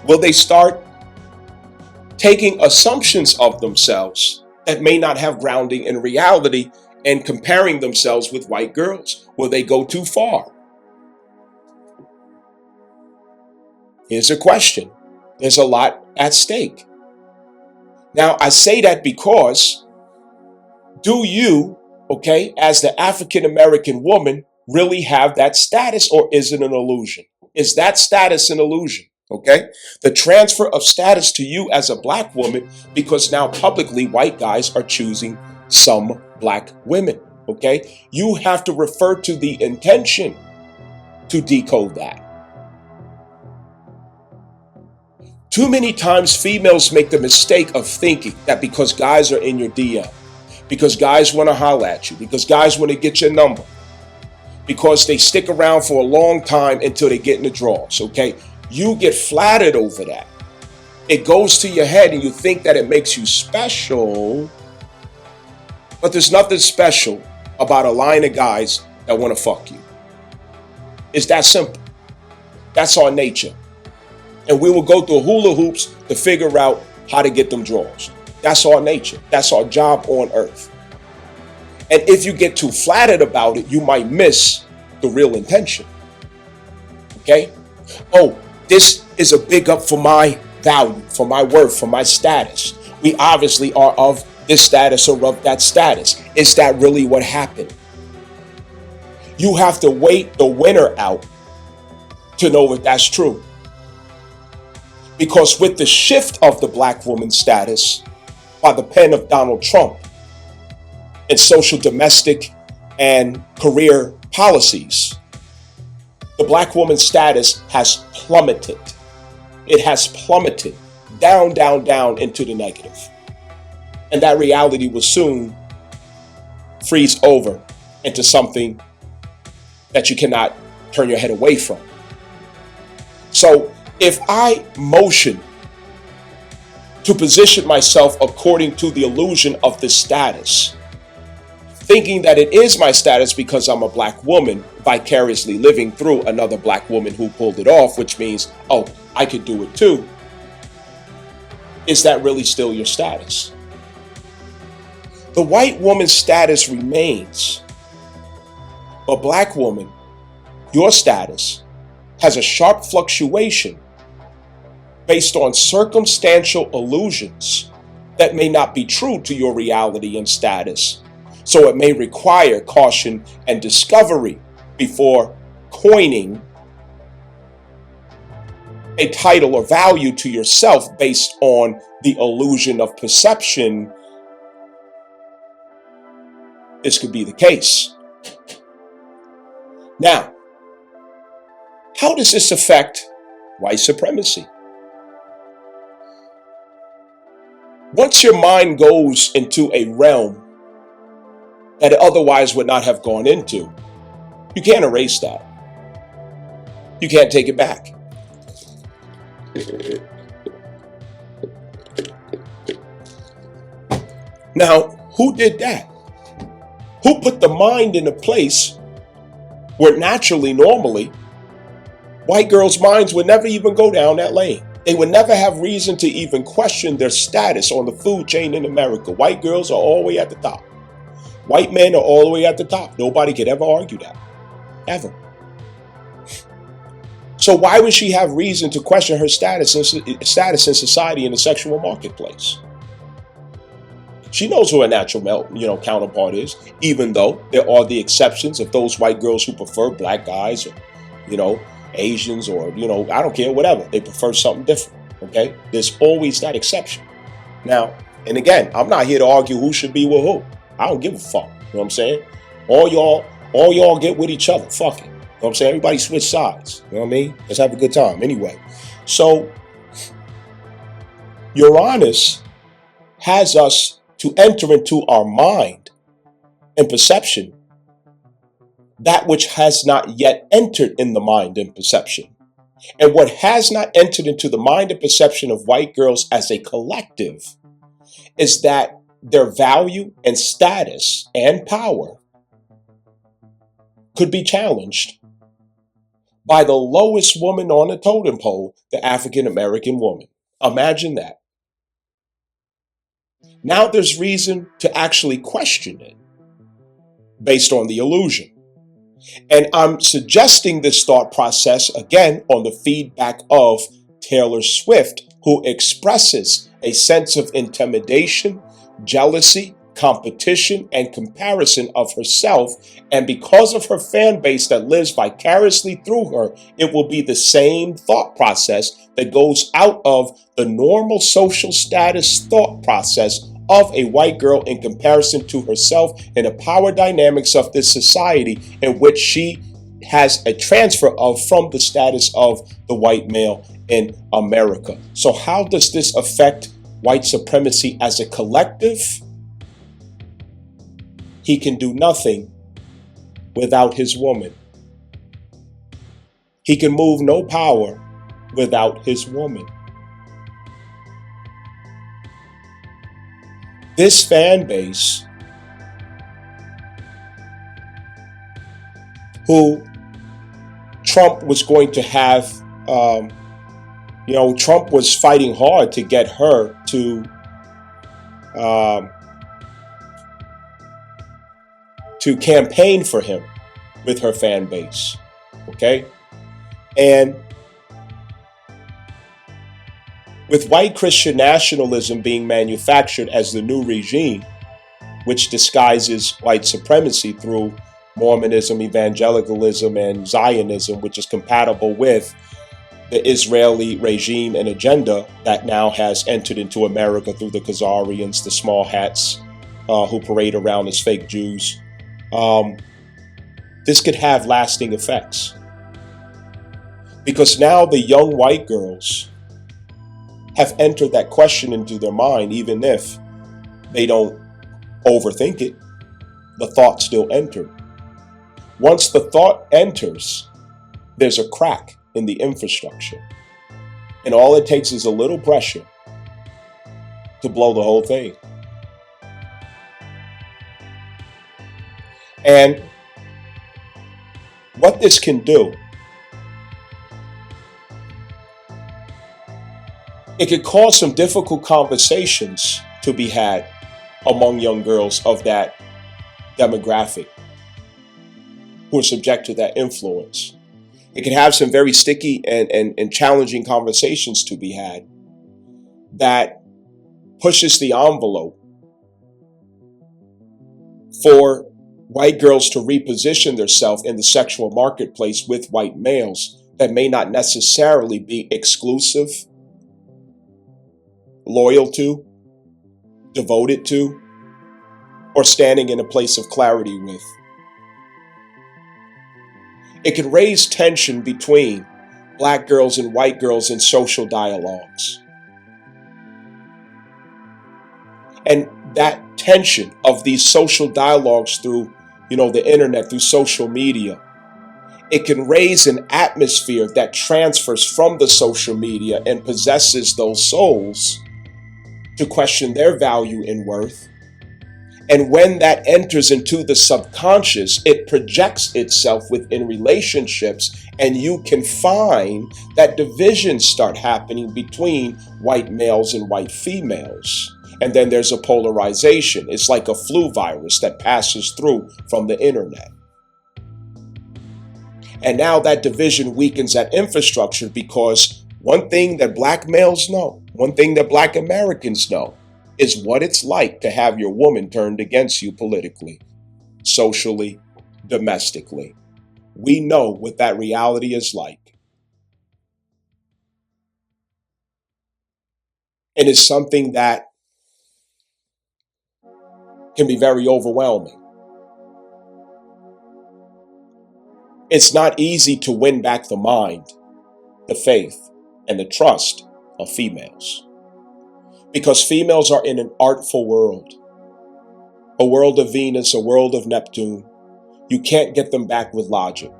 Will they start taking assumptions of themselves that may not have grounding in reality and comparing themselves with white girls? Will they go too far? Here's a question. There's a lot at stake. Now, I say that because, do you, okay, as the African American woman, really have that status, or is it an illusion? Is that status an illusion? Okay, the transfer of status to you as a black woman, because now publicly white guys are choosing some black women. Okay, you have to refer to the intention to decode that. Too many times females make the mistake of thinking that because guys are in your DM, because guys want to holler at you, because guys want to get your number, because they stick around for a long time until they get in the draws, okay? You get flattered over that. It goes to your head and you think that it makes you special, but there's nothing special about a line of guys that want to fuck you. It's that simple. That's our nature. And we will go through hula hoops to figure out how to get them draws. That's our nature. That's our job on earth. And if you get too flattered about it, you might miss the real intention. Okay? Oh, this is a big up for my value, for my worth, for my status. We obviously are of this status or of that status. Is that really what happened? You have to wait the winner out to know if that's true. Because with the shift of the black woman status by the pen of Donald Trump and social, domestic, and career policies, the black woman status has plummeted. It has plummeted down, down, down into the negative. And that reality will soon freeze over into something that you cannot turn your head away from. So if I motion to position myself according to the illusion of this status, thinking that it is my status because I'm a black woman, vicariously living through another black woman who pulled it off, which means, oh, I could do it too. Is that really still your status? The white woman's status remains, but black woman, your status has a sharp fluctuation based on circumstantial illusions that may not be true to your reality and status. So it may require caution and discovery before coining a title or value to yourself based on the illusion of perception. This could be the case. Now, how does this affect white supremacy? Once your mind goes into a realm that it otherwise would not have gone into, you can't erase that. You can't take it back. Now, who did that? Who put the mind in a place where naturally, normally, white girls' minds would never even go down that lane? They would never have reason to even question their status on the food chain in America. White girls are all the way at the top. White men are all the way at the top. Nobody could ever argue that. Ever. So why would she have reason to question her status in society in the sexual marketplace? She knows who her natural male, counterpart is, even though there are the exceptions of those white girls who prefer black guys or, Asians or, I don't care, whatever. They prefer something different, okay? There's always that exception. Now, and again, I'm not here to argue who should be with who. I don't give a fuck, you know what I'm saying? All y'all get with each other, fuck it. You know what I'm saying? Everybody switch sides, you know what I mean? Let's have a good time. Anyway, so Uranus has us to enter into our mind and perception that which has not yet entered in the mind and perception. And what has not entered into the mind and perception of white girls as a collective is that their value and status and power could be challenged by the lowest woman on the totem pole, the African American woman. Imagine that. Now there's reason to actually question it based on the illusion. And I'm suggesting this thought process again on the feedback of Taylor Swift, who expresses a sense of intimidation, jealousy, competition, and comparison of herself. And because of her fan base that lives vicariously through her, it will be the same thought process that goes out of the normal social status thought process of a white girl in comparison to herself and the power dynamics of this society in which she has a transfer of from the status of the white male in America. So how does this affect white supremacy as a collective? He can do nothing without his woman. He can move no power without his woman. This fan base, who Trump was going to have, Trump was fighting hard to get her to campaign for him with her fan base, okay? And with white Christian nationalism being manufactured as the new regime, which disguises white supremacy through Mormonism, evangelicalism, and Zionism, which is compatible with the Israeli regime and agenda that now has entered into America through the Khazarians, the small hats who parade around as fake Jews. This could have lasting effects. Because now the young white girls have entered that question into their mind, even if they don't overthink it, the thought still entered. Once the thought enters, there's a crack in the infrastructure. And all it takes is a little pressure to blow the whole thing. And what this can do, it could cause some difficult conversations to be had among young girls of that demographic who are subject to that influence. It can have some very sticky and challenging conversations to be had that pushes the envelope for white girls to reposition themselves in the sexual marketplace with white males that may not necessarily be exclusive, loyal to, devoted to, or standing in a place of clarity with. It can raise tension between black girls and white girls in social dialogues. And that tension of these social dialogues through, the internet, through social media, it can raise an atmosphere that transfers from the social media and possesses those souls to question their value and worth And when that enters into the subconscious, it projects itself within relationships, and you can find that divisions start happening between white males and white females. And then there's a polarization. It's like a flu virus that passes through from the internet. And now that division weakens that infrastructure, because one thing that black males know, one thing that black Americans know, is what it's like to have your woman turned against you politically, socially, domestically. We know what that reality is like. And it's something that can be very overwhelming. It's not easy to win back the mind, the faith, and the trust of females. Because females are in an artful world, a world of Venus, a world of Neptune. You can't get them back with logic.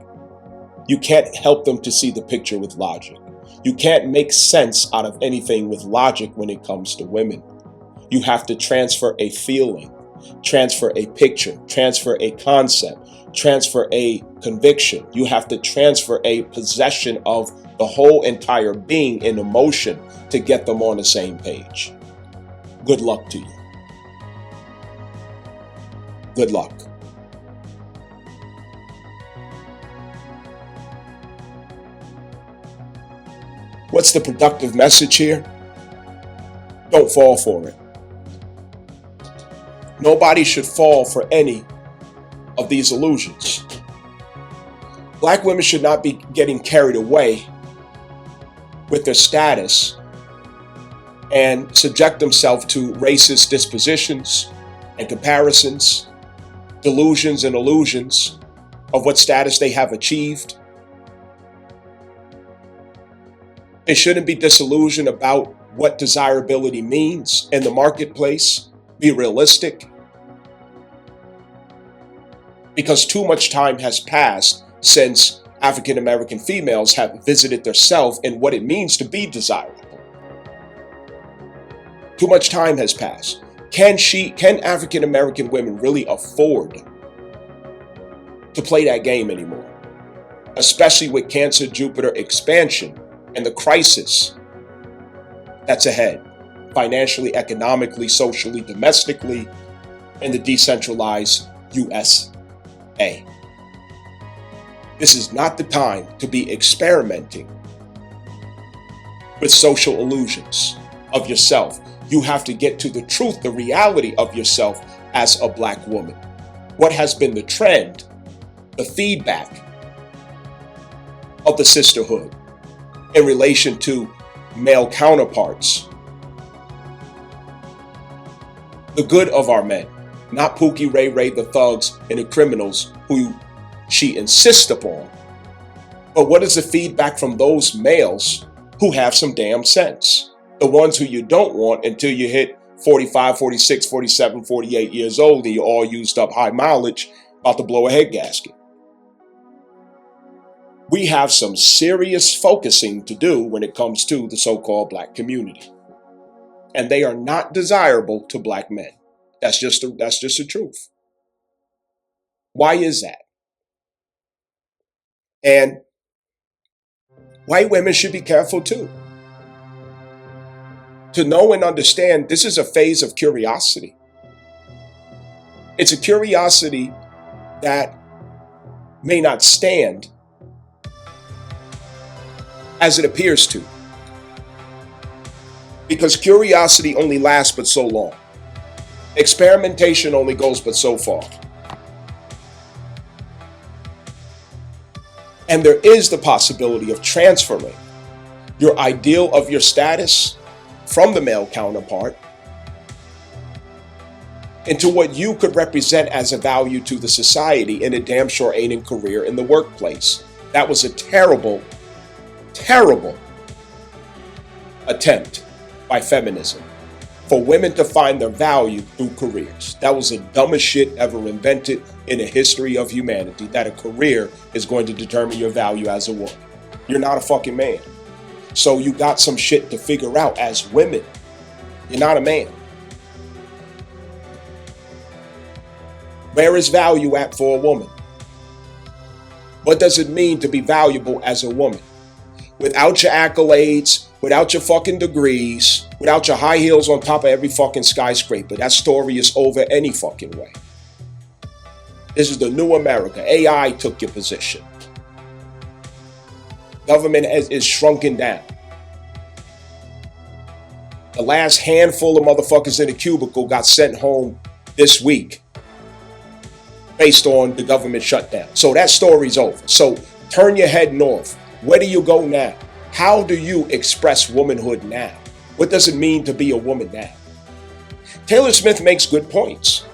You can't help them to see the picture with logic. You can't make sense out of anything with logic when it comes to women. You have to transfer a feeling, transfer a picture, transfer a concept, transfer a conviction. You have to transfer a possession of the whole entire being in emotion to get them on the same page. Good luck to you. Good luck. What's the productive message here? Don't fall for it. Nobody should fall for any of these illusions. Black women should not be getting carried away with their status and subject themselves to racist dispositions and comparisons, delusions and illusions of what status they have achieved. They shouldn't be disillusioned about what desirability means in the marketplace. Be realistic. Because too much time has passed since African American females have visited themselves and what it means to be desirable. Too much time has passed. Can African American women really afford to play that game anymore? Especially with Cancer Jupiter expansion and the crisis that's ahead, financially, economically, socially, domestically, in the decentralized USA. This is not the time to be experimenting with social illusions of yourself. You have to get to the truth, the reality of yourself as a black woman. What has been the trend, the feedback of the sisterhood in relation to male counterparts? The good of our men, not Pookie, Ray Ray, the thugs, and the criminals who she insists upon. But what is the feedback from those males who have some damn sense? The ones who you don't want until you hit 45, 46, 47, 48 years old and you're all used up, high mileage, about to blow a head gasket. We have some serious focusing to do when it comes to the so-called black community. And they are not desirable to black men. That's just the truth. Why is that? And white women should be careful too. To know and understand, this is a phase of curiosity. It's a curiosity that may not stand as it appears to. Because curiosity only lasts but so long. Experimentation only goes but so far. And there is the possibility of transferring your ideal of your status from the male counterpart into what you could represent as a value to the society, and it damn sure ain't in career in the workplace. That was a terrible, terrible attempt by feminism for women to find their value through careers. That was the dumbest shit ever invented in the history of humanity, that a career is going to determine your value as a woman. You're not a fucking man. So you got some shit to figure out as women. You're not a man. Where is value at for a woman? What does it mean to be valuable as a woman? Without your accolades, without your fucking degrees, without your high heels on top of every fucking skyscraper. That story is over any fucking way. This is the new America. AI took your position. Government is shrunken down. The last handful of motherfuckers in the cubicle got sent home this week based on the government shutdown. So that story's over. So turn your head north. Where do you go now? How do you express womanhood now? What does it mean to be a woman now? Taylor Smith makes good points.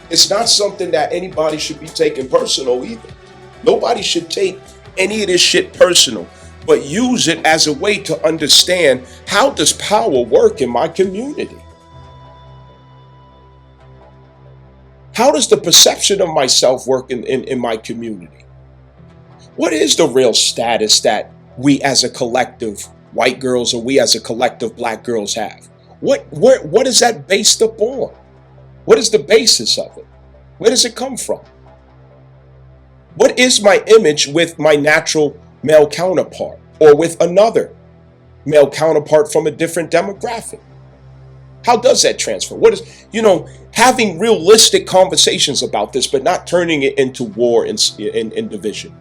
It's not something that anybody should be taking personal either. Nobody should take any of this shit personal, but use it as a way to understand, how does power work in my community? How does the perception of myself work in my community? What is the real status that we as a collective white girls or we as a collective black girls have? What is that based upon? What is the basis of it? Where does it come from? What is my image with my natural male counterpart or with another male counterpart from a different demographic? How does that transfer? What is, having realistic conversations about this, but not turning it into war and division.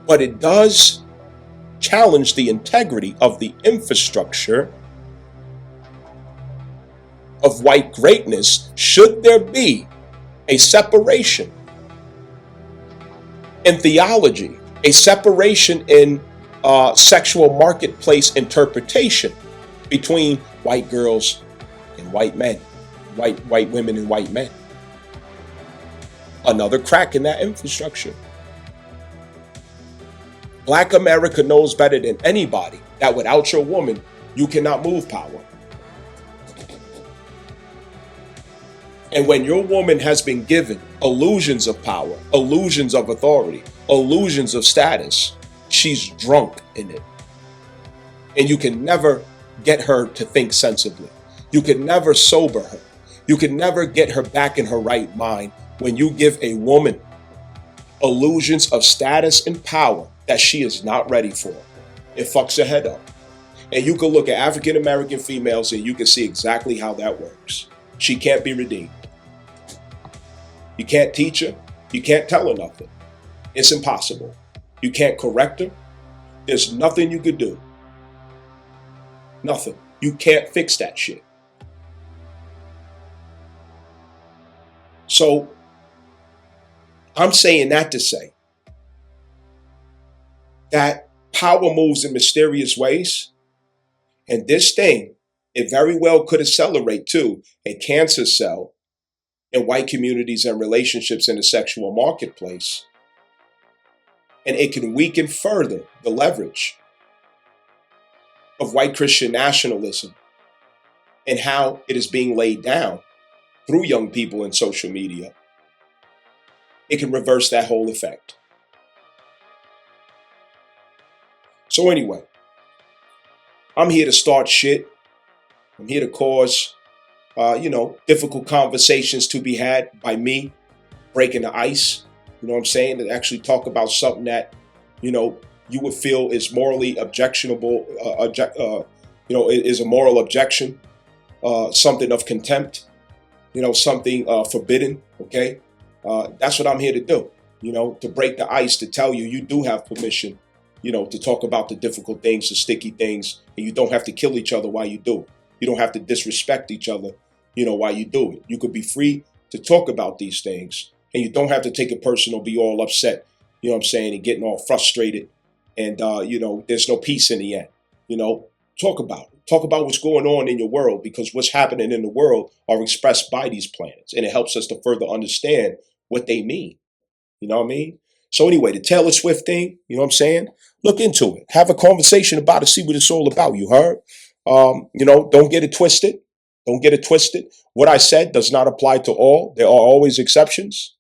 But it does challenge the integrity of the infrastructure of white greatness, should there be a separation in theology, a separation in sexual marketplace interpretation between white girls and white men, white women and white men. Another crack in that infrastructure. Black America knows better than anybody that without your woman, you cannot move power. And when your woman has been given illusions of power, illusions of authority, illusions of status, she's drunk in it. And you can never get her to think sensibly. You can never sober her. You can never get her back in her right mind when you give a woman illusions of status and power that she is not ready for. It fucks her head up. And you can look at African American females and you can see exactly how that works. She can't be redeemed. You can't teach her. You can't tell her nothing. It's impossible. You can't correct her. There's nothing you could do. Nothing. You can't fix that shit. So, I'm saying that to say that power moves in mysterious ways. And this thing, it very well could accelerate to a cancer cell in white communities and relationships in the sexual marketplace. And it can weaken further the leverage of white Christian nationalism and how it is being laid down through young people in social media. It can reverse that whole effect. So anyway, I'm here to start shit. I'm here to cause difficult conversations to be had by me, breaking the ice, you know what I'm saying, to actually talk about something that, you would feel is morally objectionable, is a moral objection, something of contempt, something forbidden, okay? That's what I'm here to do, to break the ice, to tell you, you do have permission, to talk about the difficult things, the sticky things, and you don't have to kill each other while you do it. You don't have to disrespect each other, while you do it. You could be free to talk about these things, and you don't have to take it personal, be all upset, and getting all frustrated. And, there's no peace in the end. Talk about it. Talk about what's going on in your world, because what's happening in the world are expressed by these planets. And it helps us to further understand what they mean. You know what I mean? So anyway, the Taylor Swift thing, look into it. Have a conversation about it. See what it's all about. You heard? Don't get it twisted. Don't get it twisted. What I said does not apply to all. There are always exceptions.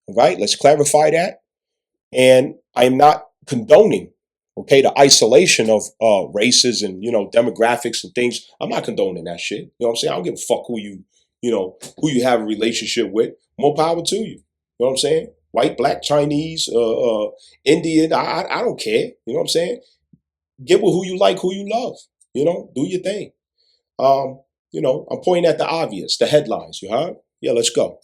All right, let's clarify that. And I am not condoning, the isolation of races and, demographics and things. I'm not condoning that shit. You know what I'm saying? I don't give a fuck who you who you have a relationship with, more power to you. You know what I'm saying? White, black, Chinese, Indian, I don't care. You know what I'm saying? Get with who you like, who you love. Do your thing. I'm pointing at the obvious, the headlines. You heard? Yeah, let's go.